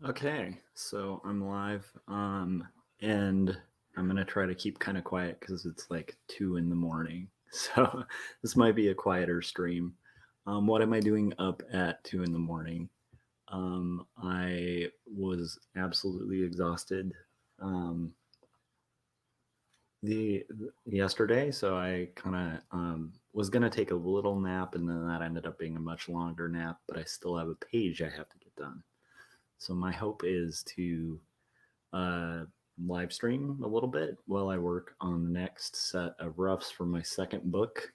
Okay, so I'm live, and I'm gonna try to keep kind of quiet because it's like 2 in the morning. So this might be a quieter stream. What am I doing up at 2 in the morning? I was absolutely exhausted um, the yesterday, so I kind of was gonna take a little nap, and then that ended up being a much longer nap. But I still have a page I have to get done. So my hope is to uh, live stream a little bit while I work on the next set of roughs for my second book,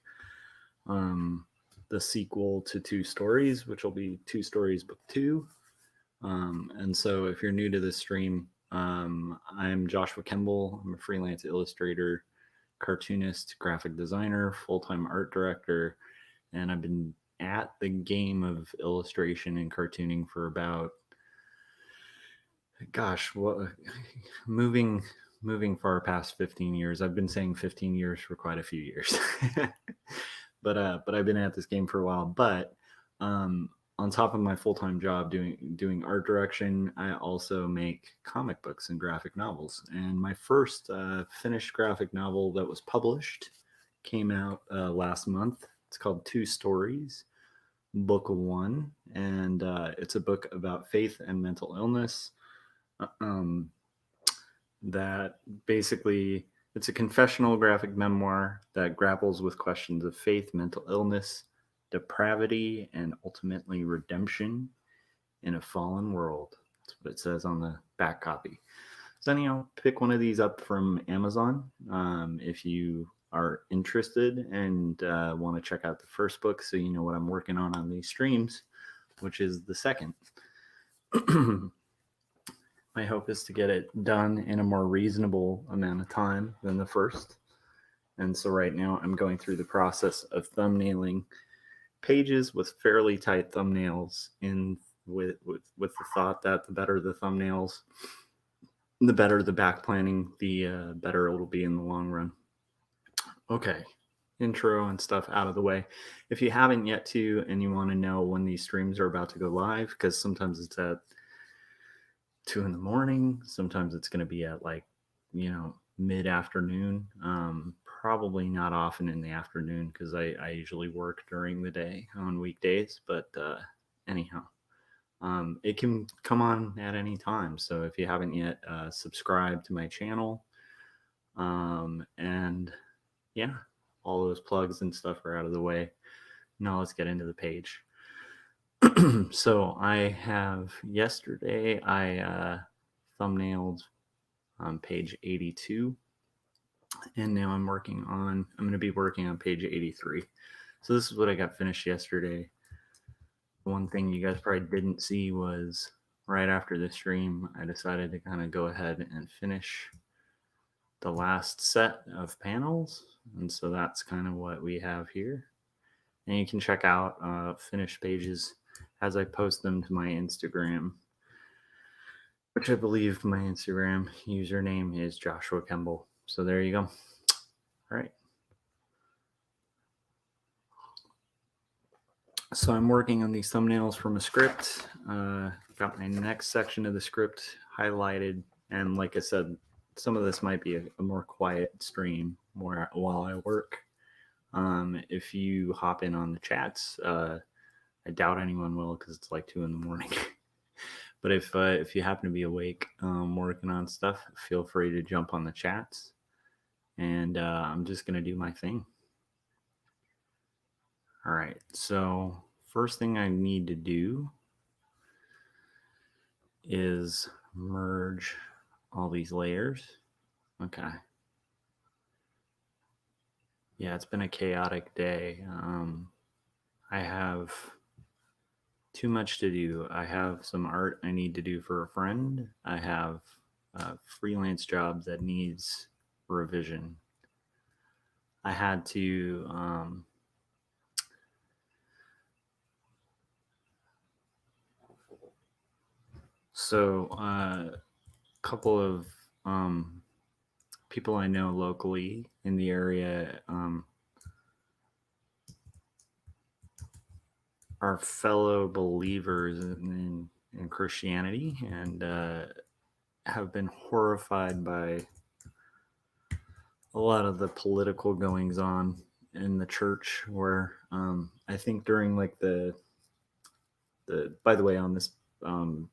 um, the sequel to Two Stories, which will be Two Stories Book Two. And so, if you're new to this stream, I'm Joshua Kemble. I'm a freelance illustrator, cartoonist, graphic designer, full time art director, and I've been at the game of illustration and cartooning for about gosh, what moving moving far past 15 years. I've been saying 15 years for quite a few years. But I've been at this game for a while. But um on top of my full-time job doing art direction, I also make comic books and graphic novels. And my first finished graphic novel that was published came out last month. It's called Two Stories, Book One, and it's a book about faith and mental illness. um, that basically it's a confessional graphic memoir that grapples with questions of faith, mental illness, depravity, and ultimately redemption in a fallen world. That's what it says on the back copy. So anyhow, pick one of these up from Amazon if you are interested and want to check out the first book so you know what I'm working on these streams, which is the second. My hope is to get it done in a more reasonable amount of time than the first. And so right now I'm going through the process of thumbnailing pages with fairly tight thumbnails in with the thought that the better the thumbnails, the better the back planning, the better it'll be in the long run. Okay, intro and stuff out of the way. If you haven't yet to and you want to know when these streams are about to go live, because sometimes it's at 2 in the morning. Sometimes it's going to be at like, mid afternoon. Probably not often in the afternoon because I usually work during the day on weekdays. But anyhow, it can come on at any time. So if you haven't yet subscribed to my channel, and yeah, all those plugs and stuff are out of the way. Now let's get into the page. So I have yesterday I thumbnailed on page 82, and now I'm going to be working on page 83. So this is what I got finished yesterday. One thing you guys probably didn't see was right after the stream I decided to kind of go ahead and finish the last set of panels, and so that's kind of what we have here. And you can check out finished pages as I post them to my Instagram, which I believe my Instagram username is Joshua Kemble. So there you go. All right. So I'm working on these thumbnails from a script. Got my next section of the script highlighted, and like I said, some of this might be a more quiet stream more while I work. If you hop in on the chats, I doubt anyone will because it's like 2 in the morning. But if you happen to be awake working on stuff, feel free to jump on the chats, and I'm just gonna do my thing. All right. So first thing I need to do is merge all these layers. Okay. Yeah, it's been a chaotic day. I have too much to do. I have some art I need to do for a friend. I have a freelance job that needs revision. I had to a couple of people I know locally in the area are fellow believers in in Christianity, and have been horrified by a lot of the political goings on in the church. Where I think during like the by the way, on this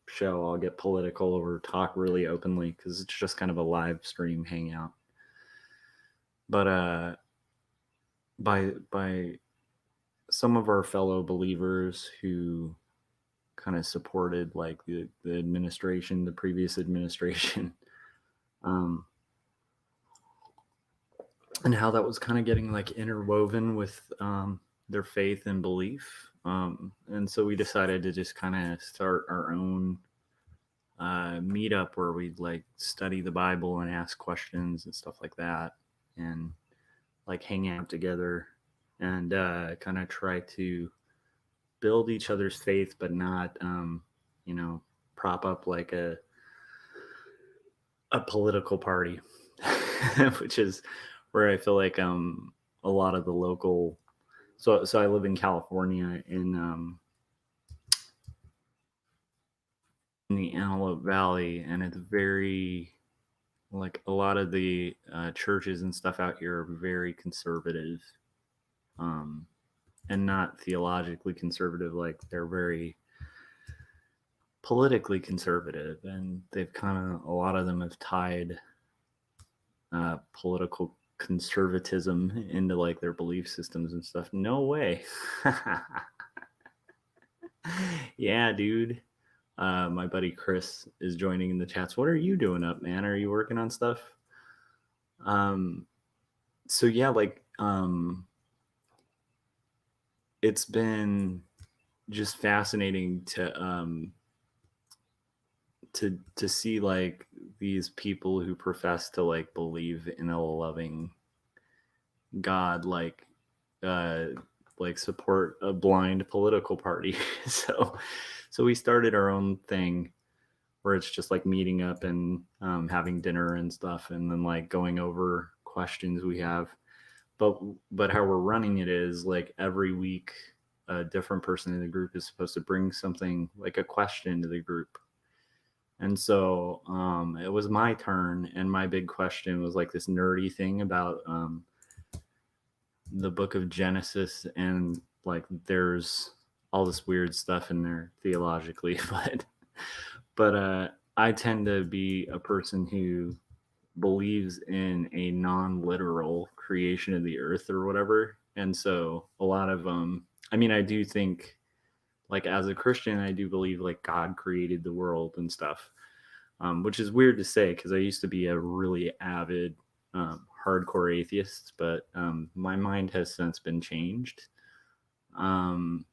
show, I'll get political or talk really openly because it's just kind of a live stream hangout. But by some of our fellow believers who kind of supported like the administration, the previous administration, um, and how that was kind of getting like interwoven with their faith and belief. And so we decided to just kind of start our own meetup where we'd like study the Bible and ask questions and stuff like that, and like hang out together and kind of try to build each other's faith, but not, you know, prop up like a political party, which is where I feel like a lot of the local. So I live in California in the Antelope Valley, and it's very like a lot of the churches and stuff out here are very conservative, um, and not theologically conservative. Like they're very politically conservative, and they've kind of a lot of them have tied political conservatism into like their belief systems and stuff. No way. Yeah, dude. My buddy Chris is joining in the chats. What are you doing up, man? Are you working on stuff? Um, so yeah, like it's been just fascinating to see like these people who profess to like believe in a loving God, uh like support a blind political party. So we started our own thing where it's just like meeting up and having dinner and stuff, and then like going over questions we have. But how we're running it is like every week a different person in the group is supposed to bring something like a question to the group. And so it was my turn, and my big question was like this nerdy thing about the book of Genesis, and like there's all this weird stuff in there theologically, but I tend to be a person who believes in a non-literal creation of the earth or whatever. And so a lot of I mean, I do think like as a Christian, I do believe like God created the world and stuff, which is weird to say because I used to be a really avid hardcore atheist, but my mind has since been changed. Um,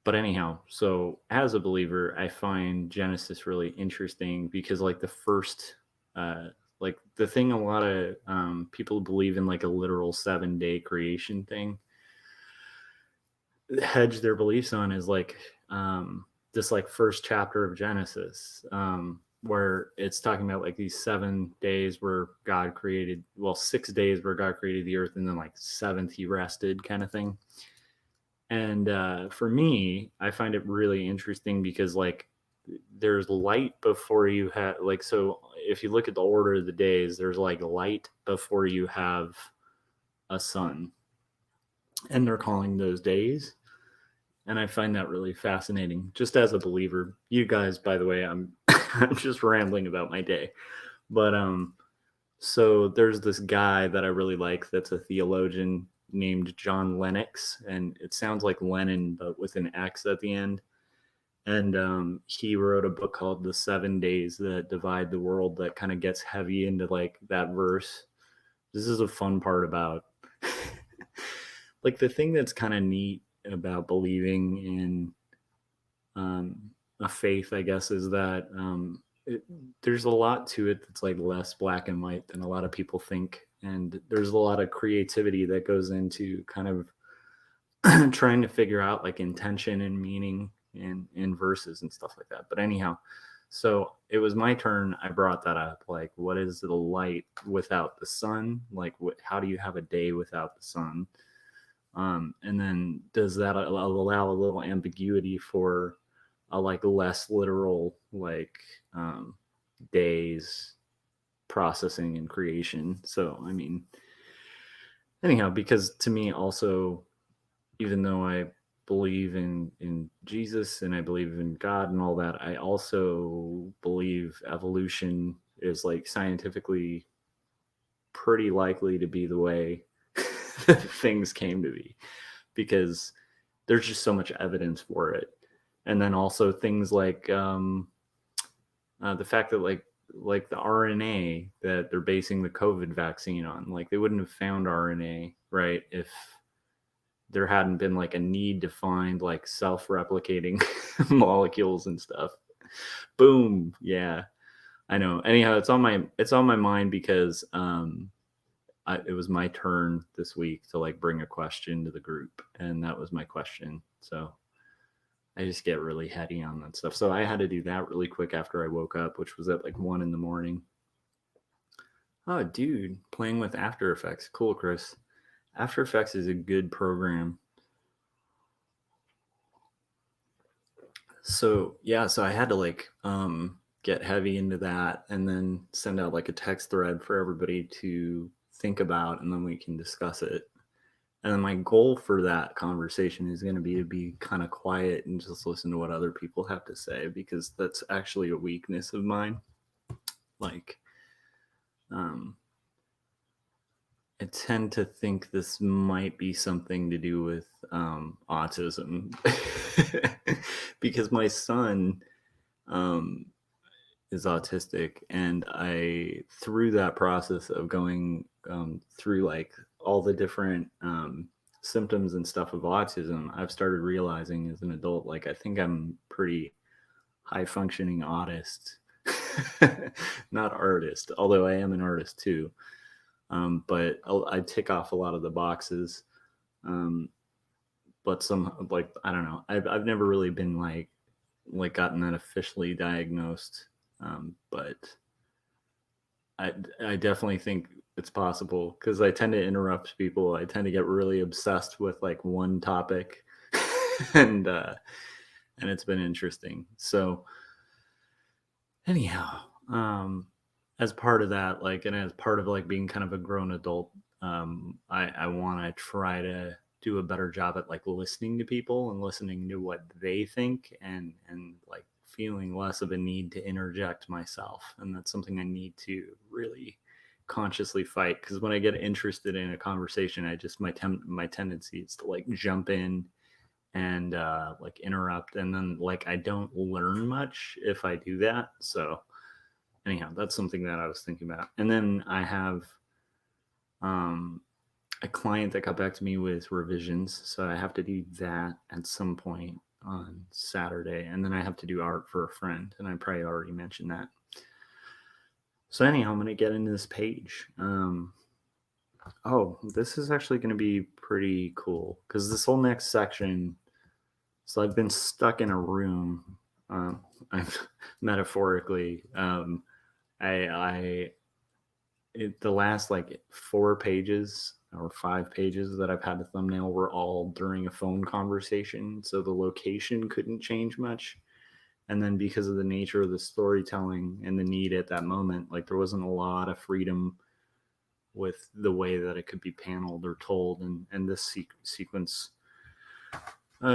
but anyhow, so as a believer, I find Genesis really interesting because like the first, like the thing a lot of people believe in like a literal 7-day creation thing, hedge their beliefs on is like this like first chapter of Genesis, where it's talking about like these 7 days where God created, well, 6 days where God created the earth, and then like seventh he rested, kind of thing. And for me, I find it really interesting because like there's light before you have like, so if you look at the order of the days, there's like light before you have a sun, and they're calling those days. And I find that really fascinating just as a believer. You guys, by the way, I'm I'm just rambling about my day. But so there's this guy that I really like that's a theologian named John Lennox, and it sounds like Lennon but with an X at the end. And he wrote a book called The 7 Days That Divide the World that kind of gets heavy into like that verse. This is a fun part about like the thing that's kind of neat about believing in a faith, I guess, is that there's a lot to it that's like less black and white than a lot of people think. And there's a lot of creativity that goes into kind of trying to figure out like intention and meaning in verses and stuff like that. But anyhow, so it was my turn. I brought that up. Like, what is the light without the sun? Like, how do you have a day without the sun? And then does that allow a little ambiguity for a like less literal like days processing and creation. So I mean, anyhow, because to me also, even though I believe in Jesus and I believe in God and all that, I also believe evolution is like scientifically pretty likely to be the way things came to be, because there's just so much evidence for it. And then also things like the fact that like the RNA that they're basing the COVID vaccine on, like they wouldn't have found RNA, right, if there hadn't been like a need to find like self-replicating molecules and stuff. Boom. Yeah, I know. Anyhow, it's on my mind because it was my turn this week to like bring a question to the group, and that was my question. So I just get really heady on that stuff. So I had to do that really quick after I woke up, which was at like 1 a.m. Oh, dude, playing with After Effects. Cool, Chris. After Effects is a good program. So yeah, so I had to like get heavy into that and then send out like a text thread for everybody to think about, and then we can discuss it. And then my goal for that conversation is going to be kind of quiet and just listen to what other people have to say, because that's actually a weakness of mine. Like, I tend to think this might be something to do with autism, because my son is autistic, and I, through that process of going through like all the different symptoms and stuff of autism, I've started realizing as an adult, like I think I'm pretty high functioning autist, not artist, although I am an artist too. But I tick off a lot of the boxes. But some, like, I don't know. I've never really been like gotten that officially diagnosed. But I definitely think it's possible, because I tend to interrupt people. I tend to get really obsessed with like one topic, and it's been interesting. So anyhow, as part of that, like, and as part of like being kind of a grown adult, I want to try to do a better job at like listening to people and listening to what they think, and like feeling less of a need to interject myself. And that's something I need to really consciously fight, because when I get interested in a conversation, I just my tendency is to like jump in and like interrupt, and then like I don't learn much if I do that. So anyhow, that's something that I was thinking about. And then I have a client that got back to me with revisions, so I have to do that at some point on Saturday, and then I have to do art for a friend, and I probably already mentioned that. So anyhow, I'm going to get into this page. Oh, this is actually going to be pretty cool, because this whole next section, so I've been stuck in a room, metaphorically. The last like 4 pages or 5 pages that I've had a thumbnail were all during a phone conversation, so the location couldn't change much. And then because of the nature of the storytelling and the need at that moment, like there wasn't a lot of freedom with the way that it could be paneled or told. And this sequence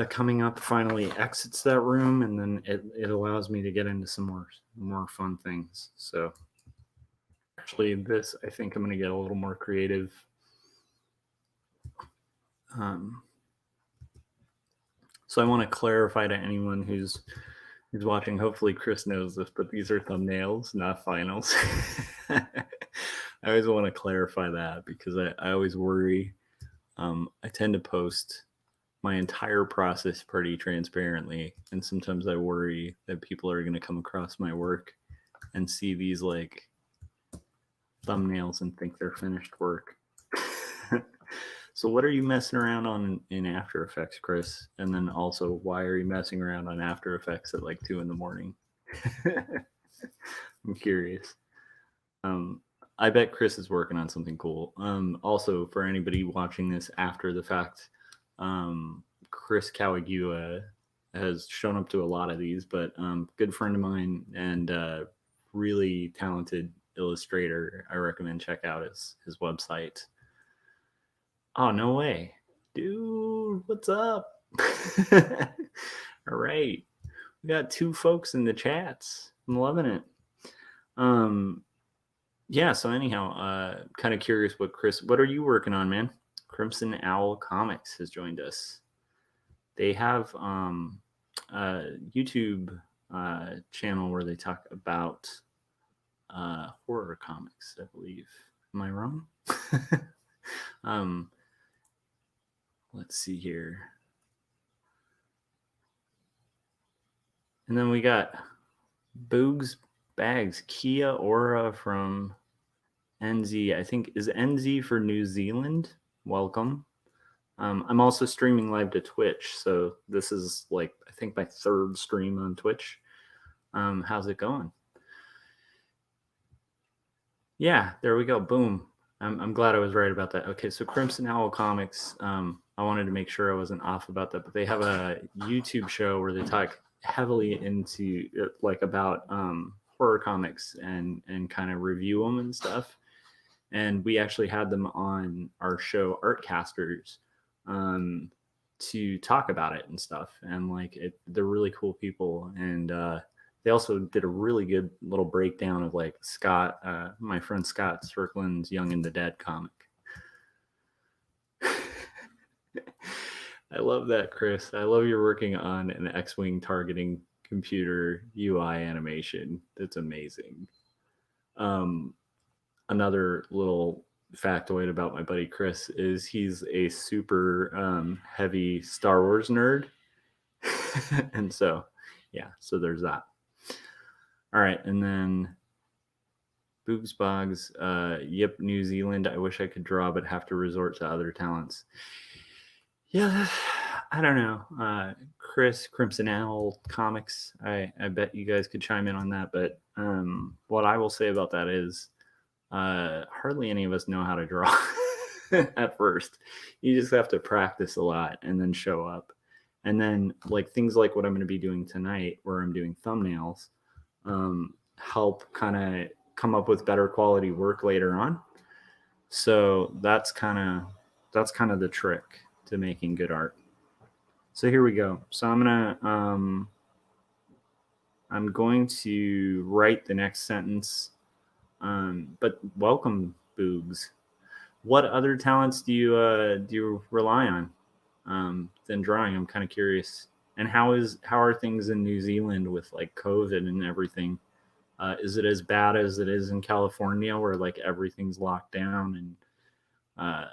coming up finally exits that room, and then it allows me to get into some more fun things. So actually, this, I think I'm going to get a little more creative. So I want to clarify to anyone who's watching. Hopefully Chris knows this, but these are thumbnails, not finals. I always want to clarify that, because I always worry. I tend to post my entire process pretty transparently, and sometimes I worry that people are going to come across my work and see these like thumbnails and think they're finished work. So what are you messing around on in After Effects, Chris? And then also, why are you messing around on After Effects at like 2 a.m? I'm curious. I bet Chris is working on something cool. Also, for anybody watching this after the fact, Chris Kawagua has shown up to a lot of these, but good friend of mine and really talented illustrator. I recommend check out his website. Oh, no way. Dude, what's up? All right. We got two folks in the chats. I'm loving it. Um yeah, so anyhow, kind of curious what are you working on, man? Crimson Owl Comics has joined us. They have a YouTube channel where they talk about horror comics, I believe. Am I wrong? um, let's see here. And then we got Boogs Bags, Kia Ora from NZ. I think is NZ for New Zealand. Welcome. I'm also streaming live to Twitch, so this is like I think my third stream on Twitch. How's it going? Yeah, there we go. Boom. I'm glad I was right about that. Okay, so Crimson Owl Comics. I wanted to make sure I wasn't off about that, but they have a YouTube show where they talk heavily into like about horror comics and kind of review them and stuff. And we actually had them on our show Artcasters to talk about it and stuff. And like they're really cool people. And they also did a really good little breakdown of like Scott, my friend Scott Strickland's Young and the Dead comic. I love that, Chris. I love you're working on an X-Wing targeting computer UI animation. That's amazing. Another little factoid about my buddy Chris is he's a super heavy Star Wars nerd. And so, yeah, so there's that. All right, and then Boogs Boggs, yep, New Zealand. I wish I could draw, but have to resort to other talents. Yeah, I don't know. Chris, Crimson Owl Comics. I bet you guys could chime in on that. But what I will say about that is hardly any of us know how to draw at first. You just have to practice a lot and then show up. And then like things like what I'm going to be doing tonight, where I'm doing thumbnails, help kind of come up with better quality work later on. So that's kind of the trick to making good art. So here we go. So I'm going to write the next sentence. But welcome, Boogs. What other talents do you rely on than drawing? I'm kind of curious. And how are things in New Zealand with like COVID and everything? Is it as bad as it is in California, where like everything's locked down and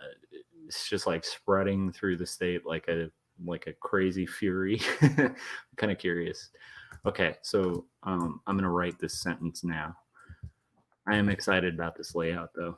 it's just like spreading through the state like a crazy fury? I'm kind of curious. Okay, so I'm gonna write this sentence now. I am excited about this layout, though.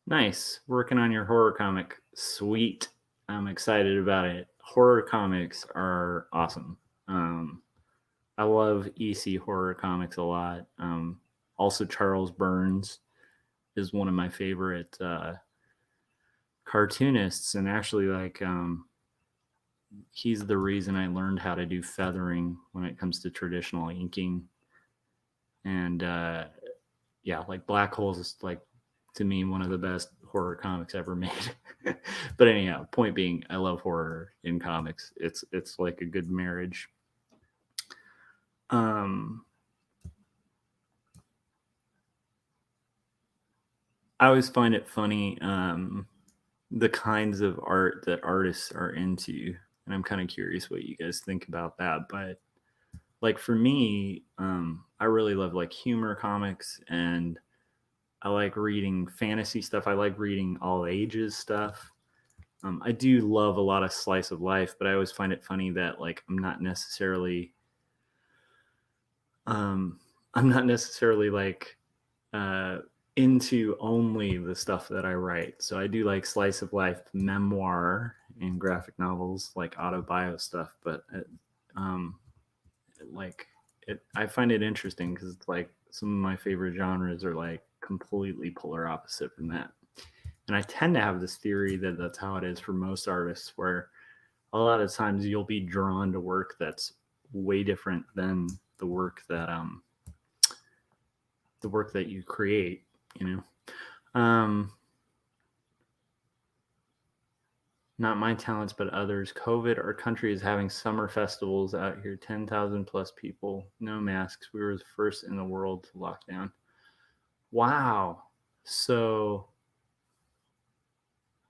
Nice. Working on your horror comic. Sweet. I'm excited about it. Horror comics are awesome. I love EC horror comics a lot. Also, Charles Burns is one of my favorite cartoonists, and actually, like, he's the reason I learned how to do feathering when it comes to traditional inking. And yeah, like Black Holes is like to me one of the best horror comics ever made. But anyhow, point being, I love horror in comics. It's like a good marriage. I always find it funny the kinds of art that artists are into, and I'm kind of curious what you guys think about that. But like for me, I really love like humor comics, and I like reading fantasy stuff. I like reading all ages stuff. I do love a lot of slice of life, but I always find it funny that like I'm not necessarily like into only the stuff that I write. So I do like slice of life, memoir, and graphic novels, like autobio stuff. But like I find it interesting because it's like some of my favorite genres are like completely polar opposite from that. And I tend to have this theory that that's how it is for most artists, where a lot of times you'll be drawn to work that's way different than the work that you create, you know. Not my talents, but others. COVID, our country is having summer festivals out here, 10,000 plus people, no masks. We were the first in the world to lock down. Wow. So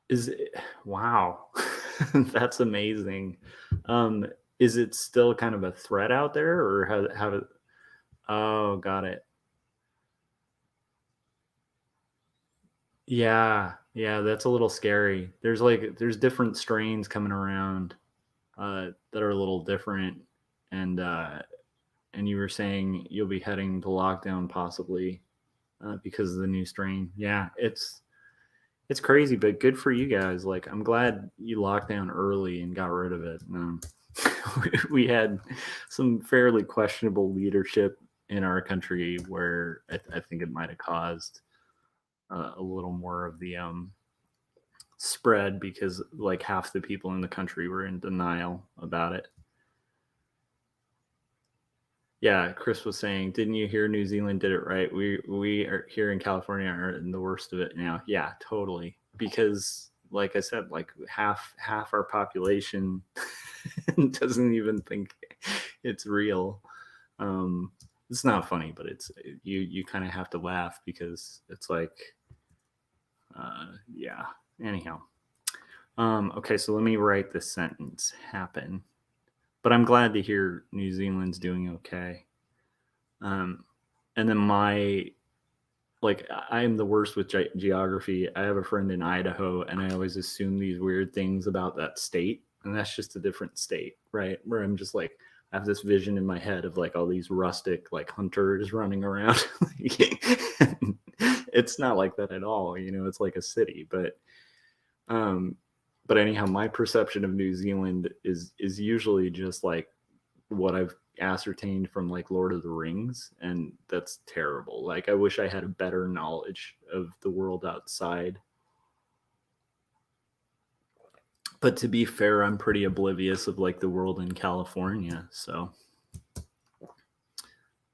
is it, wow. That's amazing. Um, is it still kind of a threat out there, or oh, got it. Yeah. Yeah, that's a little scary. There's different strains coming around that are a little different, and you were saying you'll be heading to lockdown possibly because of the new strain. Yeah, it's crazy, but good for you guys. Like, I'm glad you locked down early and got rid of it. We had some fairly questionable leadership in our country where I think it might have caused a little more of the spread because like half the people in the country were in denial about it. Yeah, Chris was saying, didn't you hear New Zealand did it right? We are here in California are in the worst of it now. Yeah, totally. Because like I said, like half our population doesn't even think it's real. It's not funny, but it's you kind of have to laugh because it's like yeah. Anyhow. Okay, so let me write this sentence. Happen. But I'm glad to hear New Zealand's doing okay. Um, and then I am the worst with geography. I have a friend in Idaho, and I always assume these weird things about that state, and that's just a different state, right? Where I'm just like, I have this vision in my head of like all these rustic like hunters running around. It's not like that at all, you know. It's like a city, um, but anyhow, my perception of New Zealand is usually just like what I've ascertained from like Lord of the Rings, and that's terrible. Like, I wish I had a better knowledge of the world outside. But to be fair, I'm pretty oblivious of like the world in California. So,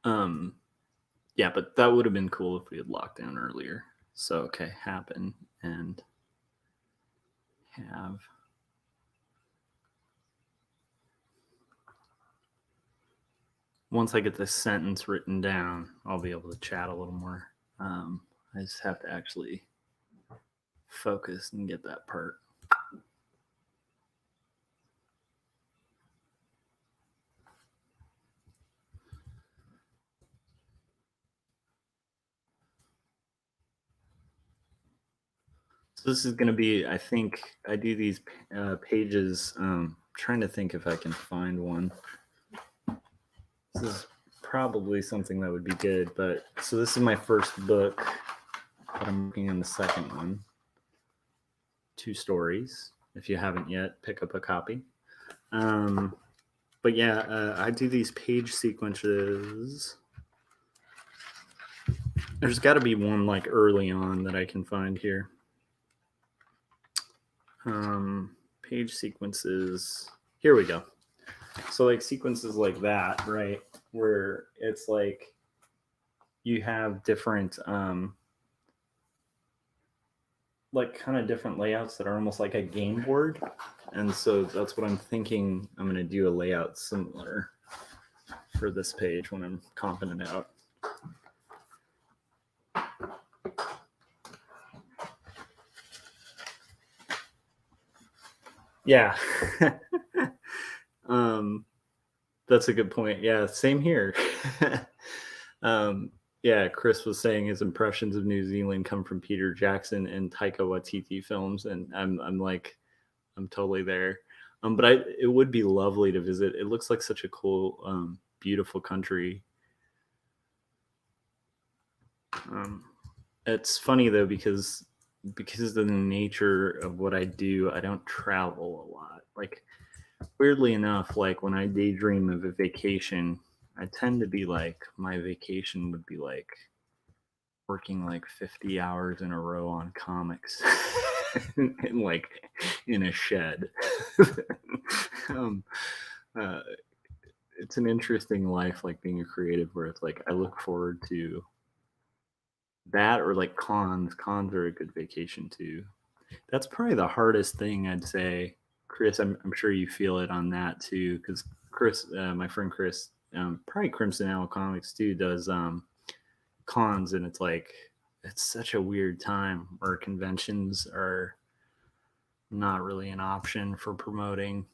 um, yeah, but that would have been cool if we had locked down earlier. So, okay, happen and have. Once I get this sentence written down, I'll be able to chat a little more. I just have to actually focus and get that part. So this is going to be, I think, I do these pages. Trying to think if I can find one. This is probably something that would be good, but so this is my first book, but I'm working on the second one. 2 stories. If you haven't yet, pick up a copy. But yeah, I do these page sequences. There's got to be one like early on that I can find here. Page sequences. Here we go. So like sequences like that, right? Where it's like you have different like kind of different layouts that are almost like a game board. And so that's what I'm thinking. I'm going to do a layout similar for this page when I'm comping it out. Yeah. That's a good point. Yeah, same here. Yeah, Chris was saying his impressions of New Zealand come from Peter Jackson and Taika Waititi films, and I'm like, I'm totally there. But it would be lovely to visit. It looks like such a cool, beautiful country. It's funny though because of the nature of what I do, I don't travel a lot. Like, weirdly enough, like when I daydream of a vacation, I tend to be like, my vacation would be like working like 50 hours in a row on comics in like in a shed. um, uh, it's an interesting life, like being a creative, where it's like I look forward to that, or like cons. Cons are a good vacation too. That's probably the hardest thing, I'd say, Chris. I'm sure you feel it on that too, because Chris, my friend Chris, probably Crimson Owl Comics too, does cons, and it's like it's such a weird time where conventions are not really an option for promoting.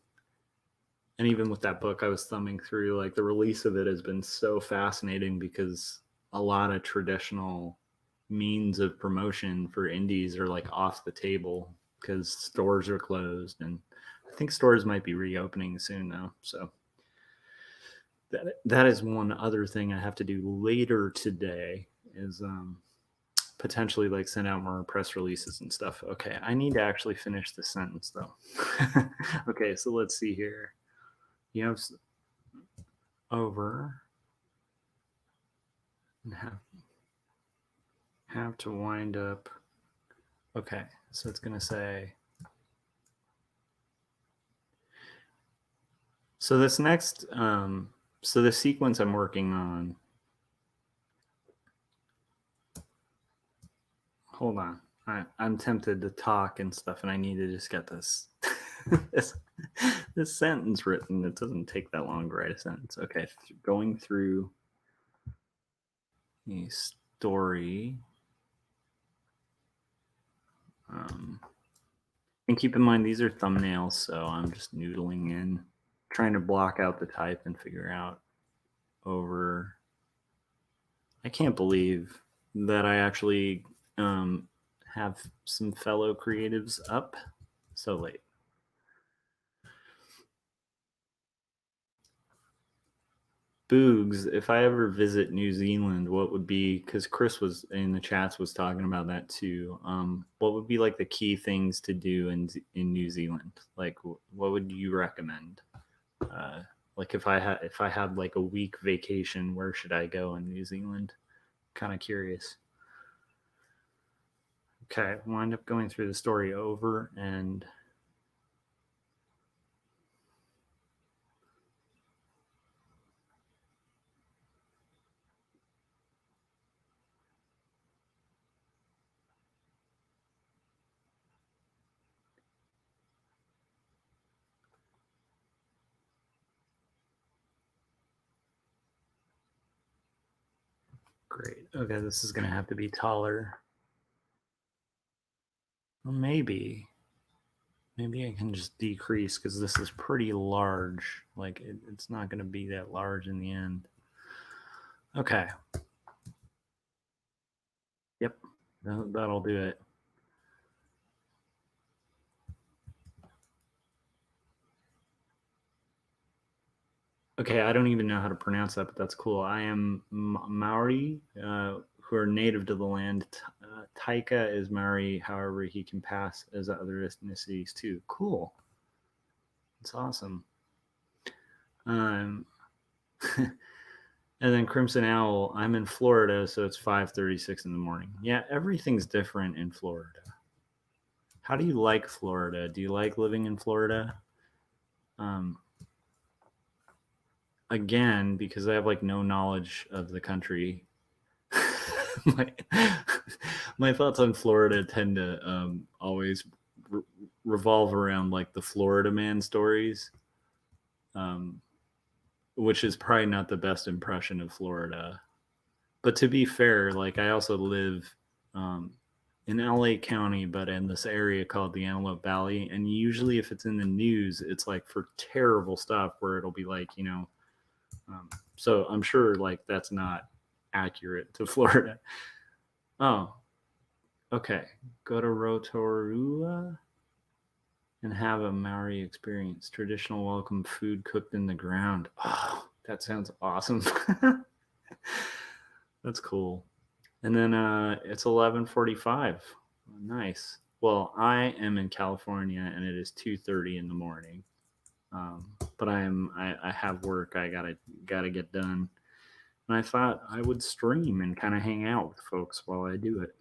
And even with that book I was thumbing through, like the release of it has been so fascinating because a lot of traditional means of promotion for indies are like off the table because stores are closed, and I think stores might be reopening soon though. So that is one other thing I have to do later today is potentially like send out more press releases and stuff. Okay, I need to actually finish the sentence though. Okay, so let's see here. You have over and have to wind up. Okay, so it's gonna say. So this next, so the sequence I'm working on. Hold on, I'm tempted to talk and stuff, and I need to just get this this, this sentence written. It doesn't take that long to write a sentence. Okay, going through a story. And keep in mind, these are thumbnails, so I'm just noodling in, trying to block out the type and figure out over. I can't believe that I actually have some fellow creatives up so late. Boogs, if I ever visit New Zealand, what would be, because Chris was in the chats was talking about that too. What would be like the key things to do in New Zealand? Like, what would you recommend? Like if I had like a week vacation, where should I go in New Zealand? Kind of curious. Okay, wind up going through the story over and great. Okay, this is gonna have to be taller. Well, maybe I can just decrease because this is pretty large. Like it's not gonna be that large in the end. Okay. Yep, that'll do it. Okay, I don't even know how to pronounce that, but that's cool. I am Maori, who are native to the land. Taika is Maori, however, he can pass as other ethnicities too. Cool. It's awesome. Um, and then Crimson Owl, I'm in Florida, so it's 5:36 in the morning. Yeah, everything's different in Florida. How do you like Florida? Do you like living in Florida? Um, Again, because I have like no knowledge of the country, my, my thoughts on Florida tend to always revolve around like the Florida man stories, um, which is probably not the best impression of Florida. But to be fair, like I also live in LA County, but in this area called the Antelope Valley. And usually, if it's in the news, it's like for terrible stuff where it'll be like, so I'm sure like that's not accurate to Florida. Oh, okay. Go to Rotorua and have a Maori experience. Traditional welcome food cooked in the ground. Oh, that sounds awesome. That's cool. And then it's 11:45. Nice. Well, I am in California and it is 2:30 in the morning. But I have work I gotta get done. And I thought I would stream and kind of hang out with folks while I do it.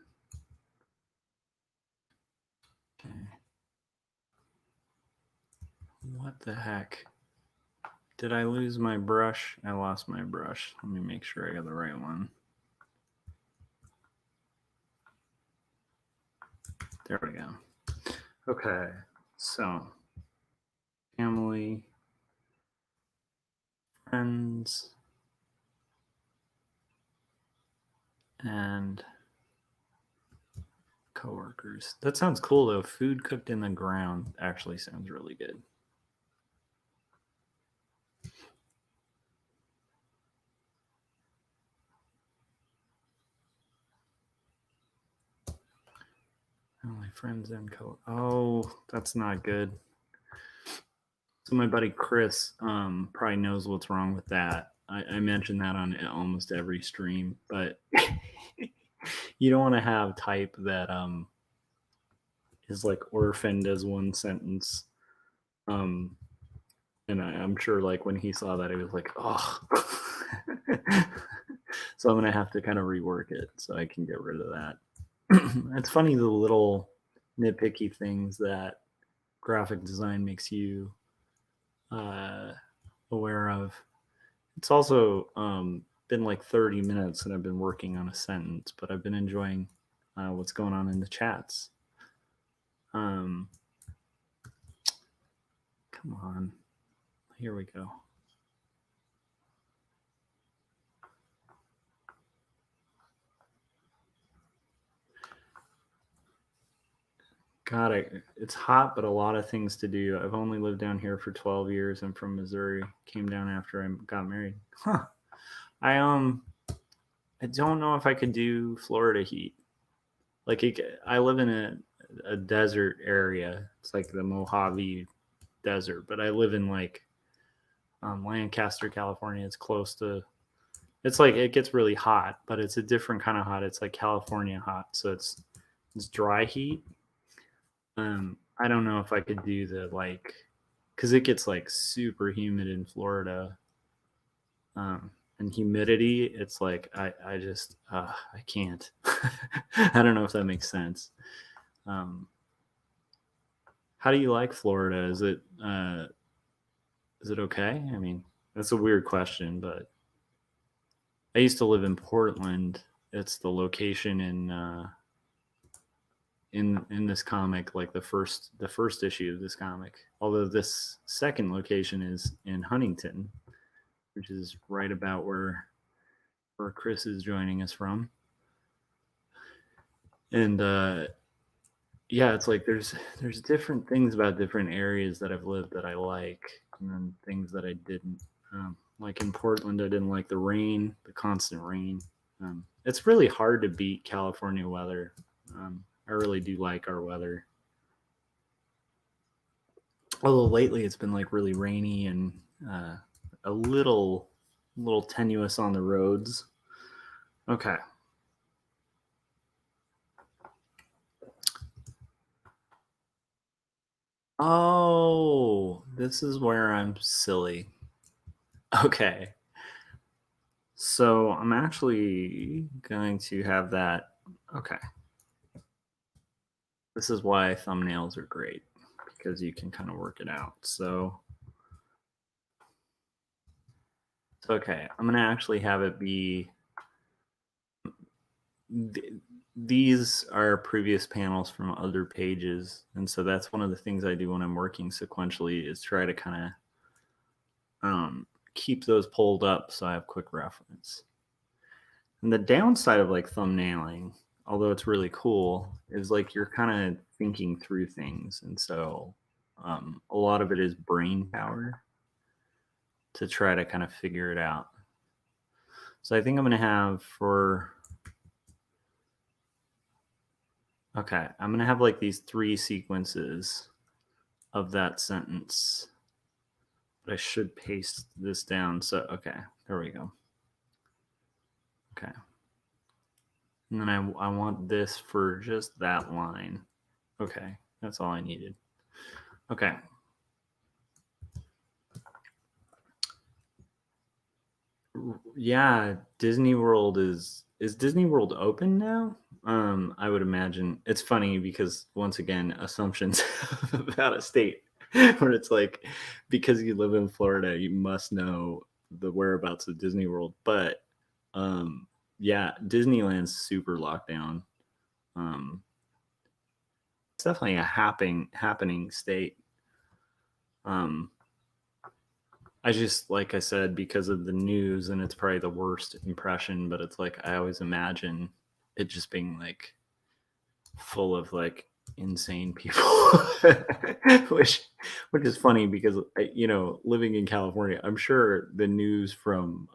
Okay. What the heck? Did I lose my brush? I lost my brush. Let me make sure I got the right one. There we go. Okay, so family, friends, and coworkers. That sounds cool though. Food cooked in the ground actually sounds really good. Family, friends, and Oh, that's not good. So my buddy Chris probably knows what's wrong with that. I mention that on almost every stream, but you don't want to have type that is like orphaned as one sentence. Um, and I'm sure like when he saw that, he was like, oh. So I'm gonna have to kind of rework it so I can get rid of that. It's funny the little nitpicky things that graphic design makes you uh, aware of. It's also been like 30 minutes and I've been working on a sentence, but I've been enjoying what's going on in the chats. Come on. Here we go. God, it's hot, but a lot of things to do. I've only lived down here for 12 years. I'm from Missouri. Came down after I got married. Huh. I I don't know if I could do Florida heat. Like I live in a desert area. It's like the Mojave Desert, but I live in like Lancaster, California. It's close to. It's like it gets really hot, but it's a different kind of hot. It's like California hot, so it's dry heat. I don't know if I could do the like, because it gets like super humid in Florida, and humidity. It's like I just I can't. I don't know if that makes sense. Um, how do you like Florida? Is it okay? I mean, that's a weird question, but I used to live in Portland. It's the location in this comic, like the first issue of this comic. Although this second location is in Huntington, which is right about where Chris is joining us from. And yeah, it's like there's different things about different areas that I've lived that I like, and then things that I didn't. Like in Portland, I didn't like the rain, the constant rain. It's really hard to beat California weather. I really do like our weather. Although lately it's been like really rainy and uh, a little tenuous on the roads. Okay. Oh, this is where I'm silly. Okay. So I'm actually going to have that. Okay. This is why thumbnails are great because you can kind of work it out. So, okay. I'm going to actually have it be. These are previous panels from other pages. And so that's one of the things I do when I'm working sequentially is try to kind of keep those pulled up so I have quick reference. And the downside of like thumbnailing, although it's really cool, is like you're kind of thinking through things. And so a lot of it is brain power to try to kind of figure it out. So I think I'm going to have okay, I'm going to have like these 3 sequences of that sentence. But I should paste this down. So, okay, there we go. Okay. And then I want this for just that line. Okay, that's all I needed. Okay. Yeah, Disney World is Disney World open now? I would imagine. It's funny because once again, assumptions about a state where it's like because you live in Florida, you must know the whereabouts of Disney World. But um yeah, Disneyland's super locked down. Um it's definitely a happening state. Um I just, like I said, because of the news, and it's probably the worst impression, but it's like I always imagine it just being like full of like insane people, which which is funny because living in California, I'm sure the news from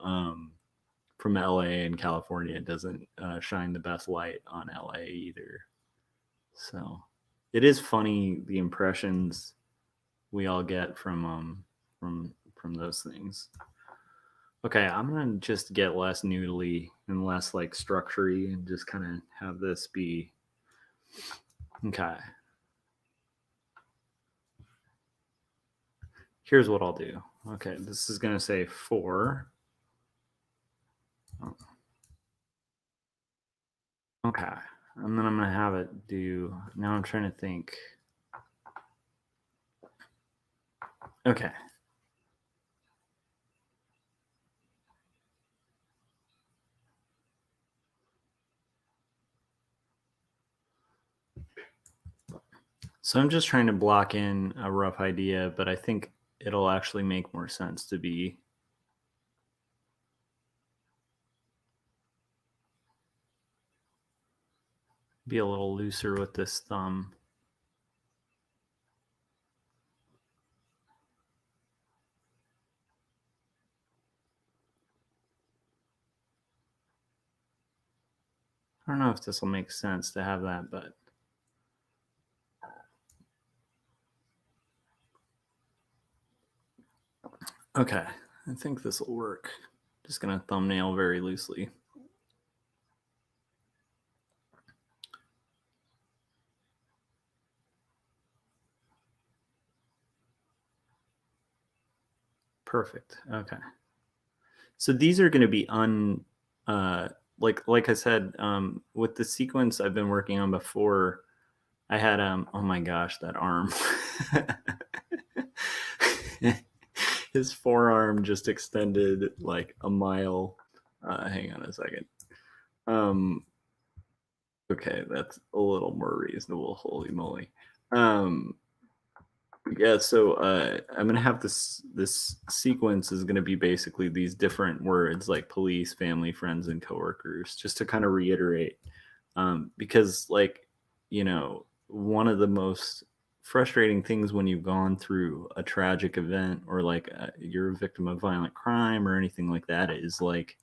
LA and California doesn't shine the best light on LA either. So it is funny the impressions we all get from those things. Okay, I'm gonna just get less noodly and less like structury and just kind of have this be okay. Here's what I'll do. Okay, this is gonna say four. Oh, okay, and then I'm gonna have it do. Now I'm trying to think. Okay, so I'm just trying to block in a rough idea, but I think it'll actually make more sense to be a little looser with this thumb. I don't know if this will make sense to have that, but okay, I think this will work. Just gonna thumbnail very loosely. Perfect. Okay. So these are going to be uh like I said with the sequence I've been working on before. I had oh my gosh, that arm. His forearm just extended like a mile. Hang on a second. Um okay, that's a little more reasonable. Holy moly. Um Yeah, so I'm gonna have this sequence is gonna be basically these different words like police, family, friends, and coworkers, just to kind of reiterate, because one of the most frustrating things when you've gone through a tragic event or like you're a victim of violent crime or anything like that is like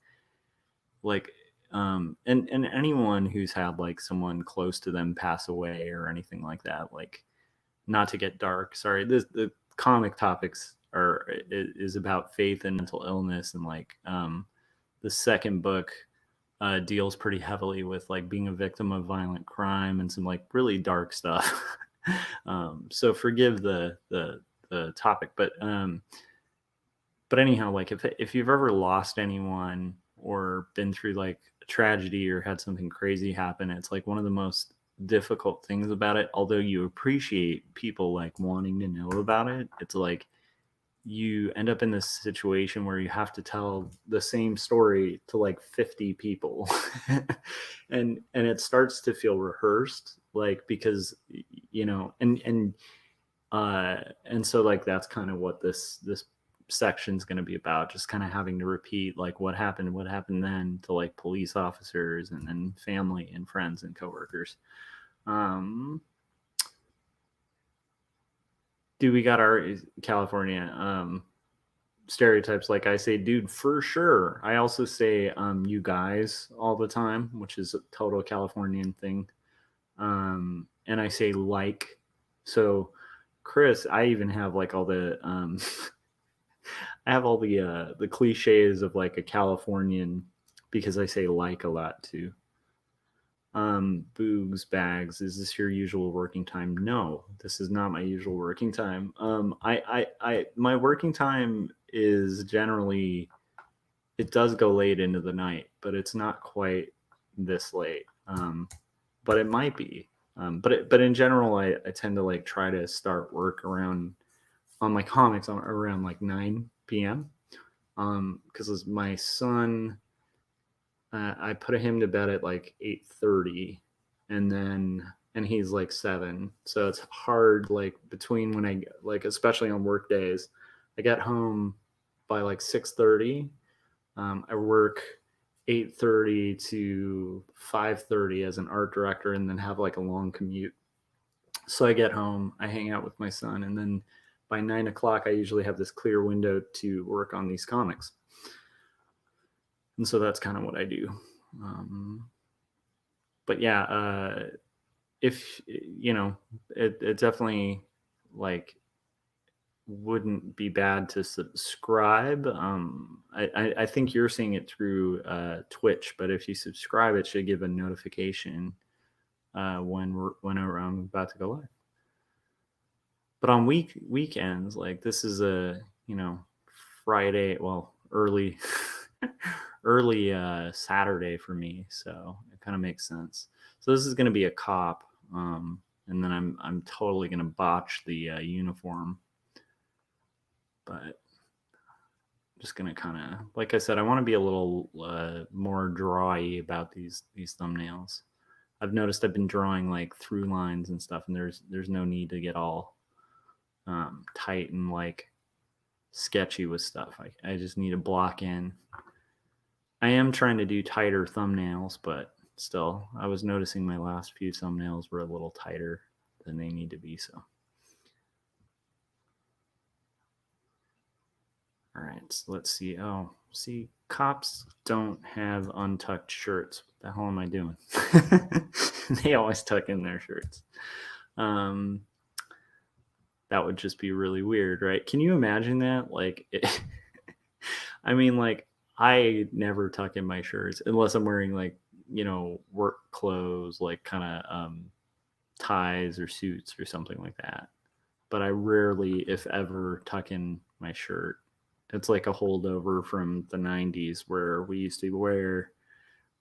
and anyone who's had like someone close to them pass away or anything like that, like not to get dark. Sorry, the comic topics are is about faith and mental illness, and like the second book deals pretty heavily with like being a victim of violent crime and some like really dark stuff. So forgive the topic, but anyhow, like if you've ever lost anyone or been through like a tragedy or had something crazy happen, it's like one of the most difficult things about it. Although you appreciate people like wanting to know about it, it's like you end up in this situation where you have to tell the same story to like 50 people. And it starts to feel rehearsed, like because and so like that's kind of what this section's going to be about, just kind of having to repeat like what happened then to like police officers and then family and friends and coworkers. um do we got our California stereotypes? Like I say dude for sure. I also say you guys all the time, which is a total Californian thing. And I say like, so Chris, I even have like all the I have all the cliches of like a Californian because I say like a lot too. Boogs, bags, is this your usual working time? No, this is not my usual working time. My working time is generally it does go late into the night, but it's not quite this late. But it might be. But in general, I tend to like try to start work around on my comics on around like 9 p.m. Because my son, I put him to bed at like 8:30, and he's like 7, so it's hard like between when I like especially on work days, I get home by like 6:30. I work 8:30 to 5:30 as an art director, and then have like a long commute. So I get home, I hang out with my son, and then by 9 o'clock, I usually have this clear window to work on these comics. And so that's kind of what I do. Um, but yeah, if it definitely like wouldn't be bad to subscribe. I think you're seeing it through Twitch, but if you subscribe, it should give a notification whenever I'm about to go live. But on weekends, like this is a Friday, well, early early Saturday for me, so it kind of makes sense. So this is going to be a cop, and then I'm totally going to botch the uniform, but I'm just going to kind of, like I said, I want to be a little more drawy about these thumbnails. I've noticed I've been drawing like through lines and stuff, and there's no need to get all tight and like sketchy with stuff. I just need to block in. I am trying to do tighter thumbnails, but still, I was noticing my last few thumbnails were a little tighter than they need to be. So, all right, so let's see. Oh, see, cops don't have untucked shirts. What the hell am I doing? They always tuck in their shirts. That would just be really weird, right? Can you imagine that? Like, I mean, like, I never tuck in my shirts unless I'm wearing like, work clothes, like kind of ties or suits or something like that. But I rarely, if ever, tuck in my shirt. It's like a holdover from the 90s where we used to wear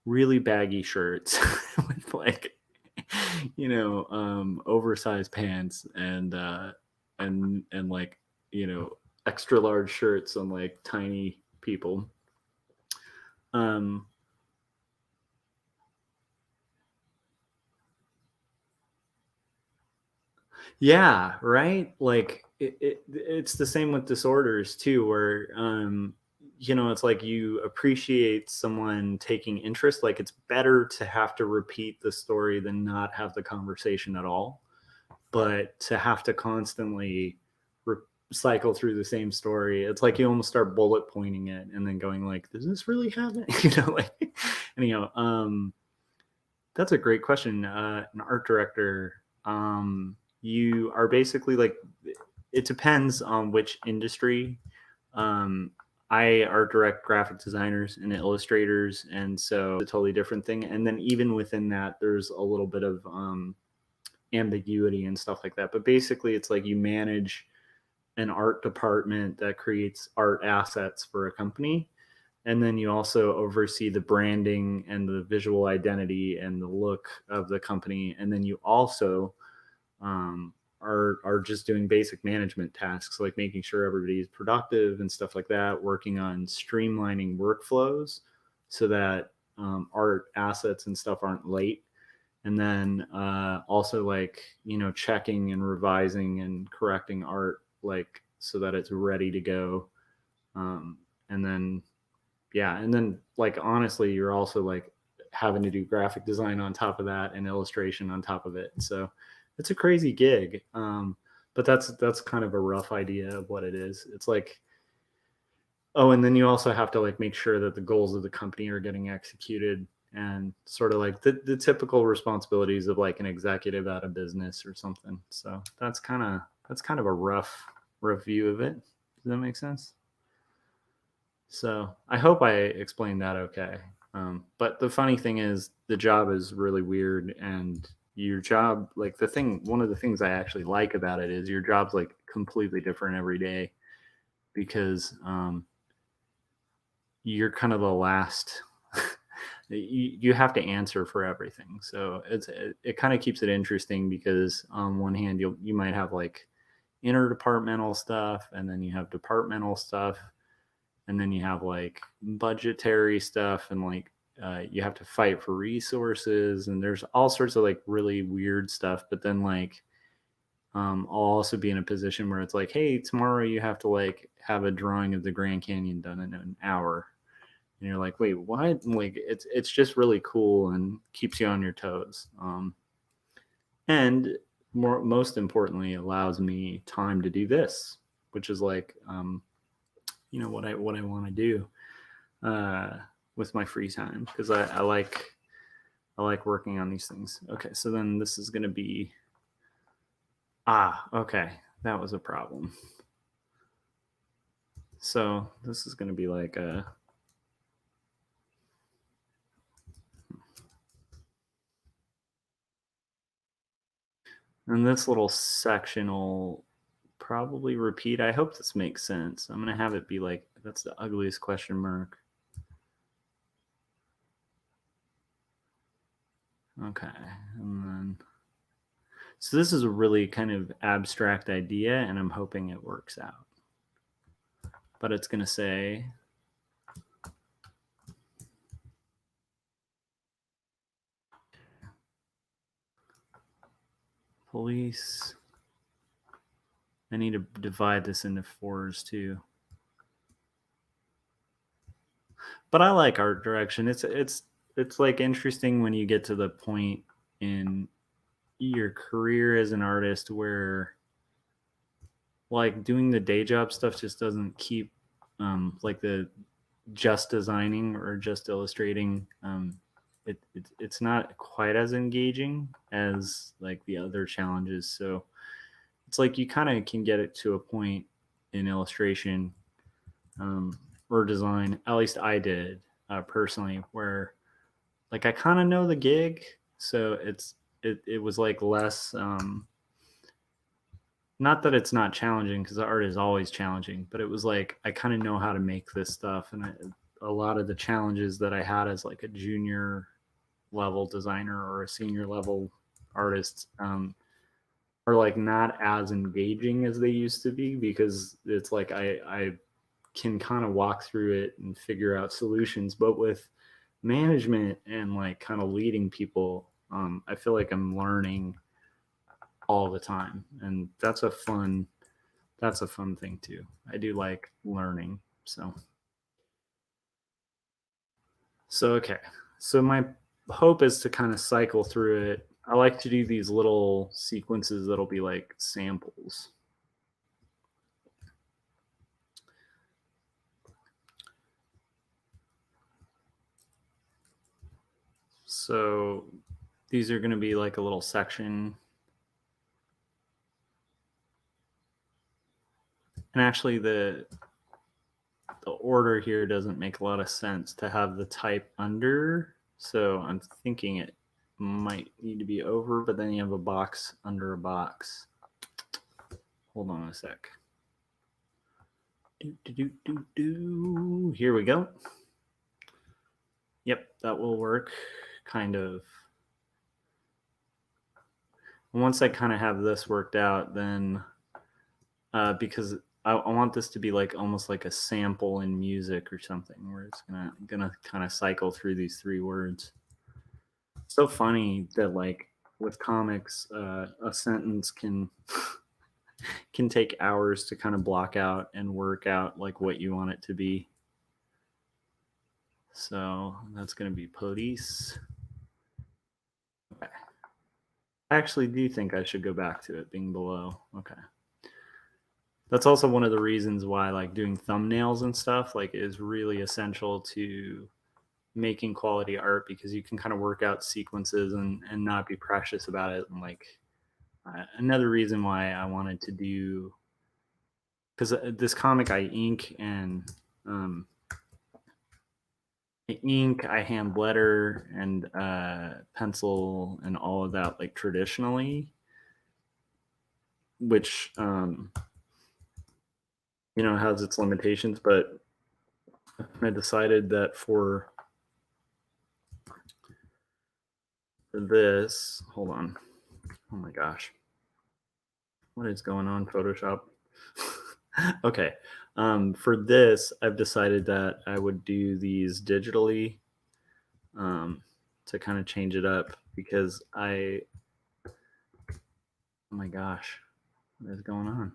really baggy shirts with like, oversized pants and like, extra large shirts on like tiny people. Um, yeah, right. Like it's the same with disorders too, where it's like you appreciate someone taking interest. Like it's better to have to repeat the story than not have the conversation at all. But to have to constantly re- cycle through the same story, it's like you almost start bullet pointing it and then going like, "Does this really happen?" Like anyhow. That's a great question. An art director, you are basically like, it depends on which industry. Um, I art direct graphic designers and illustrators, and so it's a totally different thing. And then even within that, there's a little bit of ambiguity and stuff like that. But basically, it's like you manage an art department that creates art assets for a company, and then you also oversee the branding and the visual identity and the look of the company, and then you also are just doing basic management tasks like making sure everybody is productive and stuff like that, working on streamlining workflows so that art assets and stuff aren't late, and then also like checking and revising and correcting art like so that it's ready to go, and then yeah, and then like honestly you're also like having to do graphic design on top of that and illustration on top of it, so it's a crazy gig. But that's kind of a rough idea of what it is. It's like, oh, and then you also have to like make sure that the goals of the company are getting executed, and sort of like the typical responsibilities of like an executive at a business or something. So that's kind of a rough view of it. Does that make sense? So I hope I explained that okay. But the funny thing is, the job is really weird, and your job, like one of the things I actually like about it is your job's like completely different every day because you're kind of the last. You have to answer for everything, so it kind of keeps it interesting because on one hand you might have like interdepartmental stuff, and then you have departmental stuff, and then you have like budgetary stuff, and like you have to fight for resources, and there's all sorts of like really weird stuff. But then like I'll also be in a position where it's like, hey, tomorrow you have to like have a drawing of the Grand Canyon done in an hour, and you're like, wait, what? Like it's just really cool and keeps you on your toes. And most importantly, allows me time to do this, which is like what I want to do uh, with my free time, because I like working on these things. Okay, so then this is going to be okay, that was a problem. So this is going to be like a and this little section will probably repeat. I hope this makes sense. I'm going to have it be like that's the ugliest question mark. Okay, and then so this is a really kind of abstract idea, and I'm hoping it works out. But it's going to say police. I need to divide this into fours too. But I like art direction. It's like interesting when you get to the point in your career as an artist where like doing the day job stuff just doesn't keep like the just designing or just illustrating it's not quite as engaging as like the other challenges. So it's like you kind of can get it to a point in illustration or design, at least I did personally, where like I kind of know the gig, so it was like less not that it's not challenging, because the art is always challenging, but it was like I kind of know how to make this stuff. And a lot of the challenges that I had as like a junior level designer or a senior level artist are like not as engaging as they used to be, because it's like I can kind of walk through it and figure out solutions. But with management and like kind of leading people, I feel like I'm learning all the time, and that's a fun thing too. I do like learning. So okay. So my hope is to kind of cycle through it. I like to do these little sequences that'll be like samples. So these are going to be like a little section. And actually the order here doesn't make a lot of sense to have the type under. So I'm thinking it might need to be over, but then you have a box under a box. Hold on a sec. Here we go. Yep, that will work. Kind of. Once I kind of have this worked out, then because I want this to be like almost like a sample in music or something, where it's gonna kind of cycle through these three words. So funny that like with comics, a sentence can take hours to kind of block out and work out like what you want it to be. So that's gonna be police. Okay. I actually do think I should go back to it being below. Okay. That's also one of the reasons why like doing thumbnails and stuff like is really essential to making quality art, because you can kind of work out sequences and not be precious about it. And like another reason why I wanted to do, because this comic I ink and um, I hand letter and pencil and all of that like traditionally, which has its limitations. But I decided that for this, hold on. Oh my gosh. What is going on, Photoshop? Okay. For this, I've decided that I would do these digitally um, to kind of change it up because oh my gosh, what is going on?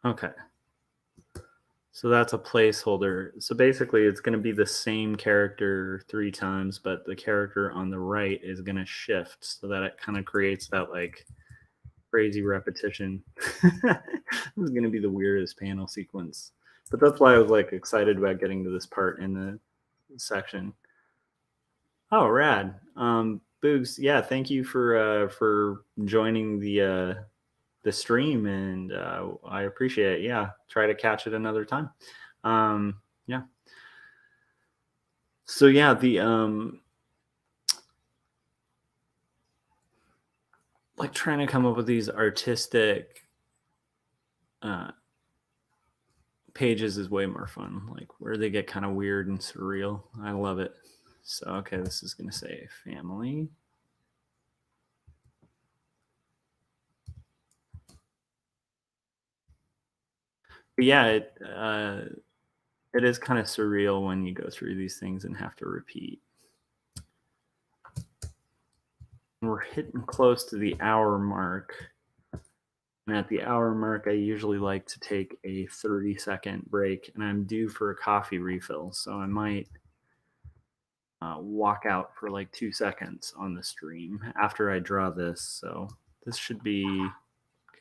Okay. So that's a placeholder. So basically, it's going to be the same character 3 times, but the character on the right is going to shift so that it kind of creates that like crazy repetition. This is going to be the weirdest panel sequence. But that's why I was like excited about getting to this part in the section. Oh, rad. Boogs, yeah, thank you for joining the stream, and I appreciate it. Yeah, try to catch it another time. Yeah. So yeah, the like trying to come up with these artistic uh pages is way more fun. Like where they get kind of weird and surreal. I love it. So okay, this is gonna say family. But yeah, it is kind of surreal when you go through these things and have to repeat. We're hitting close to the hour mark. And at the hour mark, I usually like to take a 30-second break, and I'm due for a coffee refill. So I might walk out for like 2 seconds on the stream after I draw this. So this should be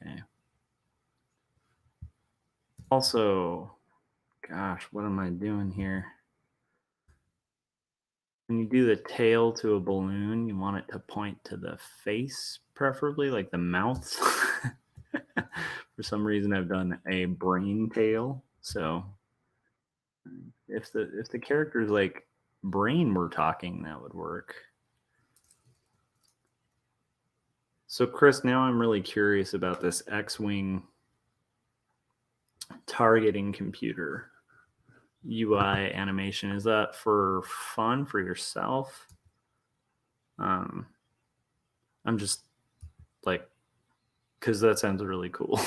okay. Also, gosh, what am I doing here? When you do the tail to a balloon, you want it to point to the face, preferably like the mouth. For some reason, I've done a brain tail. So if the character's like brain were talking, that would work. So Chris, now I'm really curious about this X-Wing targeting computer UI animation. Is that for fun for yourself? I'm just like, because that sounds really cool.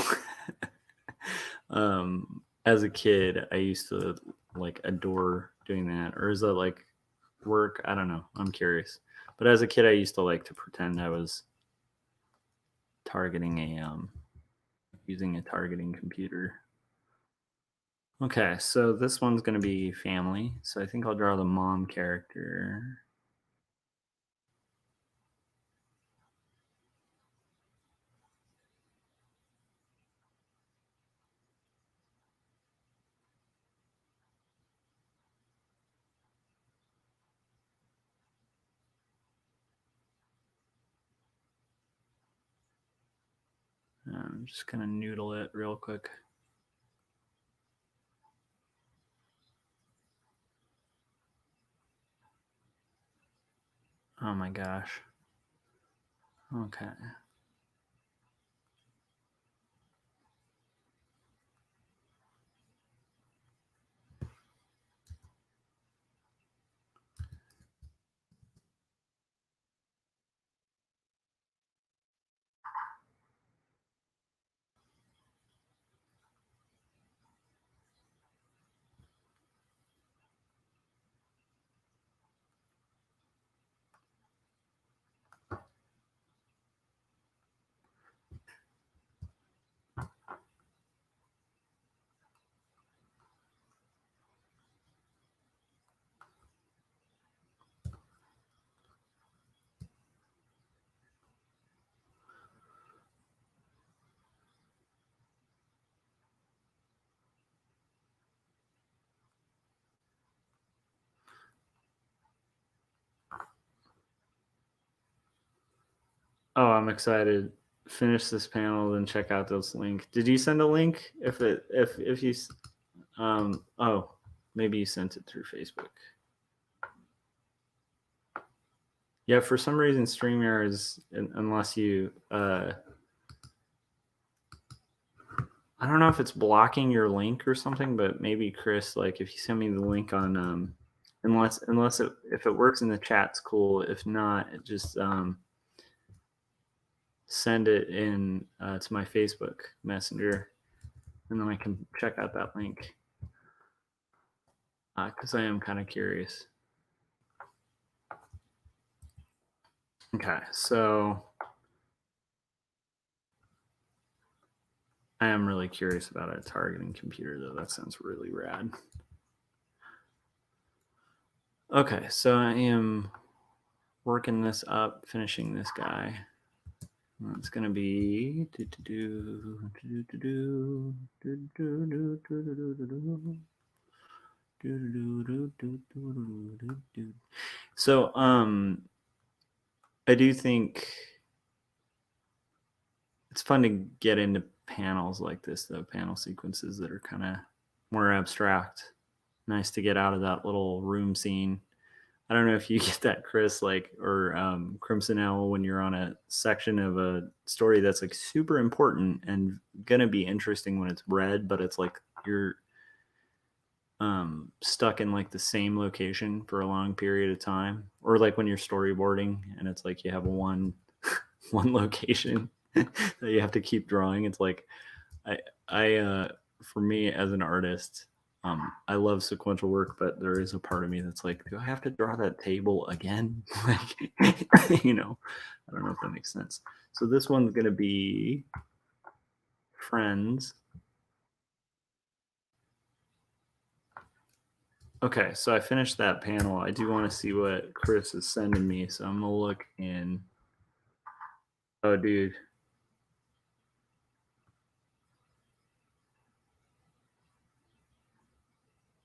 As a kid, I used to like adore doing that. Or is that like work? I don't know. I'm curious. But as a kid, I used to like to pretend I was targeting using a targeting computer. Okay, so this one's going to be family. So I think I'll draw the mom character. I'm just going to noodle it real quick. Oh my gosh. Okay. Oh, I'm excited. Finish this panel, then check out this link. Did you send a link? If you oh, maybe you sent it through Facebook. Yeah, for some reason StreamYard is unless you I don't know if it's blocking your link or something, but maybe Chris, like if you send me the link on unless if it works in the chat's cool. If not, it just send it in to my Facebook Messenger, and then I can check out that link because I am kind of curious. Okay, so I am really curious about a targeting computer, though. That sounds really rad. Okay, so I am working this up, finishing this guy. It's gonna be so I do think it's fun to get into panels like this, though, panel sequences that are kind of more abstract. Nice to get out of that little room scene. I don't know if you get that, Chris, like, or Crimson Owl, when you're on a section of a story that's like super important and gonna be interesting when it's read, but it's like you're stuck in like the same location for a long period of time, or like when you're storyboarding and it's like you have one location that you have to keep drawing. It's like I for me as an artist, I love sequential work, but there is a part of me that's like, do I have to draw that table again? Like, I don't know if that makes sense. So this one's gonna be friends. Okay, so I finished that panel. I do want to see what Chris is sending me, so I'm gonna look in. Oh, dude.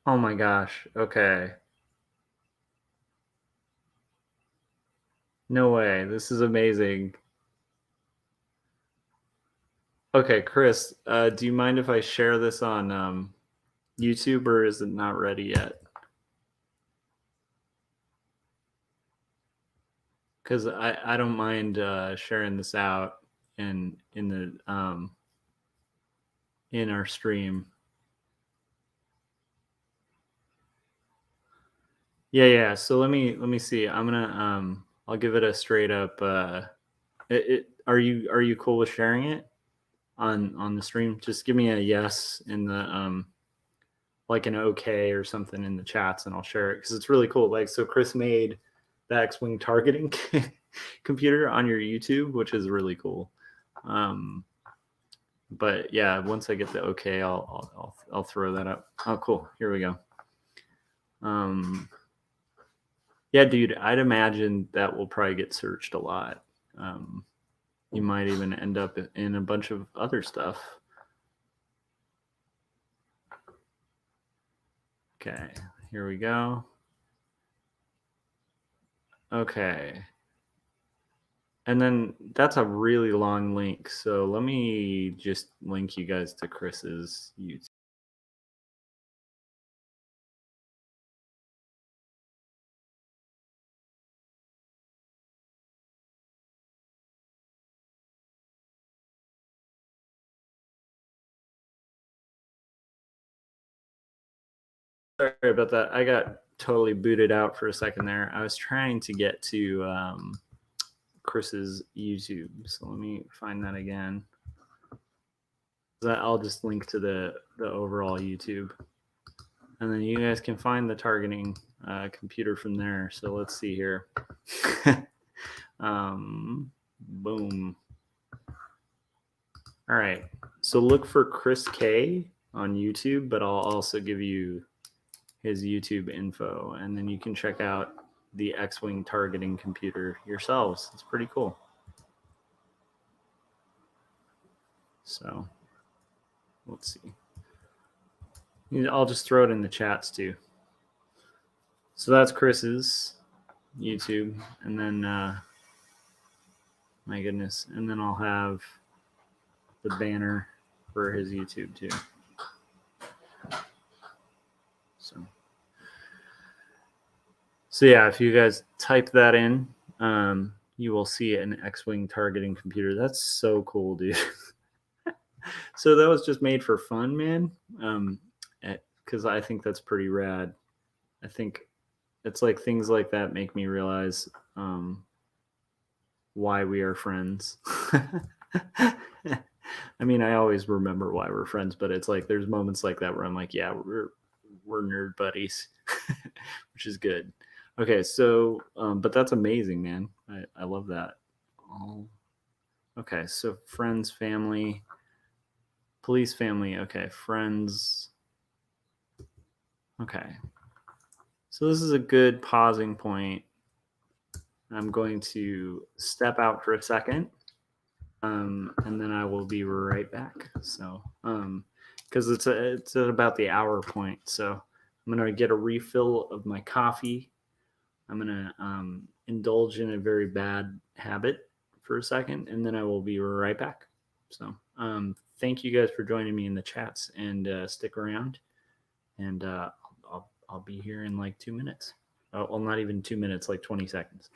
Oh my gosh. Okay. No way. This is amazing. Okay, Chris, do you mind if I share this on YouTube, or is it not ready yet? Because I don't mind sharing this out in the in our stream. Yeah. So let me see. I'm gonna I'll give it a straight up. Are you cool with sharing it on the stream? Just give me a yes in the like an okay or something in the chats, and I'll share it because it's really cool. Like, so Chris made the X-wing targeting computer on your YouTube, which is really cool. But yeah, once I get the okay, I'll throw that up. Oh, cool. Here we go. Yeah, dude, I'd imagine that will probably get searched a lot. You might even end up in a bunch of other stuff. Okay, here we go. Okay. And then that's a really long link. So let me just link you guys to Chris's YouTube. Sorry about that. I got totally booted out for a second there. I was trying to get to Chris's YouTube. So let me find that again. I'll just link to the overall YouTube. And then you guys can find the targeting computer from there. So let's see here. Boom. All right. So look for Chris K on YouTube, but I'll also give you his YouTube info, and then you can check out the X-wing targeting computer yourselves. It's pretty cool. So let's see. I'll just throw it in the chats too. So that's Chris's YouTube, and then my goodness, and then I'll have the banner for his YouTube too. So yeah, if you guys type that in, you will see an X-wing targeting computer. That's so cool, dude. So that was just made for fun, man. Because I think that's pretty rad. I think it's like things like that make me realize why we are friends. I mean, I always remember why we're friends, but it's like there's moments like that where I'm like, yeah, we're nerd buddies, which is good. Okay, so but that's amazing, man. I love that. Oh, okay, so friends, family, police, family. Okay, friends. Okay, so this is a good pausing point. I'm going to step out for a second, and then I will be right back. So, because it's at about the hour point, so I'm gonna get a refill of my coffee. I'm gonna indulge in a very bad habit for a second, and then I will be right back. So, thank you guys for joining me in the chats, and stick around, and I'll be here in like 2 minutes. Oh, well, not even 2 minutes, like 20 seconds.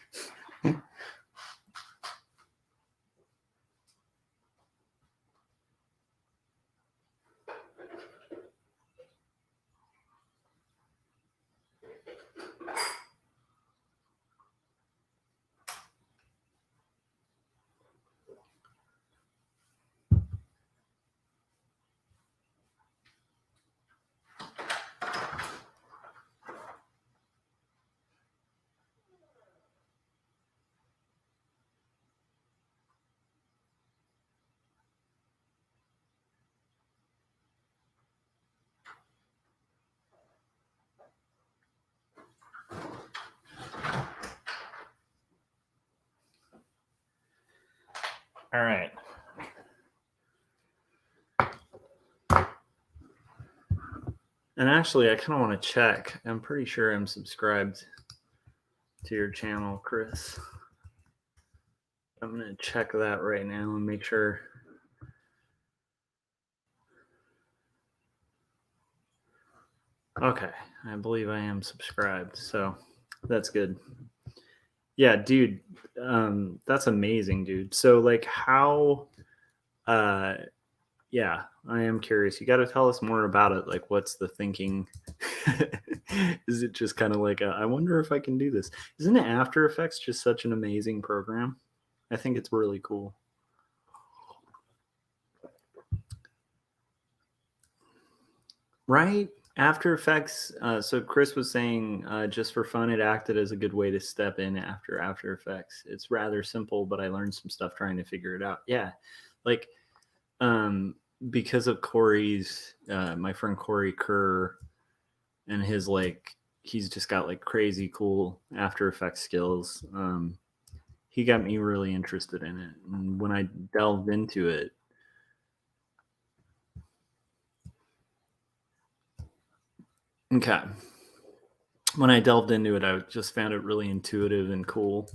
All right. And actually, I kind of want to check. I'm pretty sure I'm subscribed to your channel, Chris. I'm going to check that right now and make sure. Okay, I believe I am subscribed, so that's good. Yeah, dude, that's amazing, dude. So, like, how? Yeah, I am curious. You got to tell us more about it. Like, what's the thinking? Is it just kind of like, I wonder if I can do this? Isn't After Effects just such an amazing program? I think it's really cool. Right? After Effects. So Chris was saying, just for fun, it acted as a good way to step in After Effects. It's rather simple, but I learned some stuff trying to figure it out. Yeah, like because of Corey's, my friend Corey Kerr, and his like, he's just got like crazy cool After Effects skills. He got me really interested in it, and when I delved into it, okay. When I delved into it, I just found it really intuitive and cool.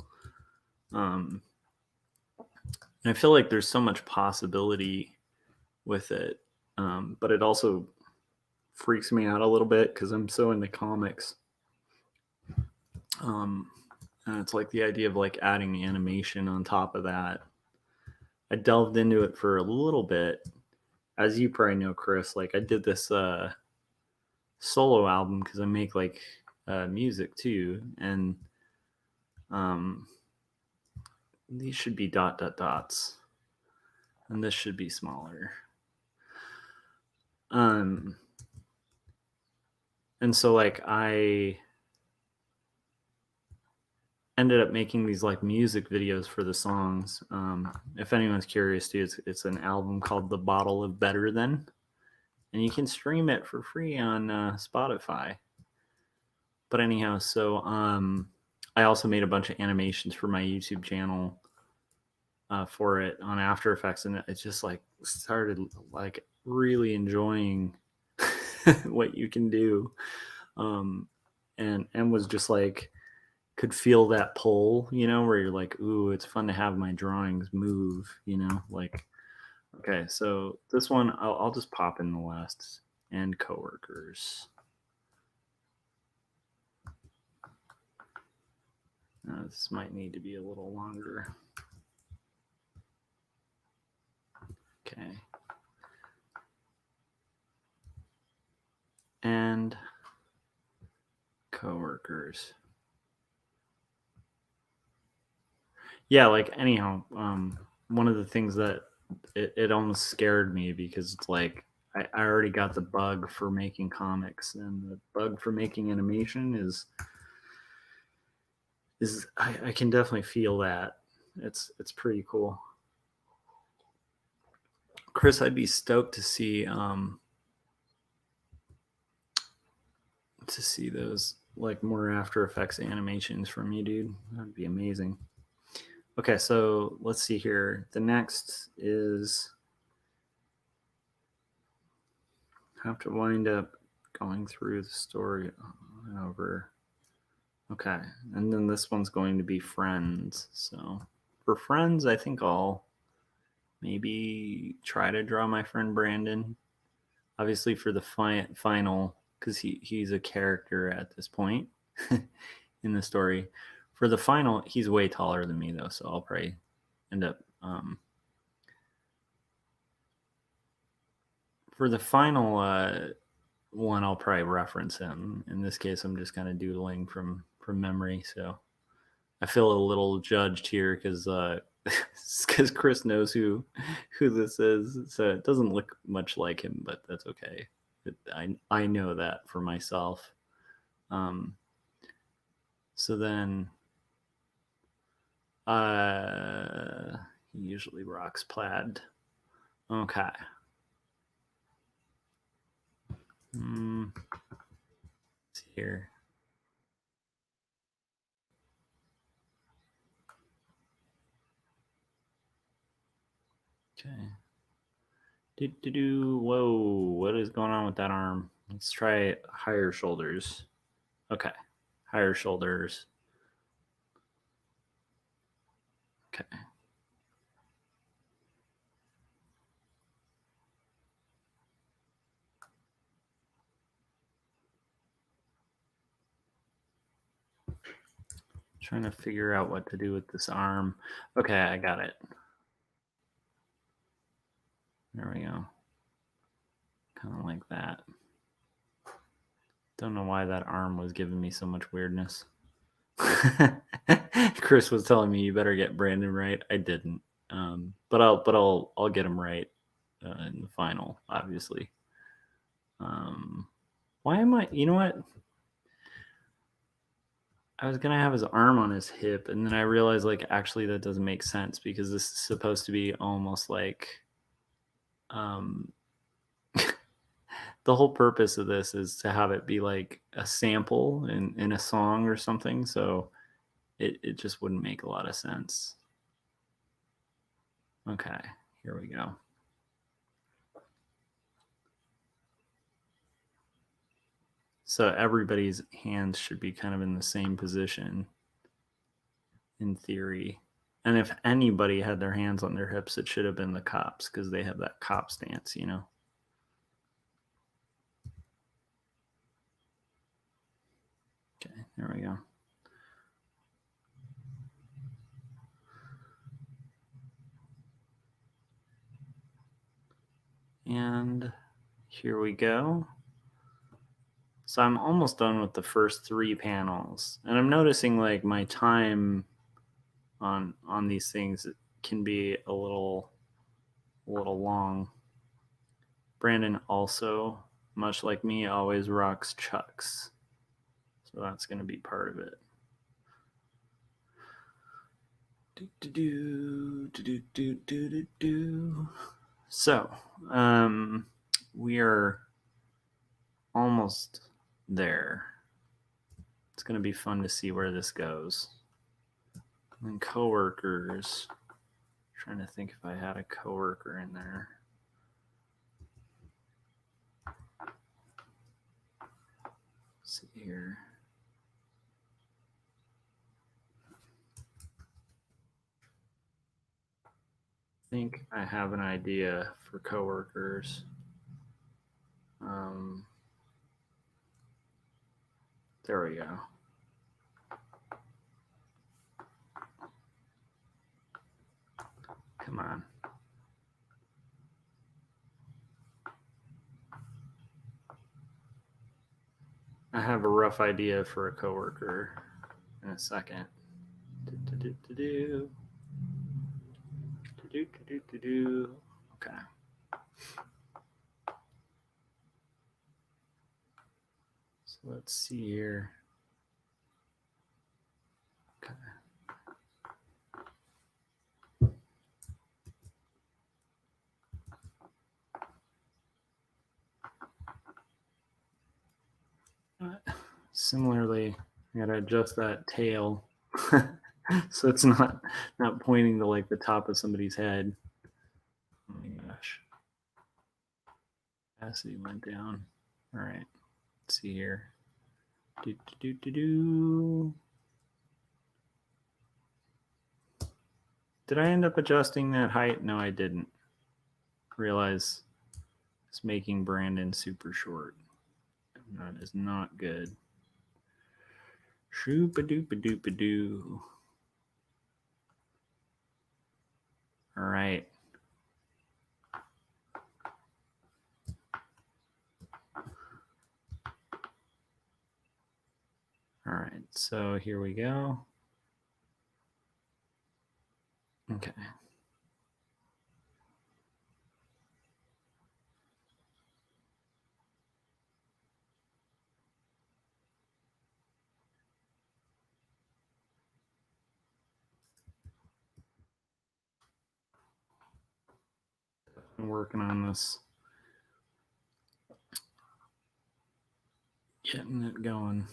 And I feel like there's so much possibility with it, but it also freaks me out a little bit because I'm so into comics. And it's like the idea of like adding animation on top of that. I delved into it for a little bit, as you probably know, Chris. Like I did this solo album because I make like music too, and these should be dot dot dots, and this should be smaller. And so like I ended up making these like music videos for the songs. If anyone's curious, dude, it's an album called The Bottle of Better Than, and you can stream it for free on Spotify. But anyhow, so I also made a bunch of animations for my YouTube channel for it on After Effects, and it just like started like really enjoying what you can do, and was just like could feel that pull, you know, where you're like, ooh, it's fun to have my drawings move, you know, like. Okay, so this one I'll just pop in the last and coworkers. This might need to be a little longer. Okay. shoulders. Yeah, like anyhow, one of the things that it almost scared me because it's like I already got the bug for making comics, and the bug for making animation is I can definitely feel that. It's pretty cool. Chris, I'd be stoked to see those like more After Effects animations from you, dude. That'd be amazing. Okay, so let's see here. The next is have to wind up going through the story over. Okay, and then this one's going to be Friends. So for Friends, I think I'll maybe try to draw my friend Brandon. Obviously, for the final, because he's a character at this point in the story. For the final, he's way taller than me though, so I'll probably end up. For the final one, I'll probably reference him. In this case, I'm just kind of doodling from memory, so I feel a little judged here because Chris knows who this is, so it doesn't look much like him, but that's okay. I know that for myself. So then, he usually rocks plaid. Okay. Let's see here. Okay. Whoa, what is going on with that arm? Let's try higher shoulders. Okay. Higher shoulders. Okay. Trying to figure out what to do with this arm. Okay, I got it. There we go. Kind of like that. Don't know why that arm was giving me so much weirdness. Chris was telling me you better get Brandon right. I didn't, but I'll get him right in the final, obviously. Why am I? You know what? I was gonna have his arm on his hip, and then I realized like actually that doesn't make sense because this is supposed to be almost like um, the whole purpose of this is to have it be like a sample in a song or something. So it just wouldn't make a lot of sense. Okay, here we go. So everybody's hands should be kind of in the same position in theory. And if anybody had their hands on their hips, it should have been the cops because they have that cop stance, you know? Okay, there we go. And here we go. So I'm almost done with the first 3 panels. And I'm noticing like my time on these things can be a little long. Brandon also, much like me, always rocks Chucks. So that's going to be part of it. So, we are almost there. It's going to be fun to see where this goes. And coworkers. Trying to think if I had a coworker in there. Let's see here. I think I have an idea for coworkers. There we go. Come on. have a rough idea for a coworker in a second. Okay. So let's see here. Okay. Similarly, I gotta adjust that tail so it's not pointing to like the top of somebody's head. Oh my gosh. Capacity went down. All right. Let's see here. Did I end up adjusting that height? No, I didn't. Realize it's making Brandon super short. That is not good. Shoopa-doopa-doopa-doo. All right. All right. So here we go. Okay. I'm working on this. Getting it going.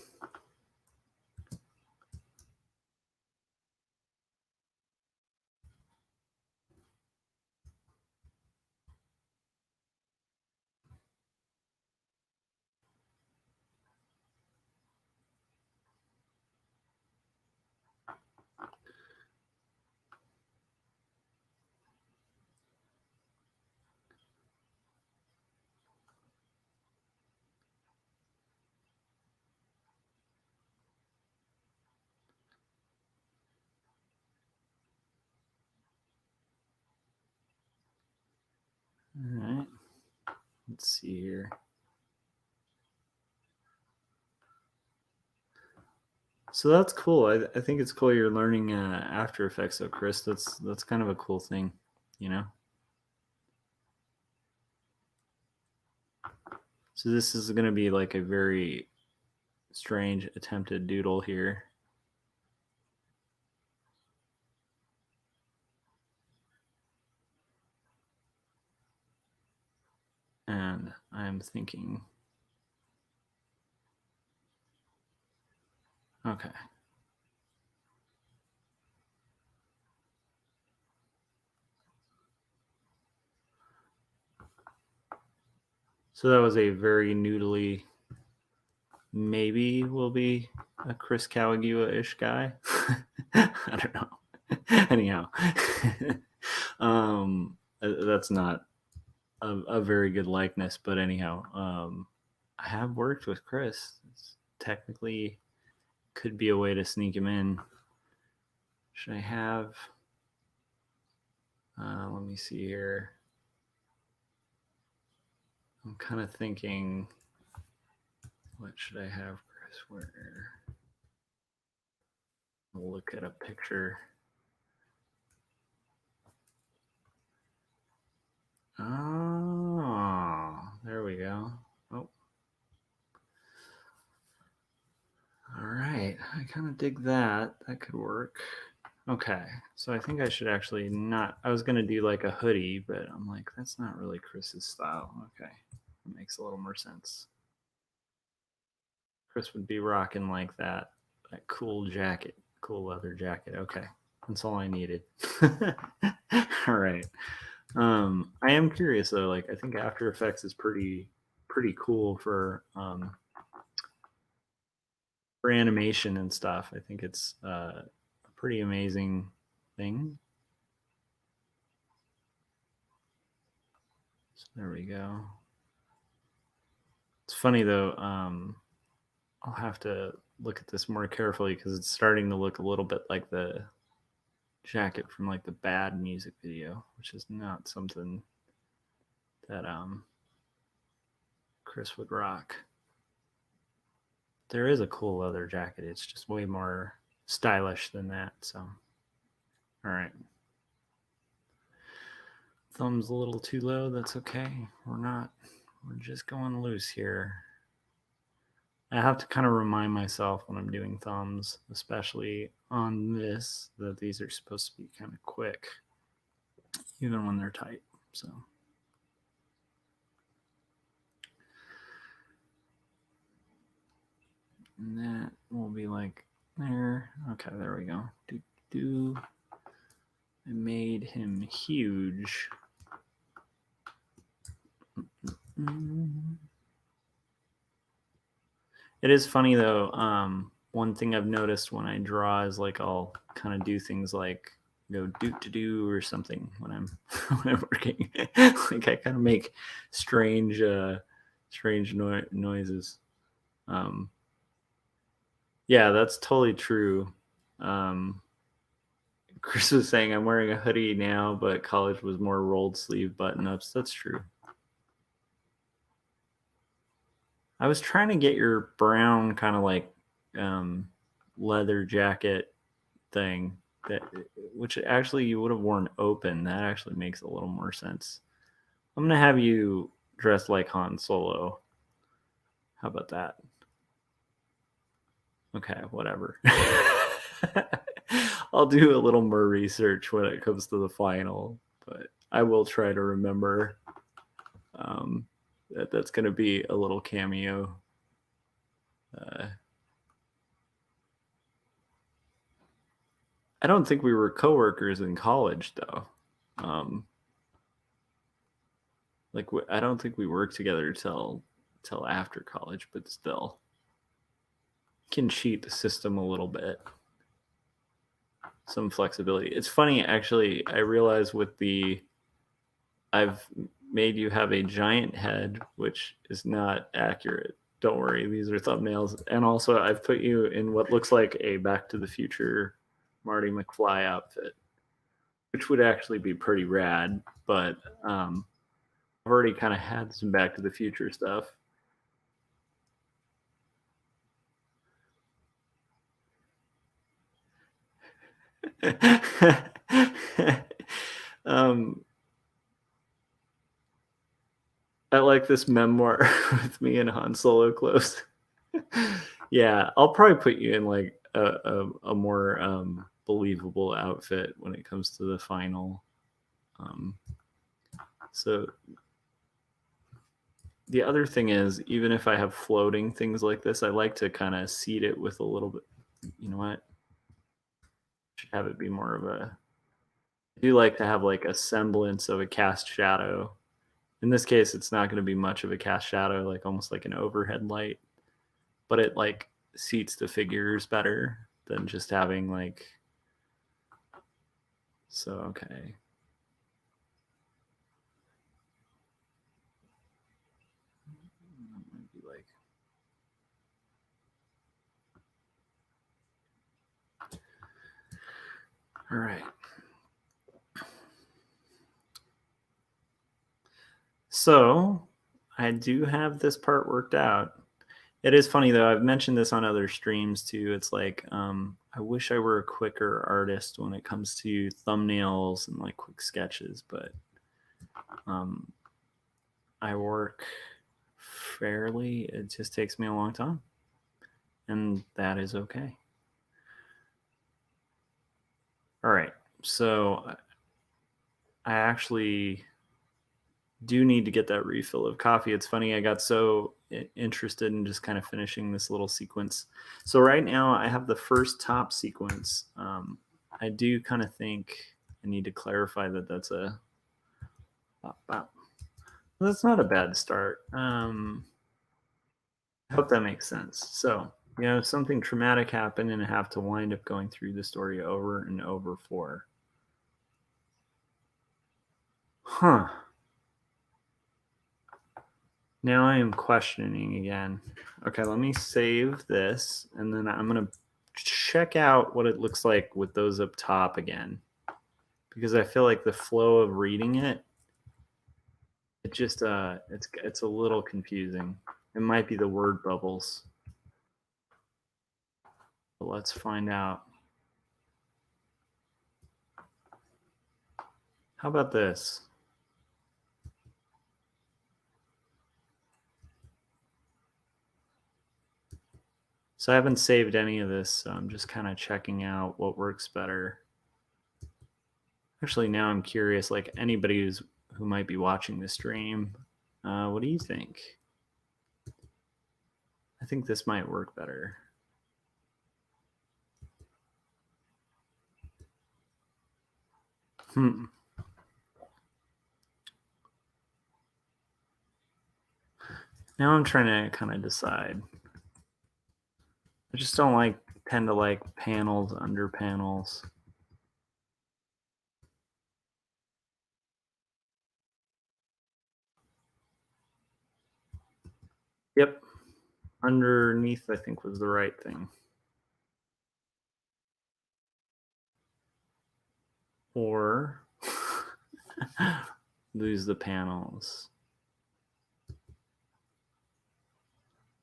All right. Let's see here. So that's cool. I think it's cool you're learning After Effects, though, Chris. That's kind of a cool thing, you know. So this is going to be like a very strange attempted doodle here. And I'm thinking, okay. So that was a very noodly, maybe will be a Chris Caligula-ish guy. I don't know. Anyhow, that's not a very good likeness, but anyhow, I have worked with Chris. It's technically could be a way to sneak him in. Should I have? Let me see here. I'm kind of thinking, what should I have Chris wear? I'll look at a picture. Oh, there we go. Oh. All right. I kind of dig that. That could work. Okay. So I think I should actually not. I was going to do like a hoodie, but I'm like, that's not really Chris's style. Okay. That makes a little more sense. Chris would be rocking like that cool jacket, cool leather jacket. Okay. That's all I needed. All right. I am curious though. Like, I think After Effects is pretty cool for animation and stuff. I think it's a pretty amazing thing. So there we go. It's funny though. I'll have to look at this more carefully because it's starting to look a little bit like the jacket from like the Bad music video, which is not something that Chris would rock. there is a cool leather jacket. It's just way more stylish than that. So, all right. Thumb's a little too low. That's okay. We're just going loose here. I have to kind of remind myself when I'm doing thumbs, especially on this, that these are supposed to be kind of quick, even when they're tight. So. And that will be like there. Okay, there we go. I made him huge. It is funny though. One thing I've noticed when I draw is like I'll kind of do things like go do or something when I'm when I'm working. Like I kind of make strange noises. Yeah, that's totally true. Chris was saying I'm wearing a hoodie now, but college was more rolled sleeve button ups. That's true. I was trying to get your brown kind of like leather jacket thing that, which actually you would have worn open. That actually makes a little more sense. I'm gonna have you dressed like Han Solo. How about that? Okay, whatever. I'll do a little more research when it comes to the final, but I will try to remember that's going to be a little cameo. I don't think we were coworkers in college, though. Like I don't think we worked together till after college, but still, can cheat the system a little bit. Some flexibility. It's funny, actually. I realize I've made you have a giant head, which is not accurate. Don't worry, these are thumbnails. And also, I've put you in what looks like a Back to the Future Marty McFly outfit, which would actually be pretty rad. But I've already kind of had some Back to the Future stuff. um, I like this memoir with me and Han Solo close. Yeah, I'll probably put you in like a more believable outfit when it comes to the final. So the other thing is, even if I have floating things like this, I like to kind of seed it with a little bit. You know what? Should have it be more of a. I do like to have like a semblance of a cast shadow. In this case, it's not going to be much of a cast shadow, like almost like an overhead light, but it like seats the figures better than just having like. So okay. Like. All right. So I do have this part worked out. It is funny though. I've mentioned this on other streams too. It's like I wish I were a quicker artist when it comes to thumbnails and like quick sketches, but I work fairly. It just takes me a long time, and that is okay. All right. So I actually do need to get that refill of coffee. It's funny, I got so interested in just kind of finishing this little sequence. So right now I have the first top sequence. I do kind of think I need to clarify that that's a that's not a bad start. I hope that makes sense. So something traumatic happened and I have to wind up going through the story over and over for. Huh. Now I am questioning again. Okay, let me save this, and then I'm going to check out what it looks like with those up top again. Because I feel like the flow of reading it, it just, it's a little confusing. It might be the word bubbles. But let's find out. How about this? So I haven't saved any of this, so I'm just kind of checking out what works better. Actually, now I'm curious, like anybody who might be watching the stream, what do you think? I think this might work better. Now I'm trying to kind of decide. I just don't tend to like panels under panels. Yep. Underneath, I think, was the right thing. Or lose the panels.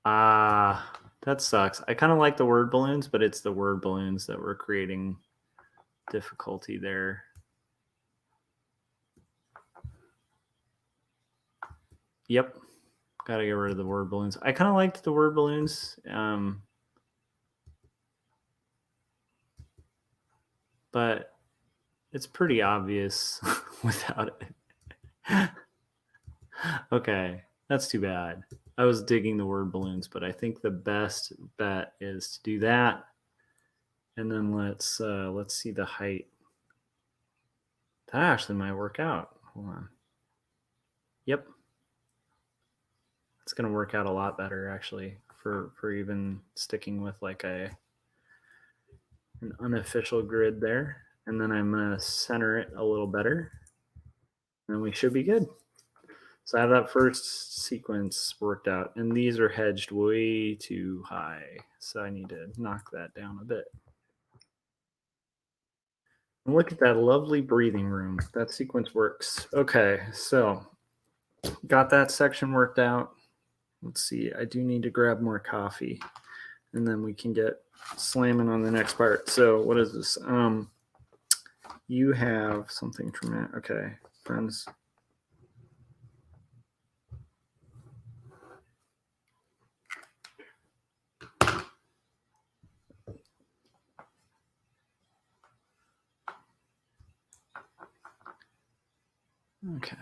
That sucks. I kind of like the word balloons, but it's the word balloons that were creating difficulty there. Yep. Got to get rid of the word balloons. I kind of liked the word balloons, but it's pretty obvious without it. Okay, that's too bad. I was digging the word balloons, but I think the best bet is to do that. And then let's see the height. That actually might work out. Hold on. Yep. It's going to work out a lot better actually for even sticking with like an unofficial grid there. And then I'm going to center it a little better. And we should be good. So I have that first sequence worked out, and these are hedged way too high. So I need to knock that down a bit. And look at that lovely breathing room. That sequence works. Okay, so got that section worked out. Let's see, I do need to grab more coffee, and then we can get slamming on the next part. So what is this? You have something traumatic. Okay, friends. Okay.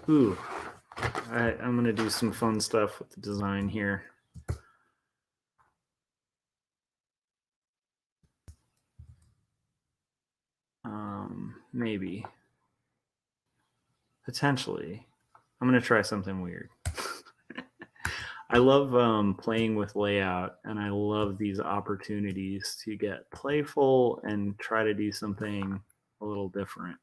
Ooh. All right, I'm gonna do some fun stuff with the design here. Maybe. Potentially. I'm gonna try something weird. I love playing with layout, and I love these opportunities to get playful and try to do something a little different.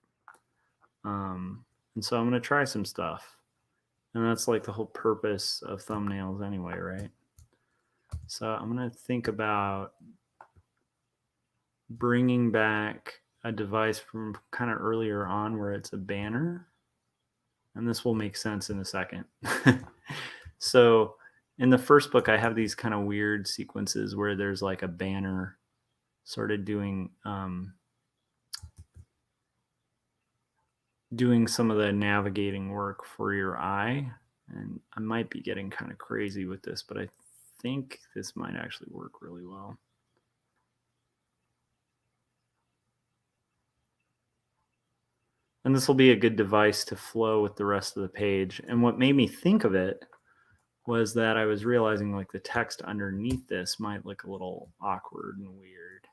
And so I'm going to try some stuff. And that's like the whole purpose of thumbnails anyway, right? So I'm going to think about bringing back a device from kind of earlier on where it's a banner. And this will make sense in a second. So in the first book, I have these kind of weird sequences where there's like a banner sort of doing some of the navigating work for your eye. And I might be getting kind of crazy with this, but I think this might actually work really well. And this will be a good device to flow with the rest of the page. And what made me think of it was that I was realizing like the text underneath this might look a little awkward and weird.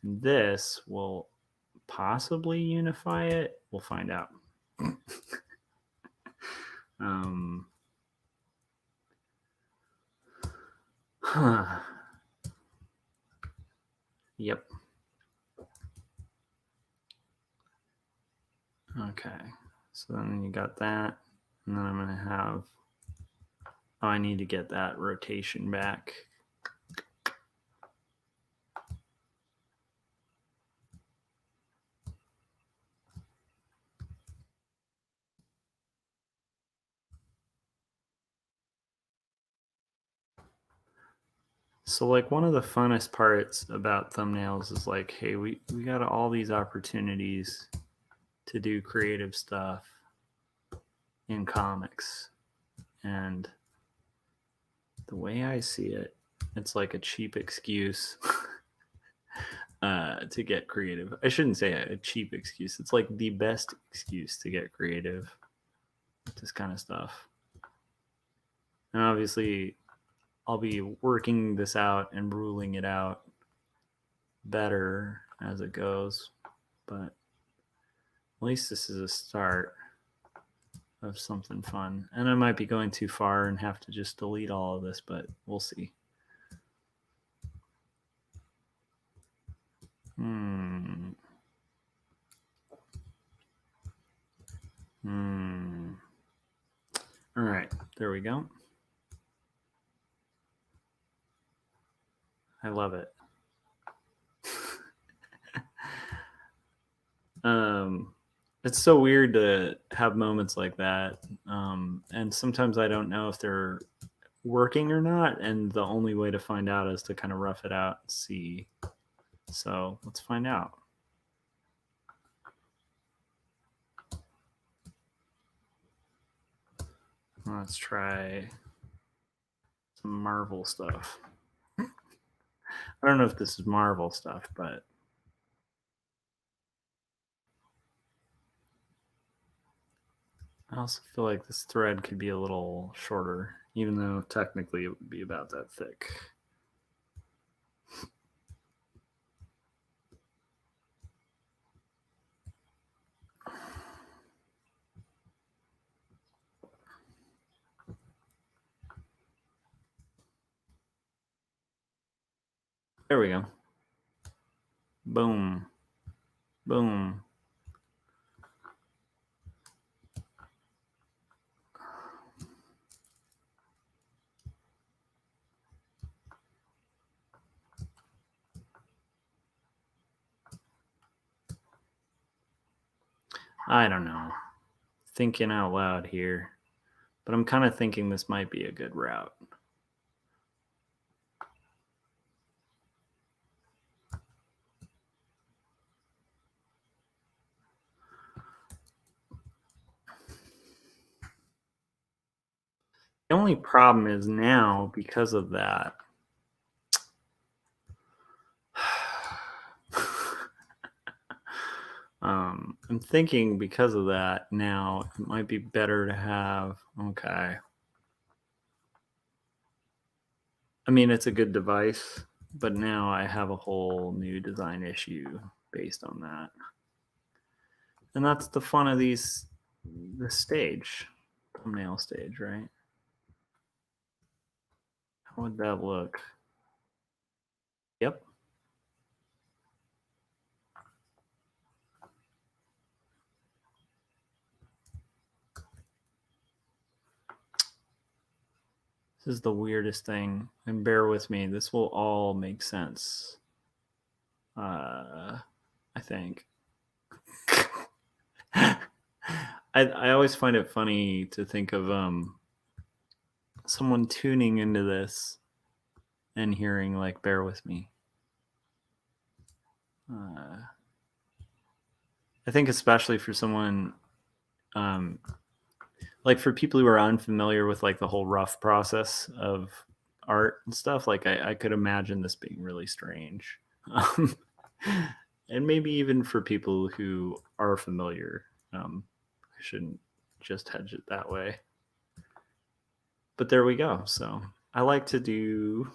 And this will possibly unify it. We'll find out. Yep. Okay. So then you got that. And then I'm going to have, oh, I need to get that rotation back. So like one of the funnest parts about thumbnails is like, hey, we got all these opportunities to do creative stuff in comics. And the way I see it, it's like a cheap excuse to get creative. I shouldn't say a cheap excuse. It's like the best excuse to get creative with this kind of stuff. And obviously, I'll be working this out and ruling it out better as it goes. But at least this is a start of something fun. And I might be going too far and have to just delete all of this, but we'll see. All right, there we go. I love it. It's so weird to have moments like that. And sometimes I don't know if they're working or not. And the only way to find out is to kind of rough it out and see. So let's find out. Let's try some Marvel stuff. I don't know if this is Marvel stuff, but I also feel like this thread could be a little shorter, even though technically it would be about that thick. There we go. Boom. Boom. I don't know. Thinking out loud here, but I'm kind of thinking this might be a good route. The only problem is now, because of that, I'm thinking because of that now, it might be better to have, okay. I mean, it's a good device, but now I have a whole new design issue based on that. And that's the fun of the stage, thumbnail stage, right? How would that look? Yep. This is the weirdest thing, and bear with me. This will all make sense. I think. I always find it funny to think of someone tuning into this and hearing like "bear with me." I think especially for someone like for people who are unfamiliar with like the whole rough process of art and stuff, like I could imagine this being really strange. And maybe even for people who are familiar, I shouldn't just hedge it that way. But there we go. So I like to be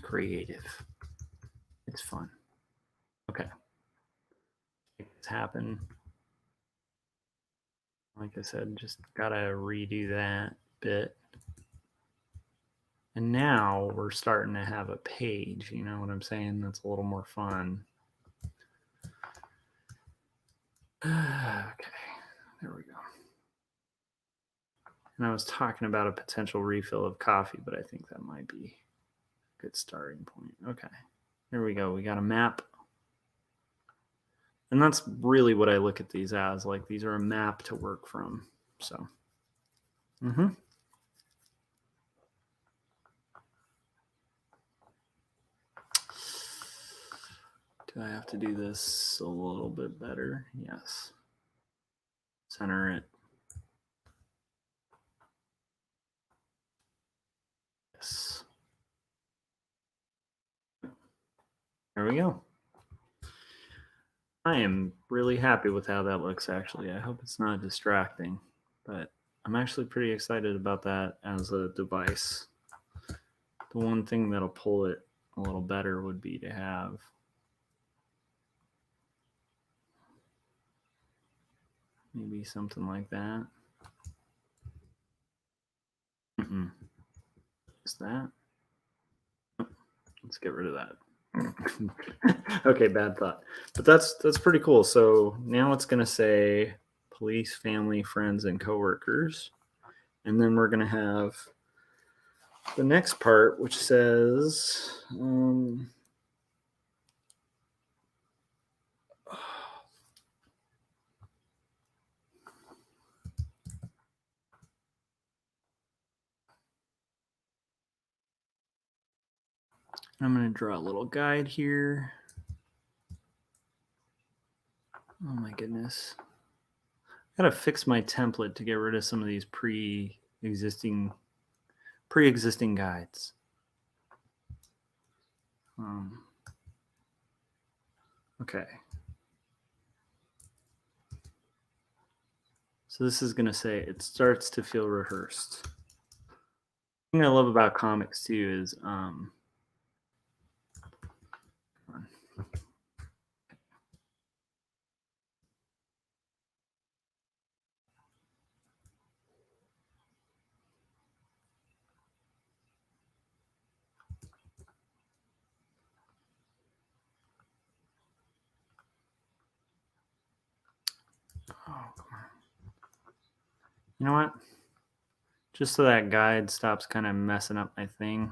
creative. It's fun. Okay. Make this happen. Like I said, just gotta redo that bit. And now we're starting to have a page, you know what I'm saying? That's a little more fun. Okay, there we go. And I was talking about a potential refill of coffee, but I think that might be a good starting point. Okay, there we go. We got a map. And that's really what I look at these as. Like, these are a map to work from. So, Do I have to do this a little bit better? Yes. Center it. Yes. There we go. I am really happy with how that looks, actually. I hope it's not distracting, but I'm actually pretty excited about that as a device. The one thing that'll pull it a little better would be to have maybe something like that. Is that? Let's get rid of that. Okay, bad thought. But that's pretty cool. So now it's going to say police, family, friends, and coworkers. And then we're going to have the next part, which says, I'm going to draw a little guide here. Oh my goodness. I got to fix my template to get rid of some of these pre-existing guides. Okay. So this is going to say it starts to feel rehearsed. The thing I love about comics too is you know what? Just so that guide stops kind of messing up my thing, I'm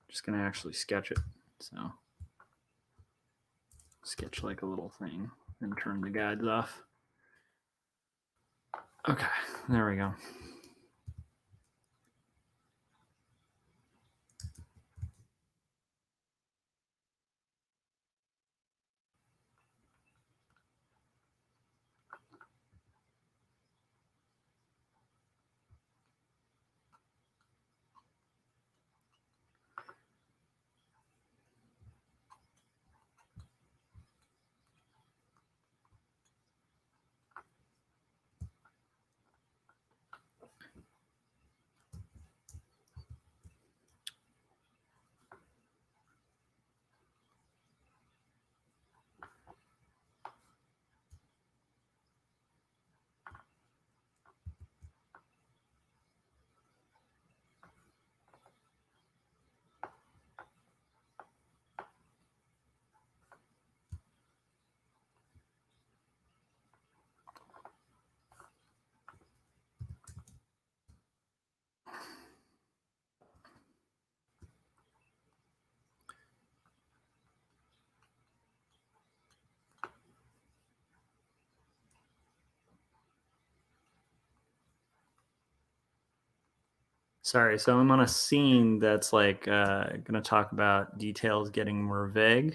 just going to actually sketch it. So sketch like a little thing and turn the guides off. Okay, there we go. Sorry, so I'm on a scene that's like going to talk about details getting more vague.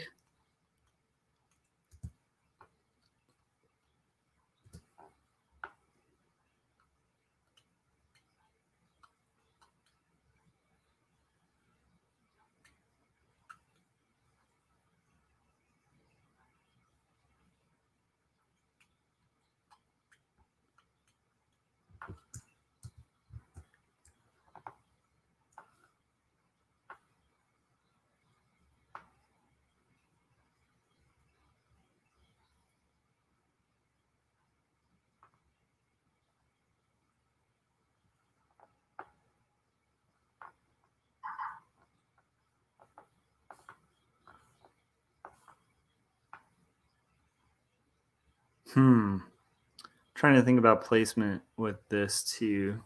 Trying to think about placement with this too.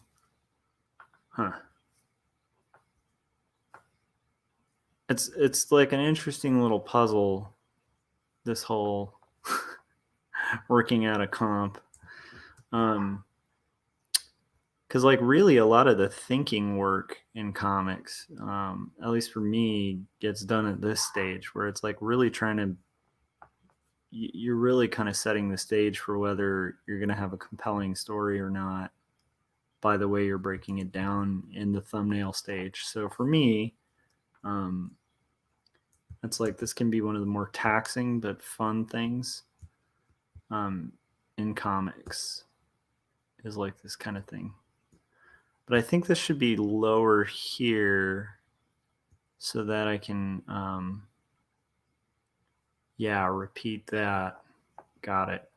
It's like an interesting little puzzle, this whole working out a comp. Because like really a lot of the thinking work in comics, at least for me, gets done at this stage where it's like really trying to you're really kind of setting the stage for whether you're going to have a compelling story or not by the way you're breaking it down in the thumbnail stage. So for me, it's like this can be one of the more taxing but fun things in comics, is like this kind of thing. But I think this should be lower here so that I can, yeah, repeat that. Got it.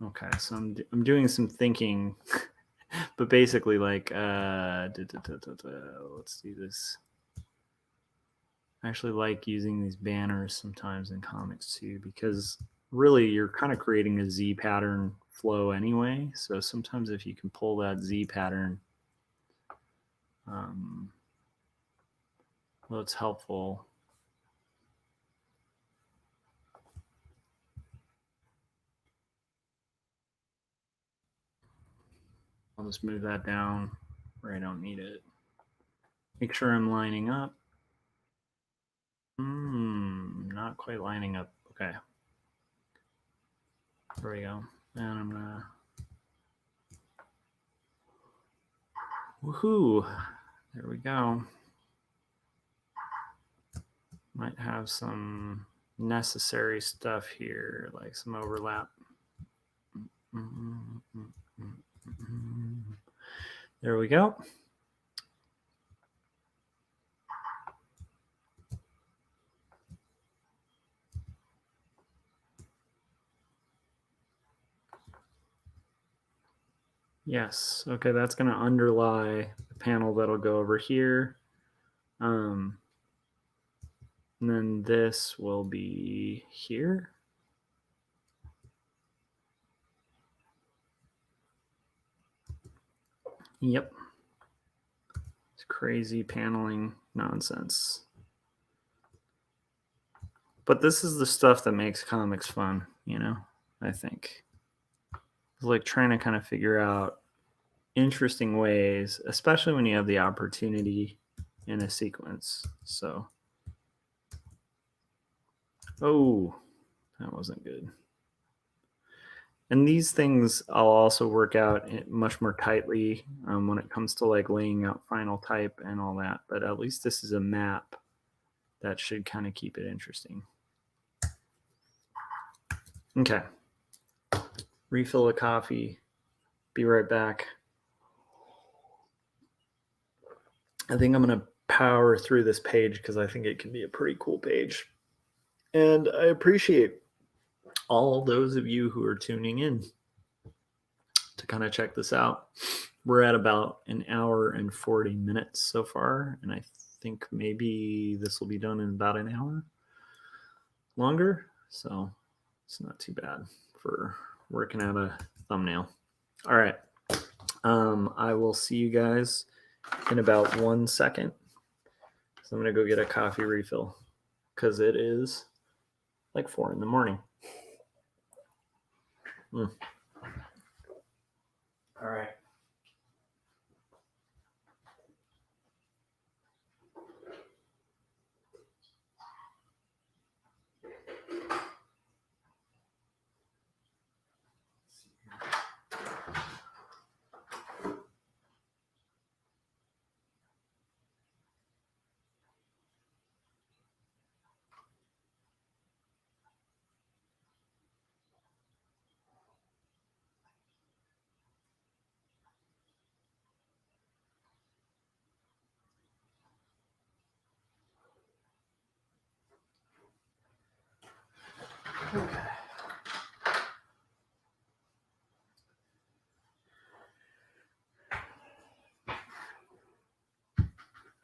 Okay, so I'm doing some thinking, but basically, like, let's do this. I actually like using these banners sometimes in comics too, because really you're kind of creating a Z pattern flow anyway. So sometimes if you can pull that Z pattern, well, it's helpful. I'll just move that down where I don't need it. Make sure I'm lining up. Not quite lining up. Okay. There we go. And I'm gonna, woohoo! There we go. Might have some necessary stuff here, like some overlap. There we go. Yes. Okay, that's going to underlie the panel that'll go over here. And then this will be here. Yep. It's crazy paneling nonsense. But this is the stuff that makes comics fun, you know, I think. It's like trying to kind of figure out interesting ways, especially when you have the opportunity in a sequence. So, oh, that wasn't good. And these things I'll also work out much more tightly when it comes to like laying out final type and all that. But at least this is a map that should kind of keep it interesting. Okay. Refill a coffee. Be right back. I think I'm going to power through this page because I think it can be a pretty cool page. And I appreciate all those of you who are tuning in to kind of check this out. We're at about an hour and 40 minutes so far, and I think maybe this will be done in about an hour longer. So it's not too bad for working out a thumbnail. All right. I will see you guys in about 1 second. So I'm going to go get a coffee refill because it is like 4 in the morning. All right. Okay.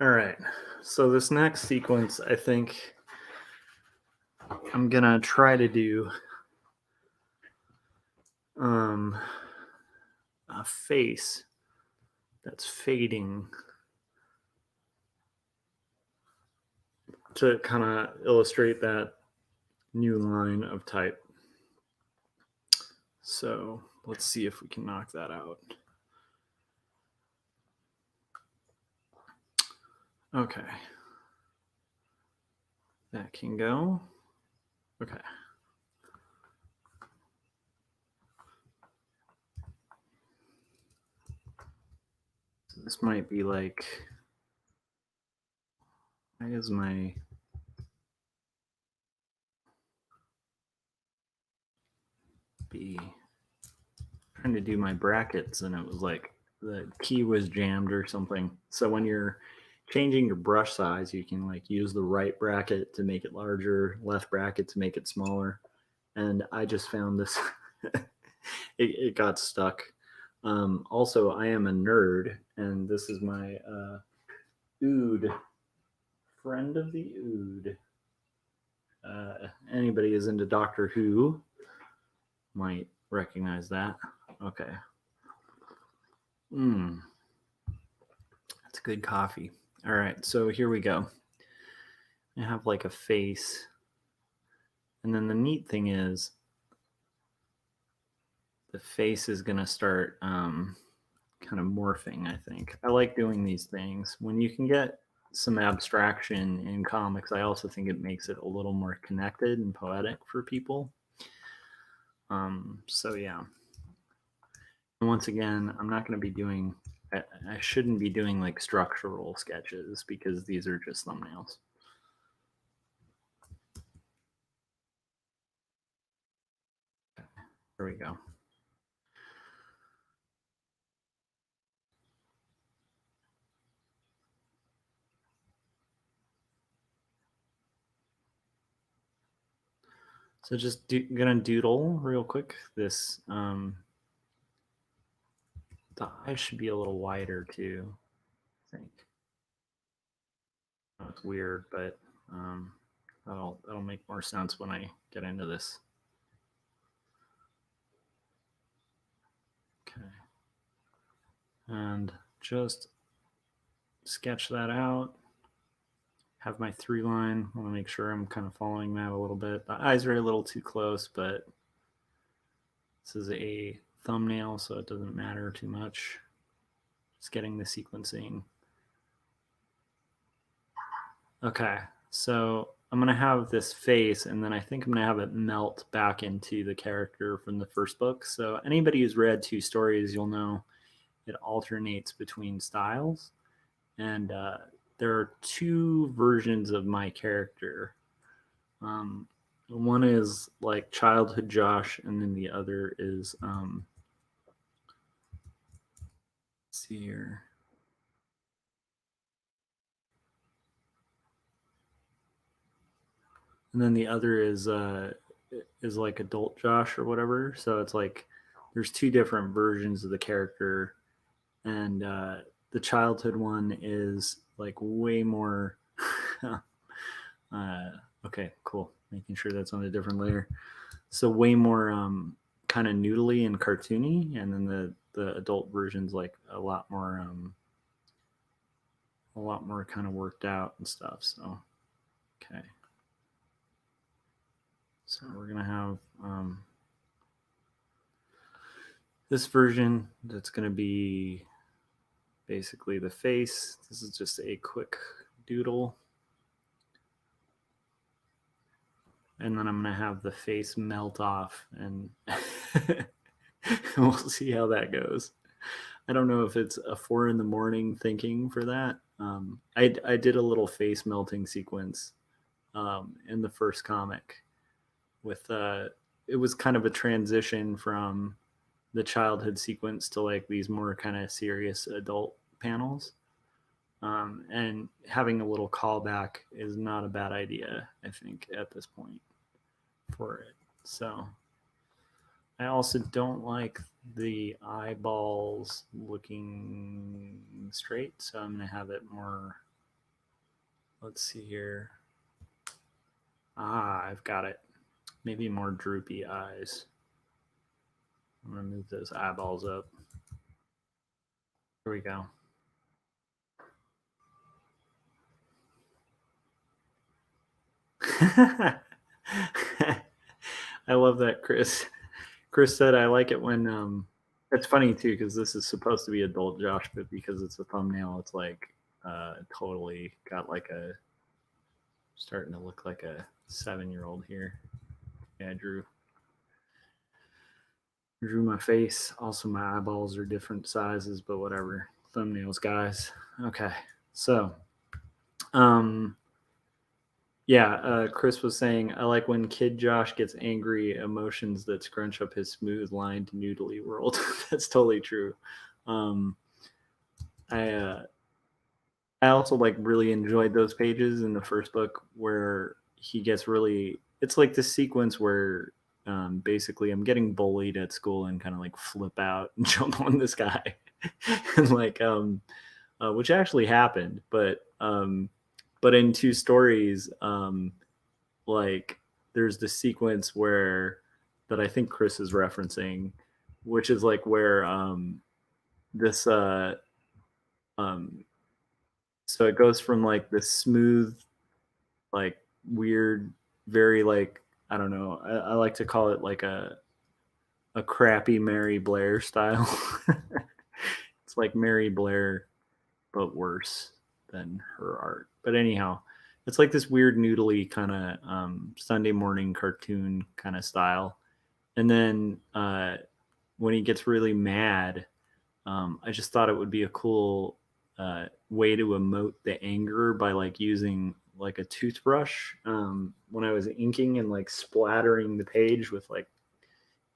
All right. So this next sequence, I think I'm going to try to do a face that's fading to kind of illustrate that new line of type. So let's see if we can knock that out. Okay. That can go. Okay. This might be like, why is my be trying to do my brackets and it was like the key was jammed or something. So when you're changing your brush size, you can like use the right bracket to make it larger, left bracket to make it smaller. And I just found this, it got stuck. Also, I am a nerd, and this is my Ood, friend of the Ood. Anybody is into Doctor Who might recognize that. Okay. That's good coffee. All right, so here we go. I have like a face. And then the neat thing is the face is going to start kind of morphing, I think. I like doing these things. When you can get some abstraction in comics, I also think it makes it a little more connected and poetic for people. So, yeah. And once again, I'm not going to be doing, I shouldn't be doing like structural sketches because these are just thumbnails. Here we go. So just gonna doodle real quick. This the eyes should be a little wider too. I think it's weird, but that'll make more sense when I get into this. Okay, and just sketch that out. Have my 3 line. I want to make sure I'm kind of following that a little bit. The eyes are a little too close, but this is a thumbnail, so it doesn't matter too much. Just getting the sequencing. Okay, so I'm going to have this face, and then I think I'm going to have it melt back into the character from the first book. So anybody who's read 2 stories, you'll know it alternates between styles. And there are 2 versions of my character. One is like childhood Josh, and then the other is, let's see here. And then the other is like adult Josh or whatever. So it's like there's 2 different versions of the character, and the childhood one is like way more. Okay, cool. Making sure that's on a different layer. So way more kind of noodly and cartoony, and then the adult version's like a lot more kind of worked out and stuff. So okay. So we're gonna have this version that's gonna be basically the face. This is just a quick doodle. And then I'm gonna have the face melt off, and we'll see how that goes. I don't know if it's a 4 a.m. thinking for that. I did a little face melting sequence in the first comic with it was kind of a transition from the childhood sequence to like these more kind of serious adult panels. And having a little callback is not a bad idea, I think, at this point for it. So I also don't like the eyeballs looking straight, so I'm going to have it more. Let's see here. I've got it. Maybe more droopy eyes. I'm going to move those eyeballs up. Here we go. I love that, Chris. Chris said, I like it when it's funny too, because this is supposed to be adult Josh, but because it's a thumbnail, it's like totally got like a starting to look like a 7-year-old here. Yeah, I drew my face. Also, my eyeballs are different sizes, but whatever. thumbnails, guys. Okay, so um, yeah, Chris was saying, I like when Kid Josh gets angry, emotions that scrunch up his smooth lined noodly world. That's totally true. Um, I I also like really enjoyed those pages in the first book where he gets really. It's like this sequence where basically I'm getting bullied at school and kind of like flip out and jump on this guy, and like which actually happened, but in two stories, like there's this sequence where that I think Chris is referencing, which is like where this um so it goes from like this smooth, like weird, very like I don't know, I like to call it like a crappy Mary Blair style. It's like Mary Blair but worse than her art. But anyhow, it's like this weird noodly kind of Sunday morning cartoon kind of style. And then when he gets really mad, I just thought it would be a cool way to emote the anger by like using like a toothbrush when I was inking and like splattering the page with like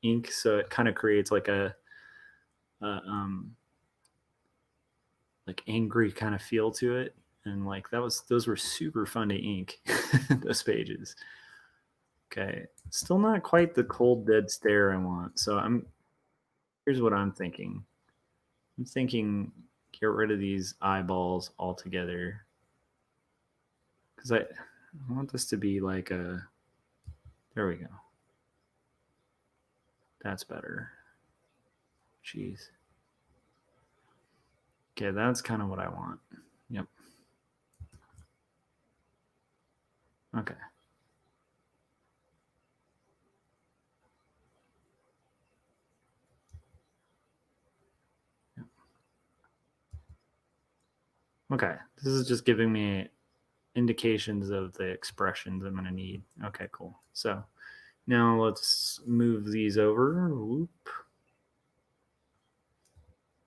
ink. So it kind of creates a like angry kind of feel to it, and like those were super fun to ink. Those pages. Okay, still not quite the cold dead stare I want, so I'm here's what I'm thinking. I'm thinking get rid of these eyeballs altogether because I want this to be like a there we go, that's better. Jeez. Okay, that's kind of what I want. Yep. Okay. Yep. Okay, this is just giving me indications of the expressions I'm going to need. Okay, cool. So now let's move these over. Whoop.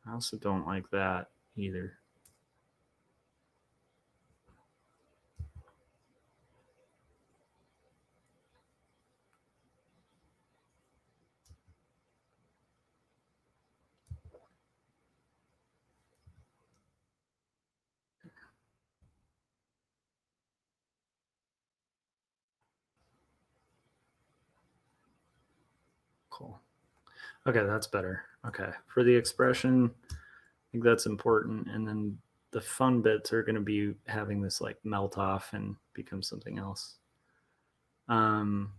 I also don't like that either. Cool. Okay, that's better. Okay. For the expression, I think that's important. And then the fun bits are going to be having this like melt off and become something else. Um,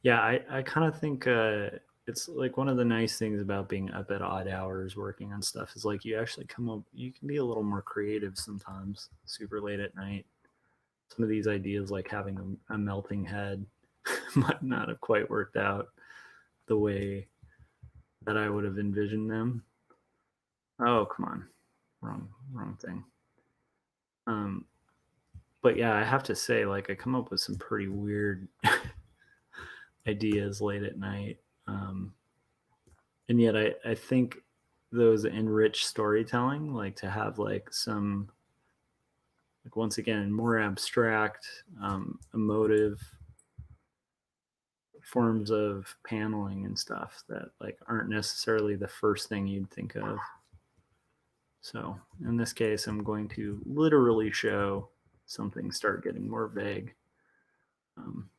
yeah, I kind of think it's like one of the nice things about being up at odd hours working on stuff is like you actually come up, you can be a little more creative sometimes, super late at night. Some of these ideas, like having a melting head, might not have quite worked out the way that I would have envisioned them. Oh, come on, wrong thing. Um, but yeah, I have to say, like, I come up with some pretty weird ideas late at night, and yet I think those enrich storytelling, like to have like some, like once again, more abstract, emotive forms of paneling and stuff that like aren't necessarily the first thing you'd think of. So in this case, I'm going to literally show something start getting more vague. Um,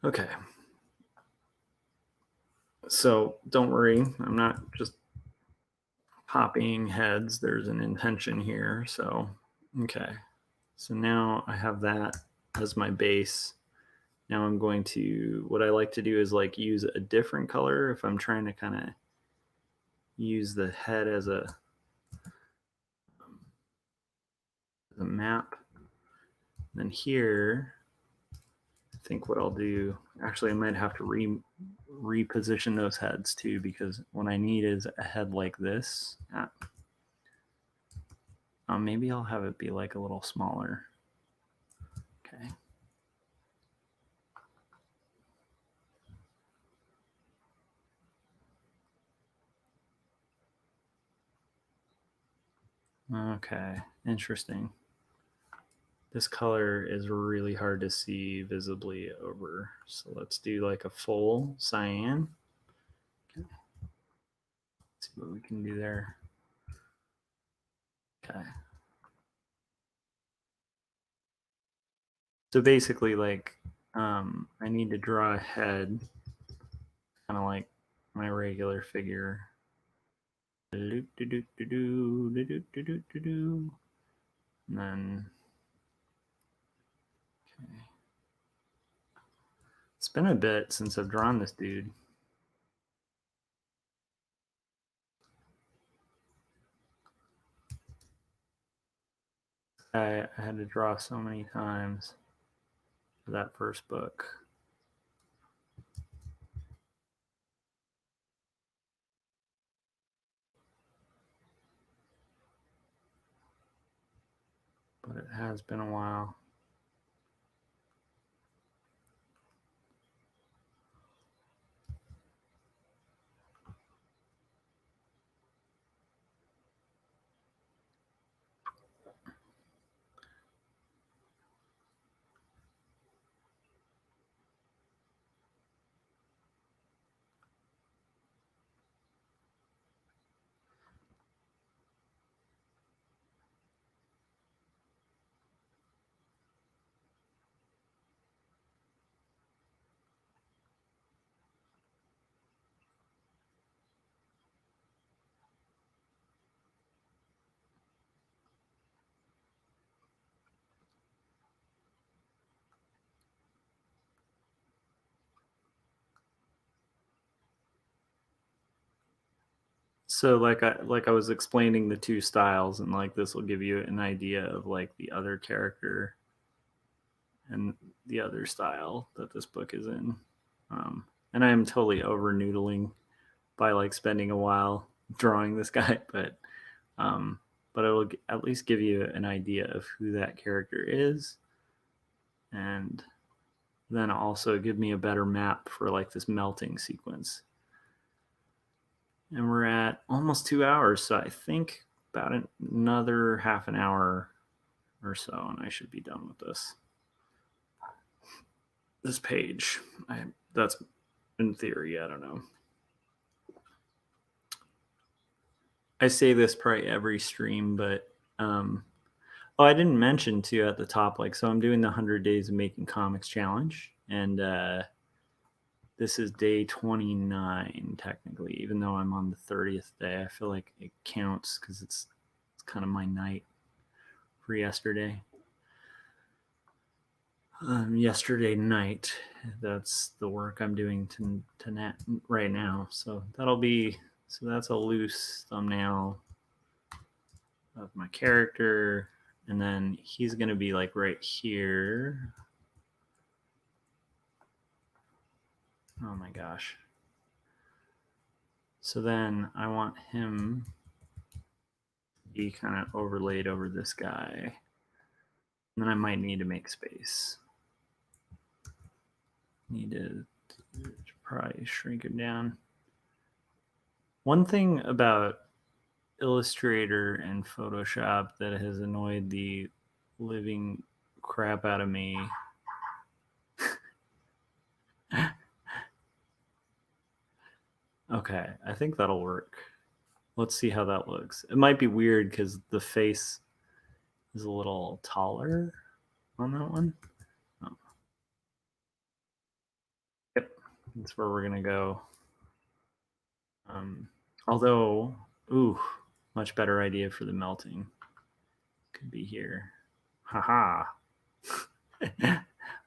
okay. So don't worry, I'm not just copying heads. There's an intention here. So, okay. So now I have that as my base. Now I'm going to, what I like to do is like use a different color if I'm trying to kind of use the head as a map. Then here, I think what I'll do, actually, I might have to reposition those heads too, because what I need is a head like this. Maybe I'll have it be like a little smaller. Okay. Okay, interesting. This color is really hard to see visibly over. So let's do like a full cyan. Okay. See what we can do there. Okay. So basically, like, I need to draw a head, kind of like my regular figure. And then, okay. It's been a bit since I've drawn this dude. I had to draw so many times for that first book. But it has been a while. So like I was explaining the two styles, and like this will give you an idea of like the other character and the other style that this book is in. And I am totally over noodling by like spending a while drawing this guy, um, but it will at least give you an idea of who that character is, and then also give me a better map for like this melting sequence. And we're at almost 2 hours, so I think about another half an hour or so, and I should be done with this page. That's in theory. I don't know. I say this probably every stream, but oh, I didn't mention too at the top. Like, so I'm doing the 100 Days of Making Comics challenge, and this is day 29 technically. Even though I'm on the 30th day, I feel like it counts because it's kind of my night for yesterday. Yesterday night. That's the work I'm doing right now. So that's a loose thumbnail of my character, and then he's gonna be like right here. Oh my gosh. So then I want him to be kind of overlaid over this guy. And then I might need to make space. Need to probably shrink it down. One thing about Illustrator and Photoshop that has annoyed the living crap out of me. Okay, I think that'll work. Let's see how that looks. It might be weird because the face is a little taller on that one. Oh. Yep, that's where we're gonna go. Although, ooh, much better idea for the melting. Could be here. Haha.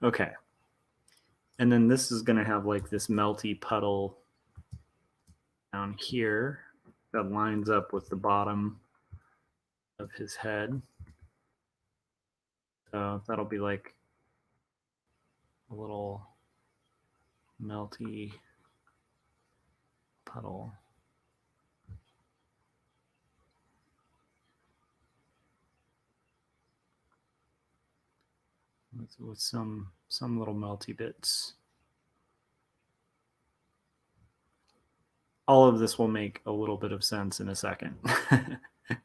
Okay. And then this is gonna have like this melty puddle down here that lines up with the bottom of his head. So that'll be like a little melty puddle. With some little melty bits. All of this will make a little bit of sense in a second.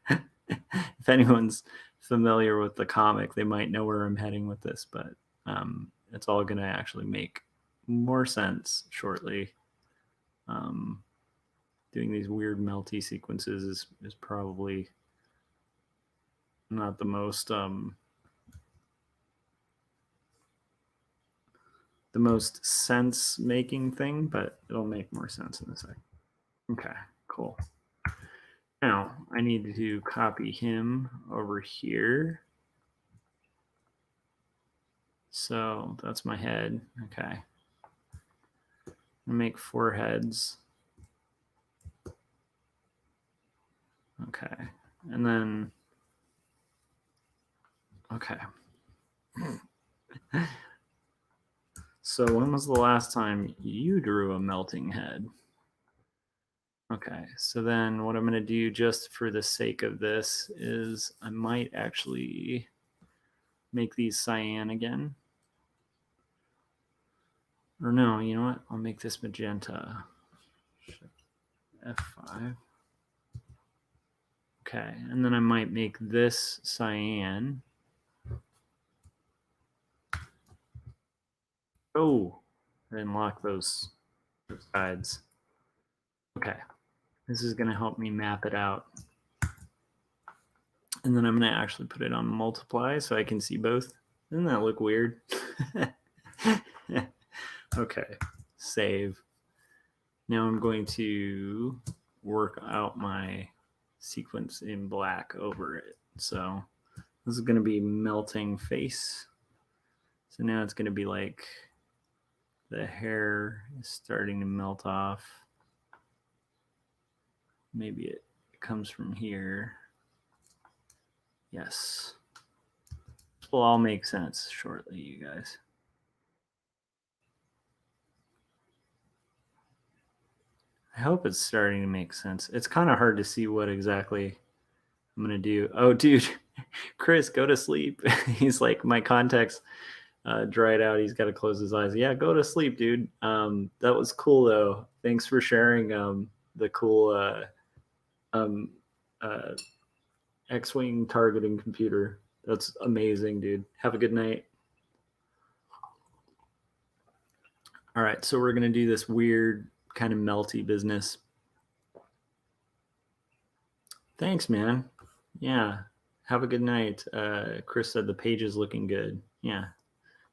If if anyone's familiar with the comic, they might know where I'm heading with this, but it's all going to actually make more sense shortly. Doing these weird melty sequences is probably not the most sense making thing, but it'll make more sense in a second. Okay, cool. Now I need to copy him over here. So that's my head. Okay. Make 4 heads. Okay. And then, okay. So when was the last time you drew a melting head? Okay, so then what I'm going to do just for the sake of this is I might actually make these cyan again. Or no, you know what? I'll make this magenta. F5. Okay, and then I might make this cyan. Oh, I didn't lock those sides. Okay, this is going to help me map it out. And then I'm going to actually put it on multiply so I can see both. Doesn't that look weird? Okay, save. Now I'm going to work out my sequence in black over it. So this is going to be melting face. So now it's going to be like the hair is starting to melt off. Maybe it comes from here. Yes. This will all make sense shortly, you guys. I hope it's starting to make sense. It's kind of hard to see what exactly I'm going to do. Oh, dude, Chris, go to sleep. He's like, my contacts dried out. He's got to close his eyes. Yeah, go to sleep, dude. That was cool, though. Thanks for sharing the cool X-Wing targeting computer. That's amazing, dude. Have a good night. All right, so we're going to do this weird kind of melty business. Thanks, man. Yeah. Have a good night. Chris said the page is looking good. Yeah.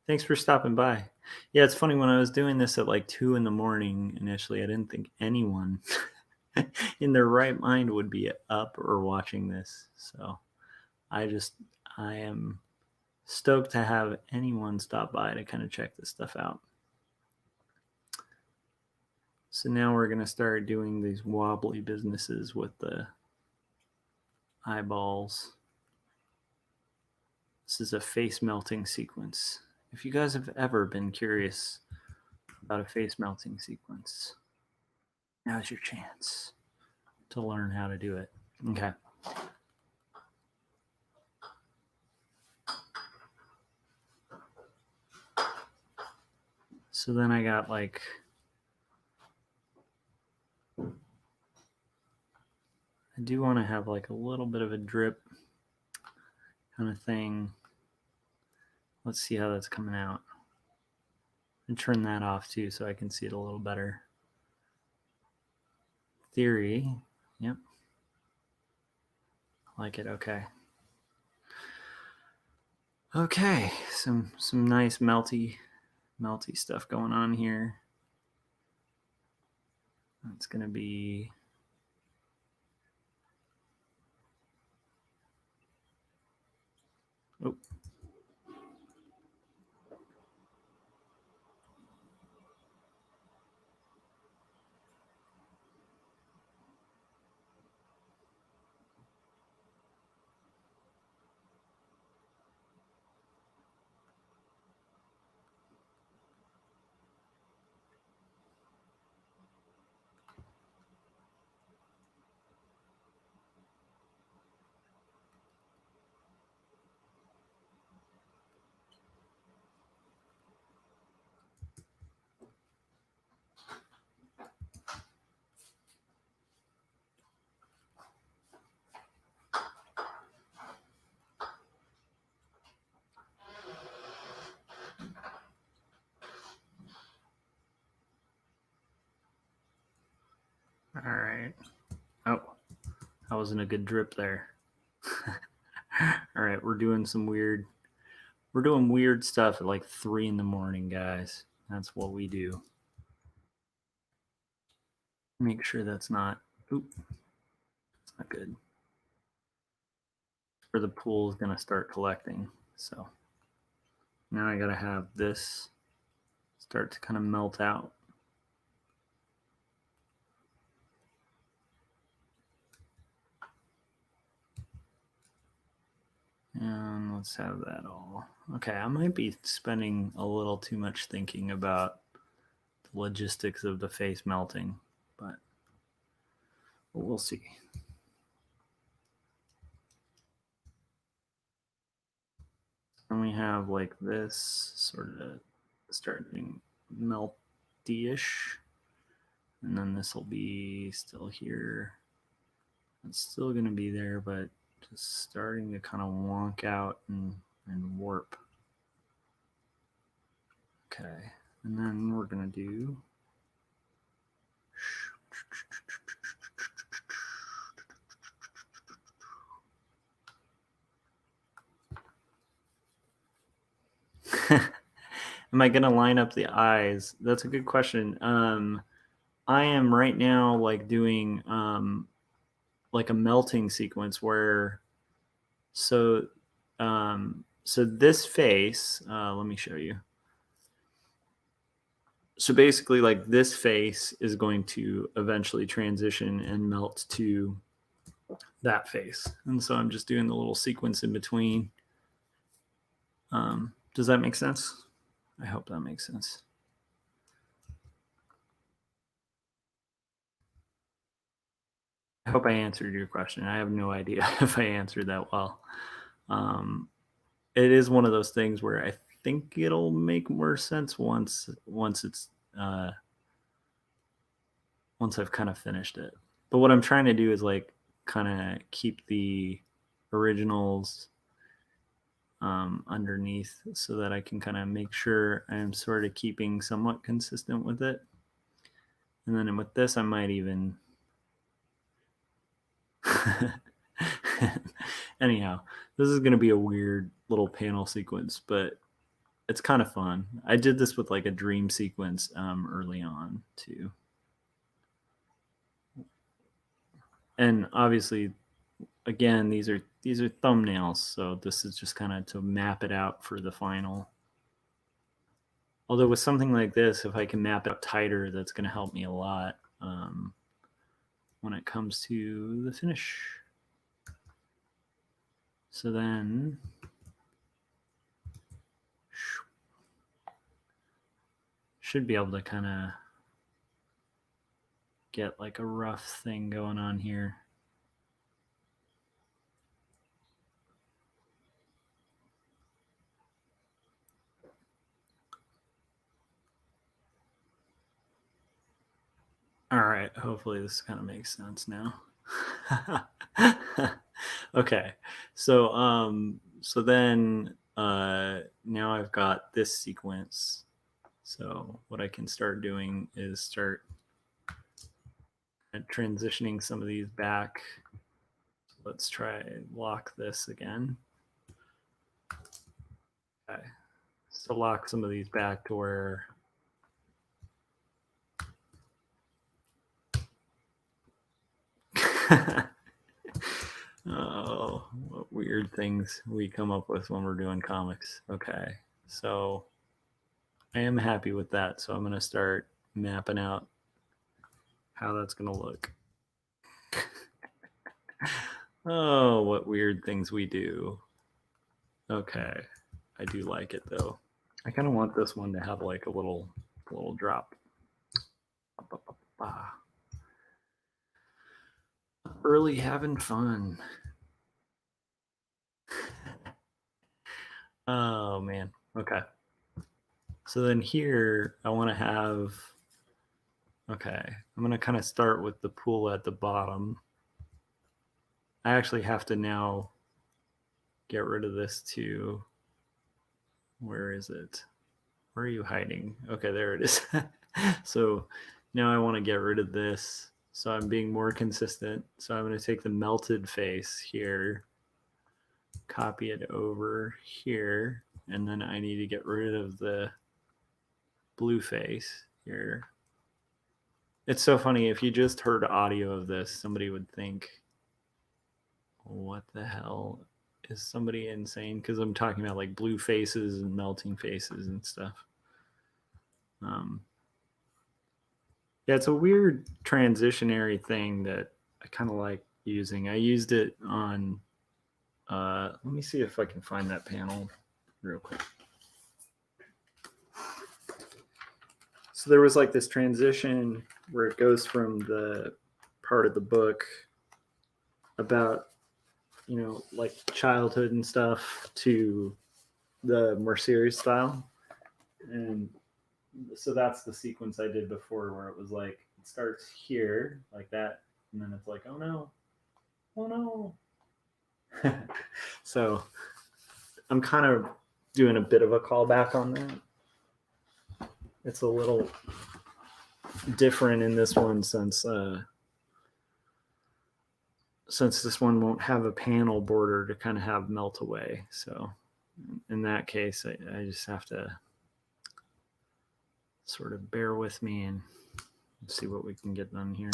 Thanks for stopping by. Yeah, it's funny when I was doing this at like 2 a.m. initially, I didn't think anyone in their right mind would be up or watching this. So I am stoked to have anyone stop by to kind of check this stuff out. So now we're going to start doing these wobbly businesses with the eyeballs. This is a face melting sequence. If you guys have ever been curious about a face melting sequence, now's your chance to learn how to do it. Okay. So then I got like I do want to have like a little bit of a drip kind of thing. Let's see how that's coming out. And turn that off too so I can see it a little better. Theory. Yep. Like it. Okay. Okay. Some nice melty stuff going on here. It's going to be oh. right. Oh, that wasn't a good drip there. All right, we're doing weird stuff at like 3 in the morning, guys. That's what we do. Make sure that's not, oop, it's not good. Where the pool is going to start collecting. So now I got to have this start to kind of melt out. And let's have that all. Okay, I might be spending a little too much thinking about the logistics of the face melting, but we'll see. And we have like this sort of starting melty-ish. And then this will be still here. It's still going to be there, but just starting to kind of wonk out and warp. Okay, and then we're going to do am I going to line up the eyes? That's a good question. I am right now like doing like a melting sequence where so so this face, let me show you. So basically like this face is going to eventually transition and melt to that face. And so I'm just doing the little sequence in between. Does that make sense? I hope that makes sense. I hope I answered your question. I have no idea if I answered that well. It is one of those things where I think it'll make more sense once it's once I've kind of finished it. But what I'm trying to do is like kind of keep the originals underneath so that I can kind of make sure I'm sort of keeping somewhat consistent with it. And then with this, I might even. Anyhow, this is going to be a weird little panel sequence, but it's kind of fun. I did this with like a dream sequence early on too. And obviously, again, these are thumbnails, so this is just kind of to map it out for the final. Although with something like this, if I can map it out tighter, that's going to help me a lot when it comes to the finish. So then should be able to kind of get like a rough thing going on here. All right, hopefully this kind of makes sense now. Okay, so then now I've got this sequence. So what I can start doing is start transitioning some of these back. Let's try lock this again. Okay, so lock some of these back to where oh, what weird things we come up with when we're doing comics. Okay, so I am happy with that. So I'm going to start mapping out how that's going to look. Oh, what weird things we do. Okay, I do like it though. I kind of want this one to have like a little drop. Early having fun. Oh man. Okay. So then here I want to have, okay, I'm going to kind of start with the pool at the bottom. I actually have to now get rid of this too. Where is it? Where are you hiding? Okay, there it is. So now I want to get rid of this So I'm being more consistent. So I'm going to take the melted face here, copy it over here, and then I need to get rid of the blue face here. It's so funny. If you just heard audio of this, somebody would think, what the hell? Is somebody insane? Because I'm talking about like blue faces and melting faces and stuff. Yeah, it's a weird transitionary thing that I kind of like using. I used it on, let me see if I can find that panel real quick. So there was like this transition where it goes from the part of the book about, like childhood and stuff to the more serious style. And so that's the sequence I did before where it was like, it starts here like that. And then it's like, oh no, oh no. So I'm kind of doing a bit of a callback on that. It's a little different in this one since this one won't have a panel border to kind of have melt away. So in that case, I just have to sort of bear with me and see what we can get done here.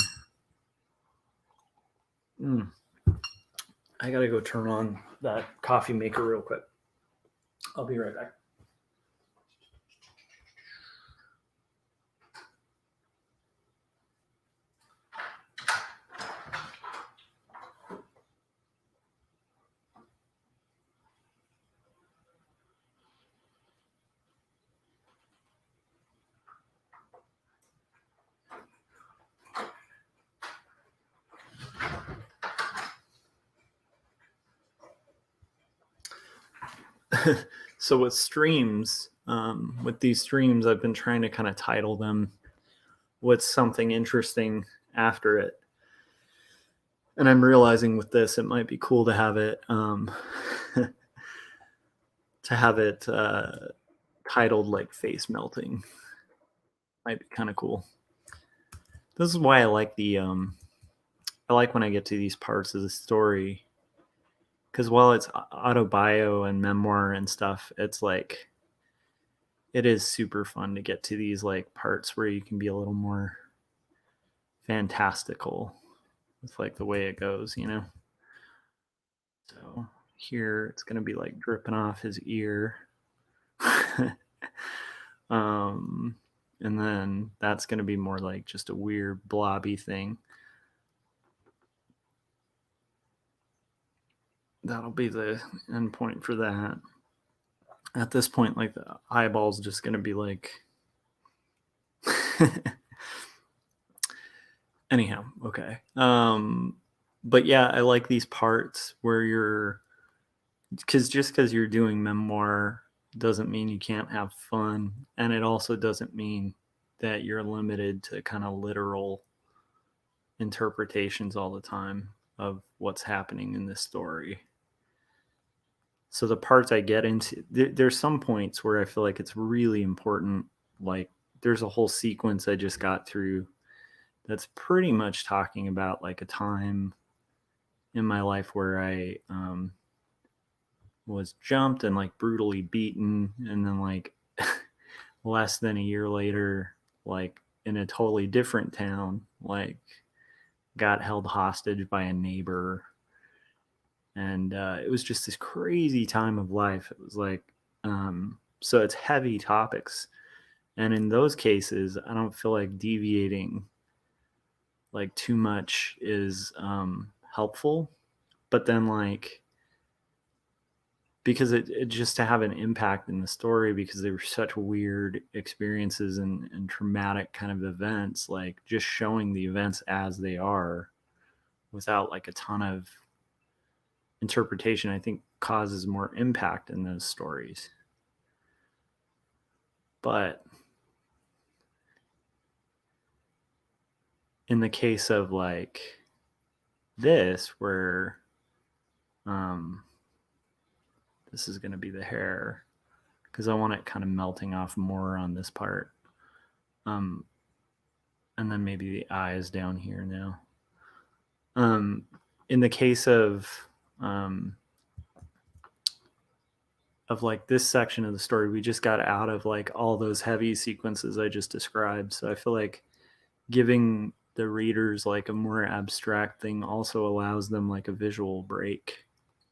I gotta go turn on that coffee maker real quick. I'll be right back. So with streams, with these streams, I've been trying to kind of title them with something interesting after it. And I'm realizing with this, it might be cool to have it titled like face melting. Might be kind of cool. This is why I like I like when I get to these parts of the story, because while it's autobio and memoir and stuff, it's like it is super fun to get to these like parts where you can be a little more fantastical with like the way it goes, So here it's gonna be like dripping off his ear. And then that's gonna be more like just a weird blobby thing. That'll be the end point for that. At this point, like the eyeball's just gonna be like anyhow, okay. But yeah, I like these parts where you're because you're doing memoir doesn't mean you can't have fun, and it also doesn't mean that you're limited to kind of literal interpretations all the time of what's happening in this story. So the parts I get into, there's some points where I feel like it's really important. Like there's a whole sequence I just got through that's pretty much talking about like a time in my life where I was jumped and like brutally beaten, and then like less than a year later, like in a totally different town, like got held hostage by a neighbor. And it was just this crazy time of life. It was like, so it's heavy topics. And in those cases, I don't feel like deviating like too much is helpful. But then like, because it just to have an impact in the story, because they were such weird experiences and traumatic kind of events, like just showing the events as they are without like a ton of interpretation, I think causes more impact in those stories. But in the case of like this, where this is going to be the hair, because I want it kind of melting off more on this part. And then maybe the eyes down here now. In the case of like this section of the story, we just got out of like all those heavy sequences I just described. So I feel like giving the readers like a more abstract thing also allows them like a visual break,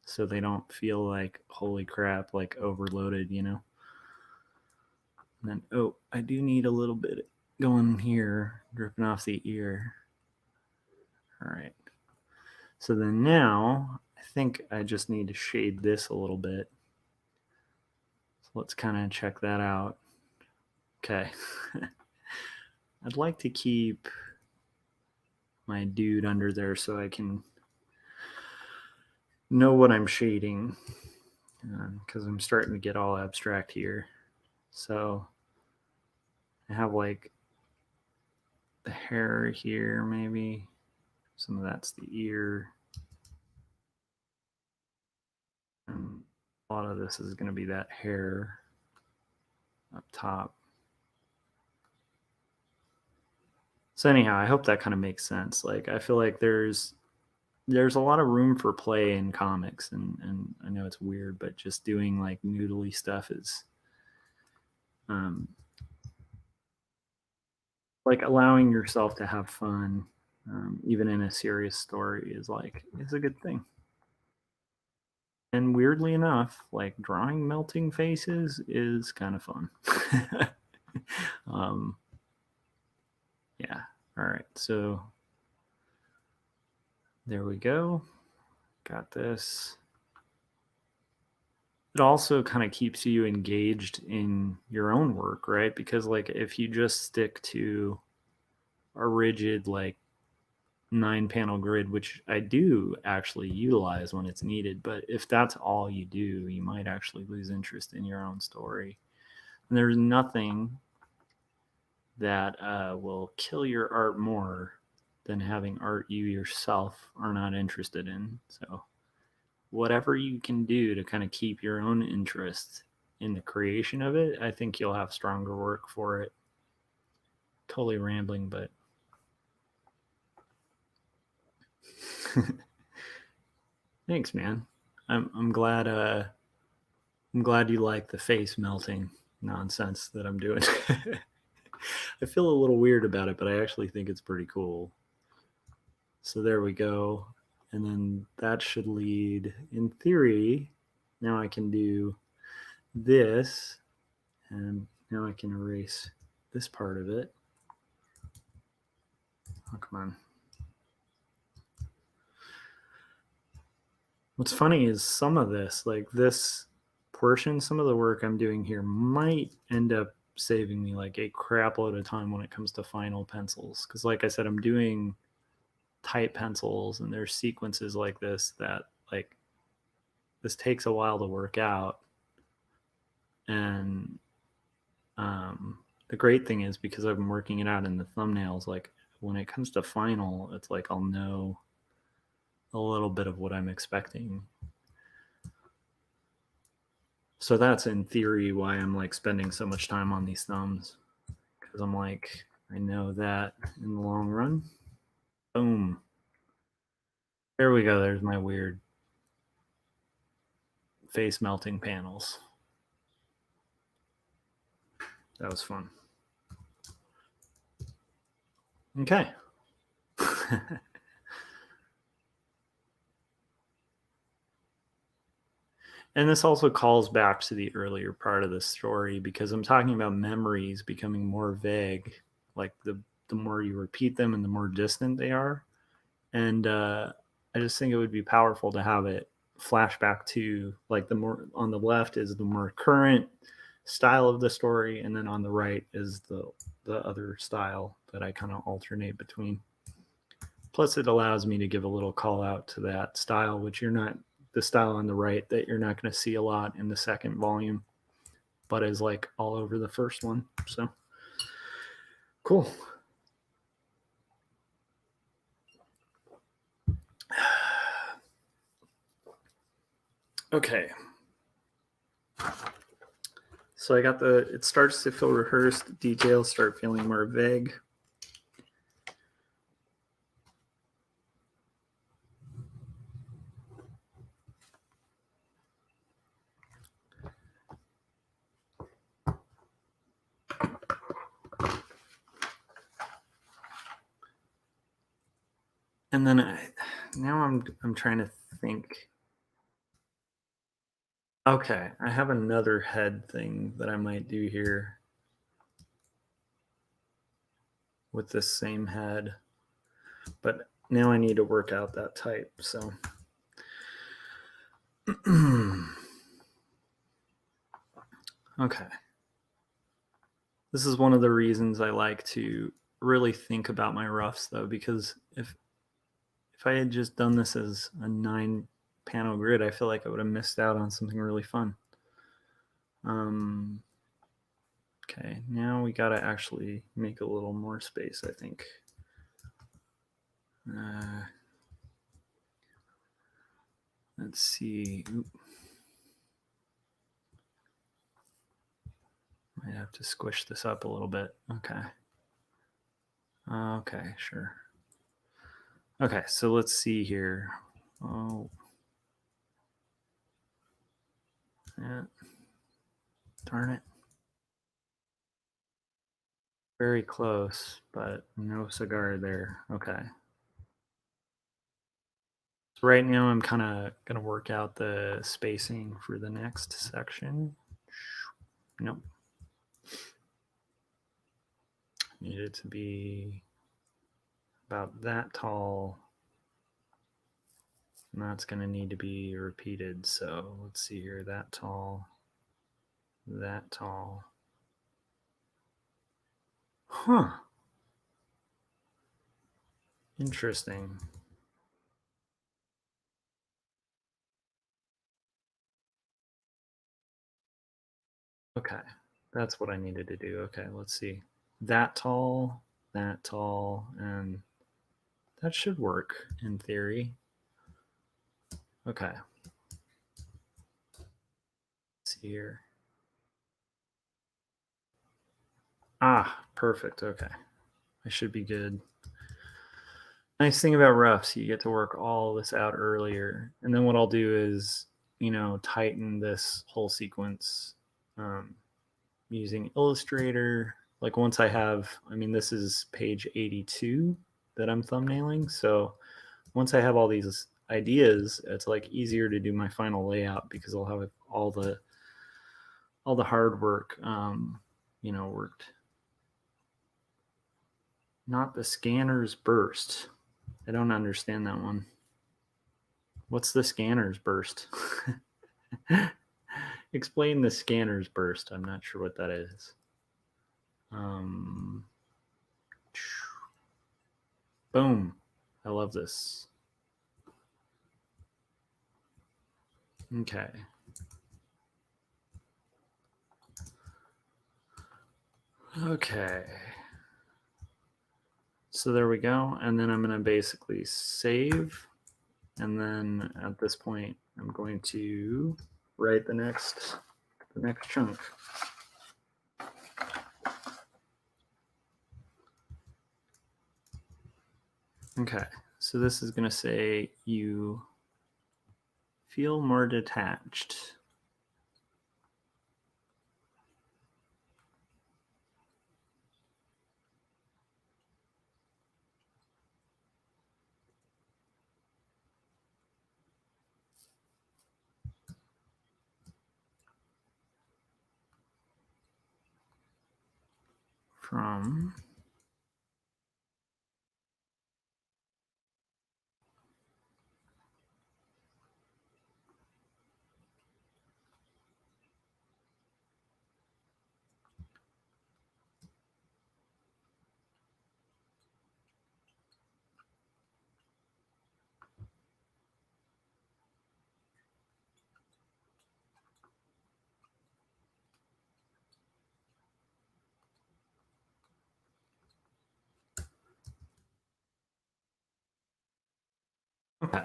so they don't feel like, holy crap, like overloaded, you know? And then, oh, I do need a little bit going here, dripping off the ear. All right. So then now I think I just need to shade this a little bit. So let's kind of check that out. Okay. I'd like to keep my dude under there so I can know what I'm shading, because I'm starting to get all abstract here. So I have like the hair here, maybe. Some of that's the ear. And a lot of this is going to be that hair up top. So anyhow, I hope that kind of makes sense. Like, I feel like there's a lot of room for play in comics, and I know it's weird, but just doing like noodly stuff is like allowing yourself to have fun, even in a serious story, is a good thing. And weirdly enough, like drawing melting faces is kind of fun. um, yeah. All right. So there we go. Got this. It also kind of keeps you engaged in your own work, right? Because like if you just stick to a rigid like 9-panel grid, which I do actually utilize when it's needed, but if that's all you do, you might actually lose interest in your own story. And there's nothing that will kill your art more than having art you yourself are not interested in. So whatever you can do to kind of keep your own interest in the creation of it, I think you'll have stronger work for it. Totally rambling, but thanks, man. I'm glad you like the face melting nonsense that I'm doing. I feel a little weird about it, but I actually think it's pretty cool. So there we go. And then that should lead, in theory, now I can do this, and now I can erase this part of it. Oh, come on. What's funny is some of this, like this portion, some of the work I'm doing here might end up saving me like a crap load of time when it comes to final pencils. Because like I said, I'm doing tight pencils, and there's sequences like this that like this takes a while to work out. And the great thing is, because I've been working it out in the thumbnails, like when it comes to final, it's like I'll know a little bit of what I'm expecting. So that's in theory why I'm like spending so much time on these thumbs, because I'm like, I know that in the long run. Boom. There we go. There's my weird face melting panels. That was fun. Okay. And this also calls back to the earlier part of the story, because I'm talking about memories becoming more vague, like the more you repeat them and the more distant they are. And I just think it would be powerful to have it flashback to like the more on the left is the more current style of the story, and then on the right is the other style that I kind of alternate between. Plus, it allows me to give a little call out to that style, which you're not, the style on the right that you're not going to see a lot in the second volume, but is like all over the first one. So cool. Okay. So I got it starts to feel rehearsed, details start feeling more vague. And then now I'm trying to think. Okay, I have another head thing that I might do here with this same head, but now I need to work out that type. So okay, this is one of the reasons I like to really think about my roughs though, because if I had just done this as a 9 panel grid, I feel like I would have missed out on something really fun. Okay, now we got to actually make a little more space, I think. Let's see. Oop. Might have to squish this up a little bit. Okay. Okay, sure. Okay, so let's see here. Oh. Yeah. Darn it. Very close, but no cigar there. Okay. So right now I'm kind of going to work out the spacing for the next section. Nope. Need it to be about that tall. And that's going to need to be repeated. So let's see here. That tall. That tall. Huh. Interesting. Okay. That's what I needed to do. Okay, let's see. That tall, and that should work in theory. Okay. Let's see here. Ah, perfect. Okay. I should be good. Nice thing about roughs, you get to work all this out earlier. And then what I'll do is, tighten this whole sequence using Illustrator. Like once I have, this is page 82 that I'm thumbnailing. So once I have all these ideas, it's like easier to do my final layout because I'll have all the hard work, worked. Not the scanner's burst. I don't understand that one. What's the scanner's burst? Explain the scanner's burst. I'm not sure what that is. Boom. I love this. Okay. Okay. So there we go. And then I'm going to basically save. And then at this point, I'm going to write the next chunk. Okay, so this is going to say you feel more detached. From okay.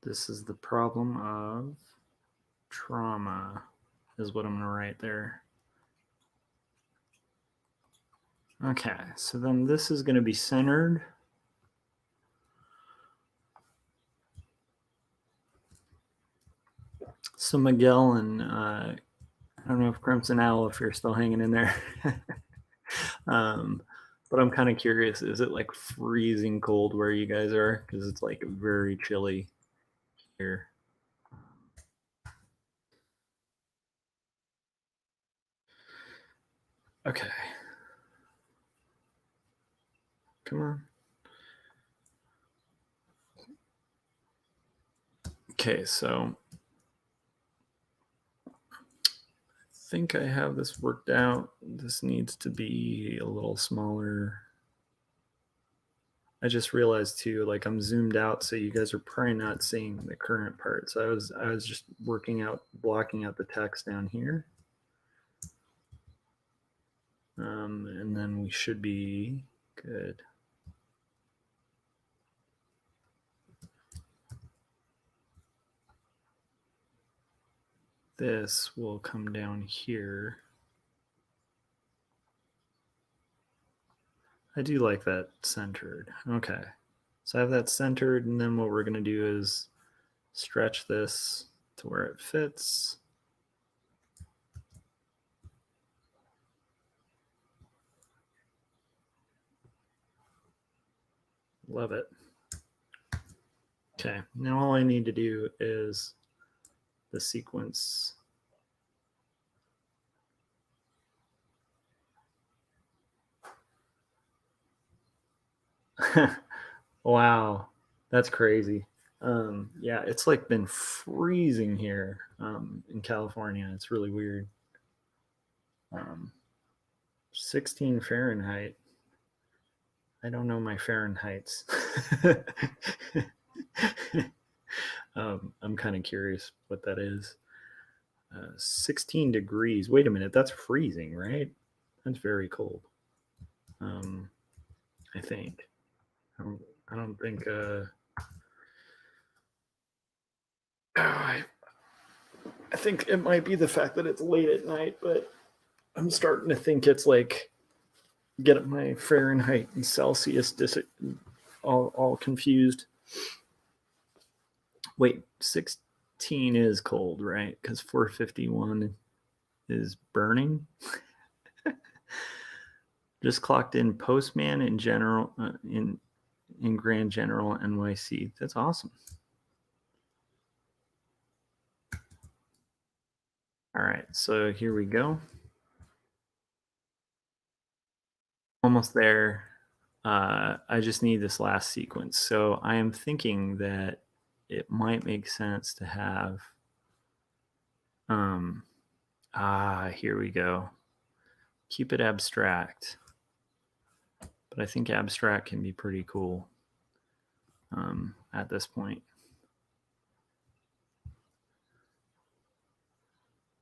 This is the problem of trauma. is what I'm going to write there. Okay, so then this is going to be centered. So Miguel and I don't know if Crimson Owl, if you're still hanging in there. But I'm kind of curious, is it like freezing cold where you guys are? Because it's like very chilly here. Okay. Come on. Okay, so I think I have this worked out. This needs to be a little smaller. I just realized too, like I'm zoomed out, so you guys are probably not seeing the current part. So I was just working out, blocking out the text down here. And then we should be good. This will come down here. I do like that centered. Okay. So I have that centered, and then what we're going to do is stretch this to where it fits. Love it. Okay, now all I need to do is the sequence. Wow, that's crazy. Yeah, it's like been freezing here in California. It's really weird. 16 Fahrenheit. I don't know my Fahrenheits. I'm kind of curious what that is. 16 degrees. Wait a minute, that's freezing, right? That's very cold. I think. I don't think. I think it might be the fact that it's late at night, but I'm starting to think it's like get my Fahrenheit and Celsius all confused. Wait, 16 is cold, right? Because 451 is burning. Just clocked in Postman in general in Grand General NYC. That's awesome. All right, so here we go. Almost there. I just need this last sequence. So I am thinking that it might make sense to have here we go. Keep it abstract. But I think abstract can be pretty cool at this point.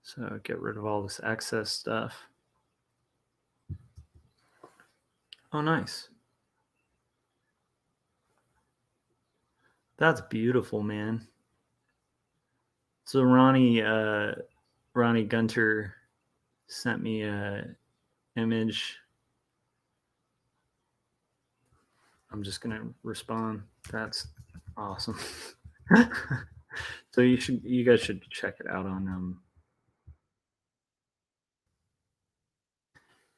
So get rid of all this excess stuff. Oh, nice. That's beautiful, man. So Ronnie Gunter sent me a image. I'm just gonna respond. That's awesome. So you guys should check it out on.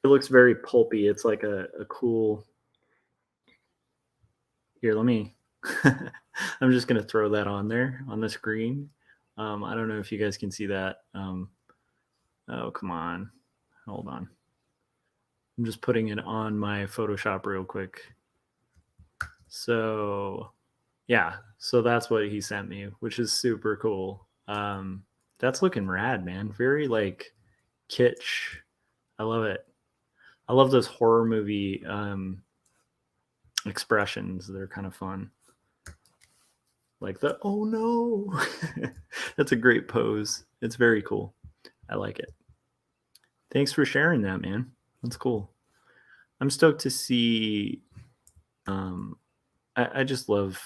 It looks very pulpy. It's like a cool. Here, let me. I'm just gonna throw that on there on the screen. I don't know if you guys can see that. Oh, come on. Hold on. I'm just putting it on my Photoshop real quick. So, yeah. So that's what he sent me, which is super cool. That's looking rad, man. Very like kitsch. I love it. I love those horror movie expressions. They're kind of fun. Like the oh no. That's a great pose. It's very cool. I like it. Thanks for sharing that, man. That's cool. I'm stoked to see. I just love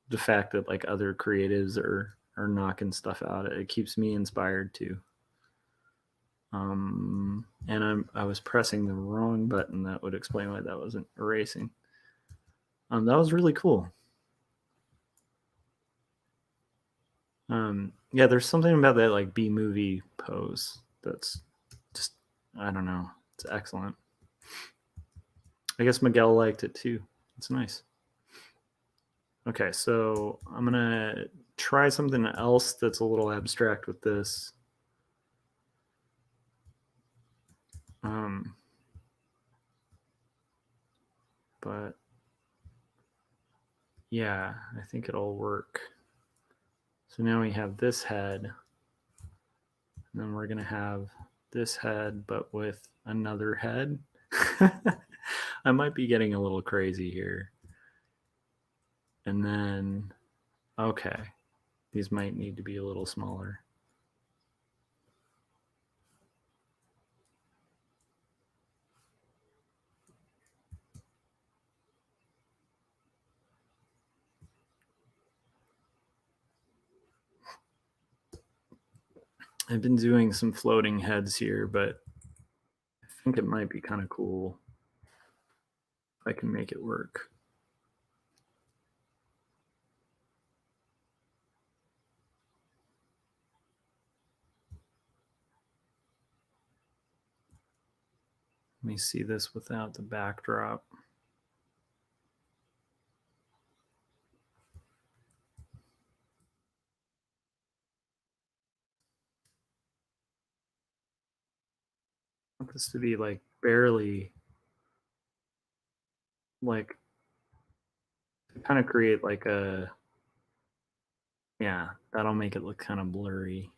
the fact that like other creatives are knocking stuff out. It keeps me inspired too. And I was pressing the wrong button. That would explain why that wasn't erasing. That was really cool. Yeah, there's something about that like B movie pose that's just, I don't know, it's excellent. I guess Miguel liked it too. It's nice. Okay, so I'm gonna try something else that's a little abstract with this. Um, but yeah, I think it'll work. So now we have this head, and then we're gonna have this head, but with another head. I might be getting a little crazy here. And then, okay, these might need to be a little smaller. I've been doing some floating heads here, but I think it might be kind of cool if I can make it work. Let me see this without the backdrop. I want this to be like barely, like, kind of create like a, yeah, that'll make it look kind of blurry.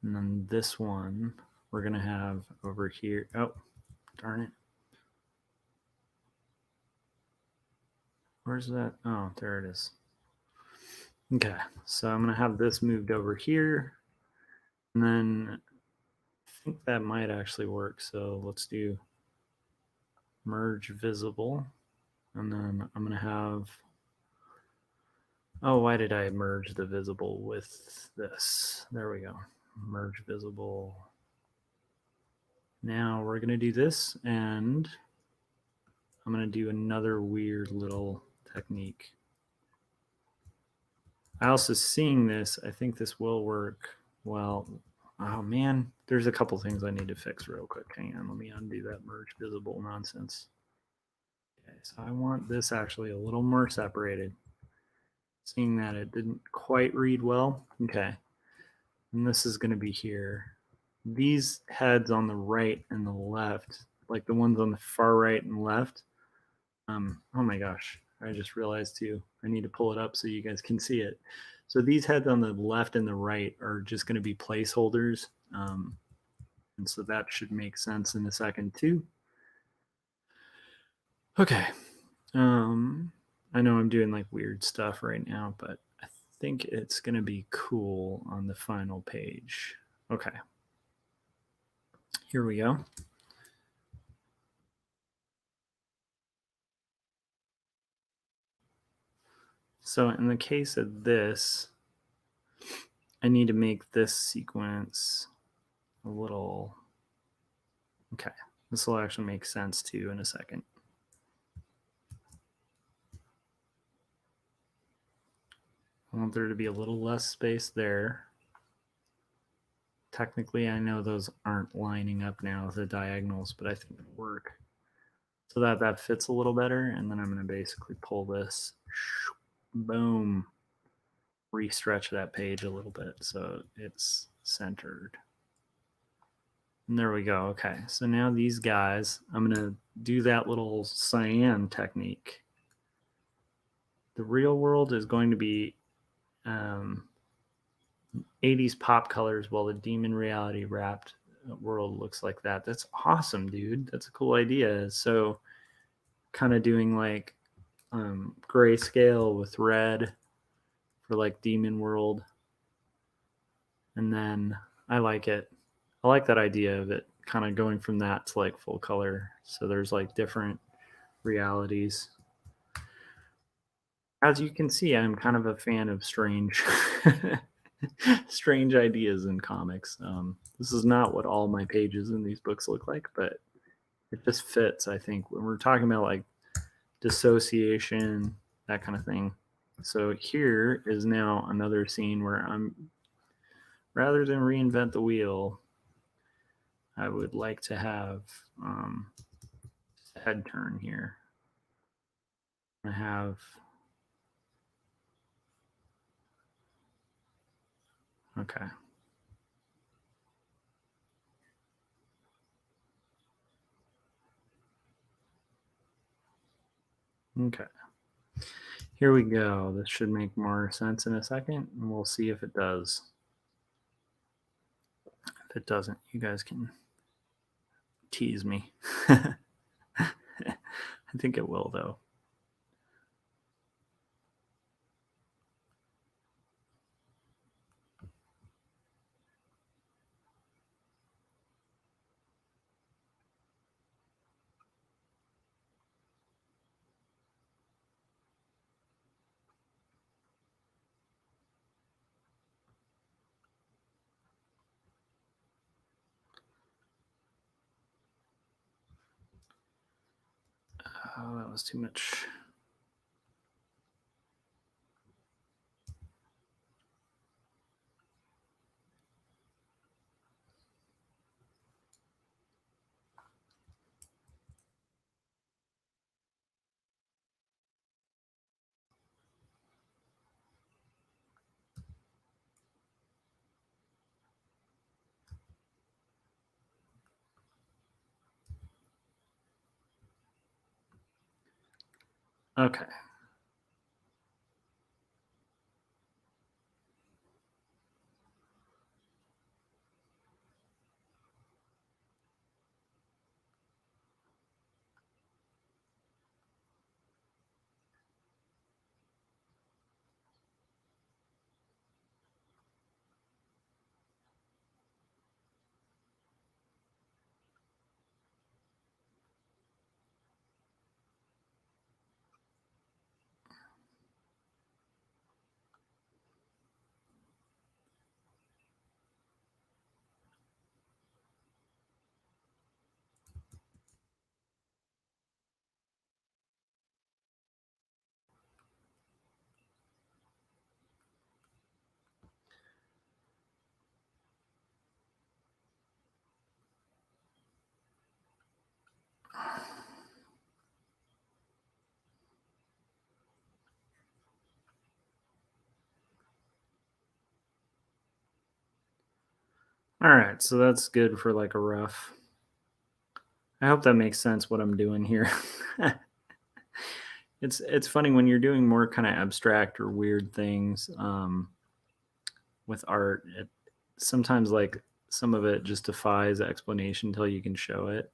And then this one we're gonna have over here. Oh, darn it. Where's that? Oh, there it is. Okay, so I'm gonna have this moved over here, and then I think that might actually work. So let's do merge visible, and then I'm gonna have, oh, why did I merge the visible with this? There we go. Merge visible. Now we're gonna do this, and I'm gonna do another weird little technique. I also seeing this, I think this will work well. Oh man, there's a couple things I need to fix real quick. Hang on, let me undo that merge visible nonsense. Okay, so I want this actually a little more separated. Seeing that it didn't quite read well. Okay, and this is going to be here. These heads on the right and the left, like the ones on the far right and left. Oh my gosh, I just realized too. I need to pull it up so you guys can see it. So these heads on the left and the right are just going to be placeholders. And so that should make sense in a second too. Okay. I know I'm doing like weird stuff right now, but I think it's going to be cool on the final page. Okay. Here we go. So in the case of this, I need to make this sequence a little, okay. This will actually make sense too in a second. I want there to be a little less space there. Technically, I know those aren't lining up now, the diagonals, but I think it'll work. So that fits a little better, and then I'm going to basically pull this, boom, re-stretch that page a little bit so it's centered. And there we go. Okay, so now these guys, I'm going to do that little cyan technique. The real world is going to be 80s pop colors, while the demon reality wrapped world looks like that. That's awesome, dude. That's a cool idea. So kind of doing like grayscale with red for like demon world. And then I like it. I like that idea of it kind of going from that to like full color. So there's like different realities. As you can see, I'm kind of a fan of strange strange ideas in comics. This is not what all my pages in these books look like, but it just fits, I think, when we're talking about like dissociation, that kind of thing. So here is now another scene where I'm, rather than reinvent the wheel, I would like to have a head turn here. I have, okay. Okay. Here we go. This should make more sense in a second, and we'll see if it does. If it doesn't, you guys can tease me. I think it will, though. Oh, that was too much. Okay. All right, so that's good for like a rough. I hope that makes sense what I'm doing here. It's funny when you're doing more kind of abstract or weird things with art. It sometimes like some of it just defies explanation until you can show it.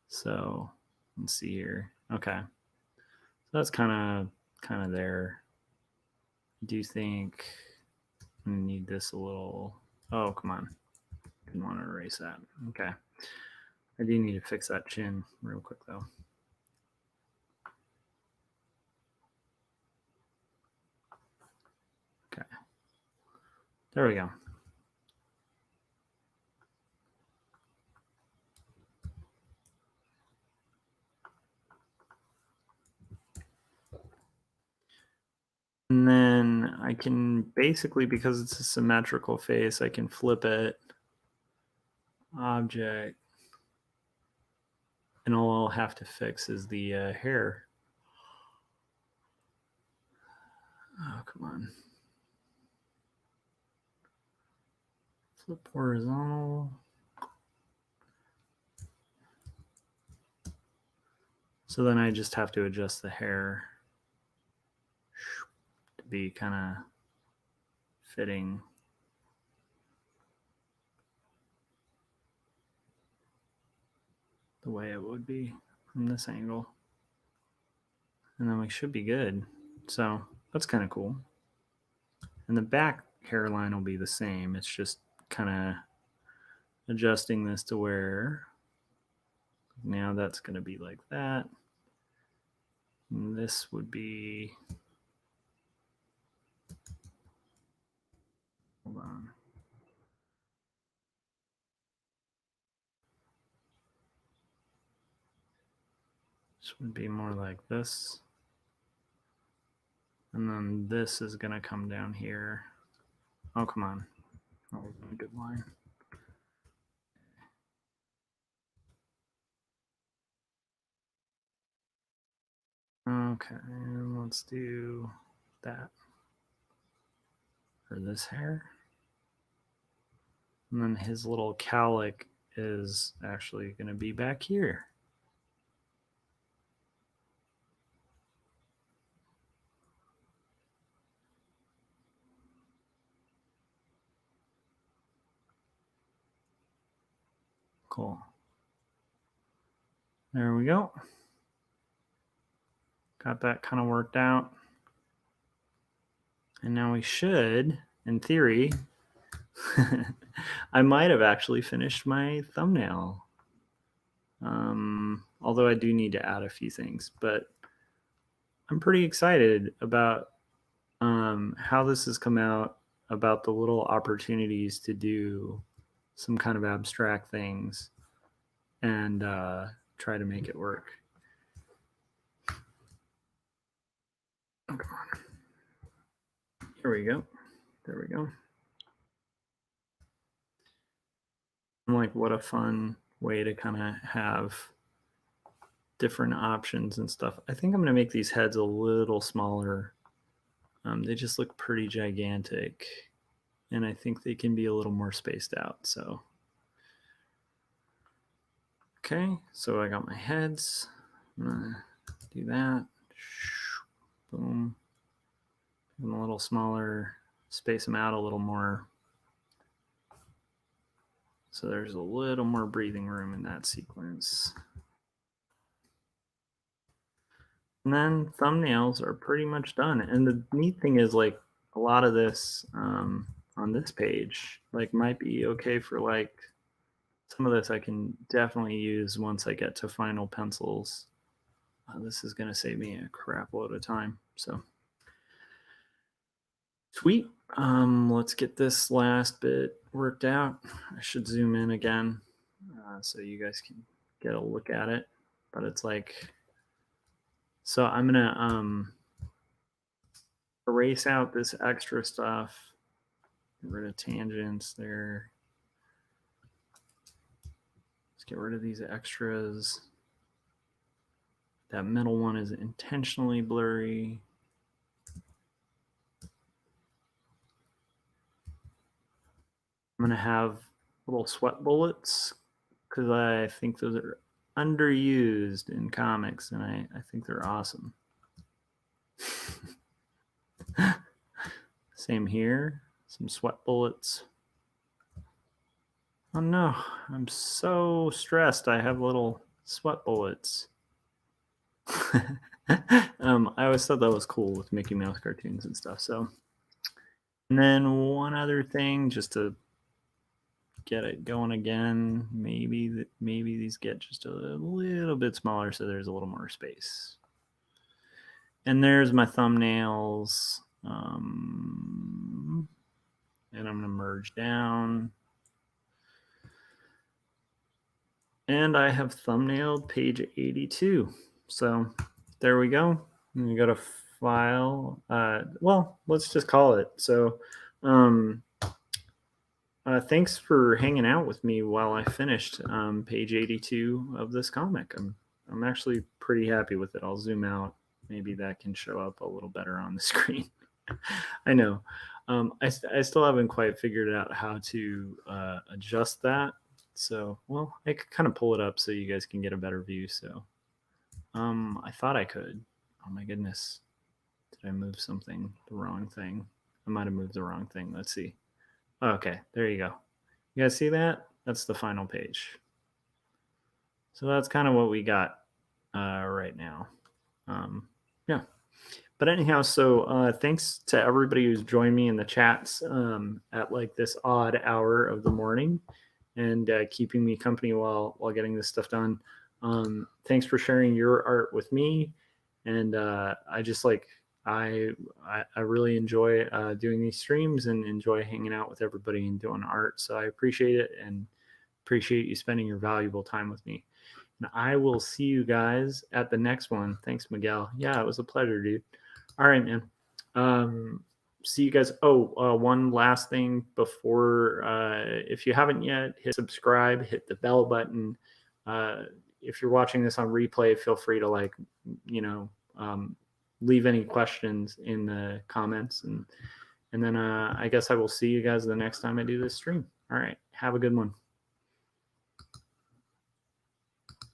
So let's see here. Okay, so that's kind of there. Do you think I need this a little? Oh, come on. Didn't want to erase that. Okay. I do need to fix that chin real quick though. Okay. There we go. And then I can basically, because it's a symmetrical face, I can flip it, object, and all I'll have to fix is the hair. Oh, come on. Flip horizontal. So then I just have to adjust the hair to be kind of fitting. The way it would be from this angle. And then we should be good. So that's kind of cool. And the back hairline will be the same. It's just kind of adjusting this to where now that's going to be like that. And this would be Hold on. This would be more like this. And then this is going to come down here. Oh, come on. That wasn't a good line. Okay, and let's do that. For this hair. And then his little cowlick is actually going to be back here. Cool. There we go. Got that kind of worked out. And now we should, in theory, I might have actually finished my thumbnail. Although I do need to add a few things, but I'm pretty excited about how this has come out, about the little opportunities to do some kind of abstract things and try to make it work. Oh, come on. Here we go. There we go. I'm like, what a fun way to kind of have different options and stuff. I think I'm going to make these heads a little smaller. They just look pretty gigantic, and I think they can be a little more spaced out. So, okay, so I got my heads. I'm going to do that. Boom. Make them a little smaller, space them out a little more. So there's a little more breathing room in that sequence. And then thumbnails are pretty much done. And the neat thing is, like, a lot of this on this page, like, might be okay for, like, some of this I can definitely use once I get to final pencils. This is going to save me a crap load of time. So sweet. Let's get this last bit worked out. I should zoom in again so you guys can get a look at it. But it's like, so I'm gonna erase out this extra stuff. Get rid of tangents there. Let's get rid of these extras. That middle one is intentionally blurry. I'm gonna have little sweat bullets because I think those are underused in comics, and I think they're awesome. Same here, some sweat bullets. Oh no, I'm so stressed. I have little sweat bullets. I always thought that was cool with Mickey Mouse cartoons and stuff. So, and then one other thing, just to get it going again, maybe these get just a little bit smaller, so there's a little more space. And there's my thumbnails. And I'm gonna merge down. And I have thumbnailed page 82. So there we go. And you go to file. Well, let's just call it. So thanks for hanging out with me while I finished page 82 of this comic. I'm actually pretty happy with it. I'll zoom out. Maybe that can show up a little better on the screen. I know. I still haven't quite figured out how to adjust that. So, well, I could kind of pull it up so you guys can get a better view. So, I thought I could. Oh my goodness. Did I move something? The wrong thing. I might have moved the wrong thing. Let's see. Okay, there you go. You guys see that? That's the final page. So that's kind of what we got right now. Yeah. But anyhow, so thanks to everybody who's joined me in the chats at like this odd hour of the morning and keeping me company while getting this stuff done. Thanks for sharing your art with me. And I I really enjoy doing these streams and enjoy hanging out with everybody and doing art. So I appreciate it and appreciate you spending your valuable time with me. And I will see you guys at the next one. Thanks, Miguel. Yeah, it was a pleasure, dude. All right, man. See you guys. Oh, one last thing before, if you haven't yet, hit subscribe, hit the bell button. If you're watching this on replay, feel free to leave any questions in the comments, and then I guess I will see you guys the next time I do this stream. All right, have a good one.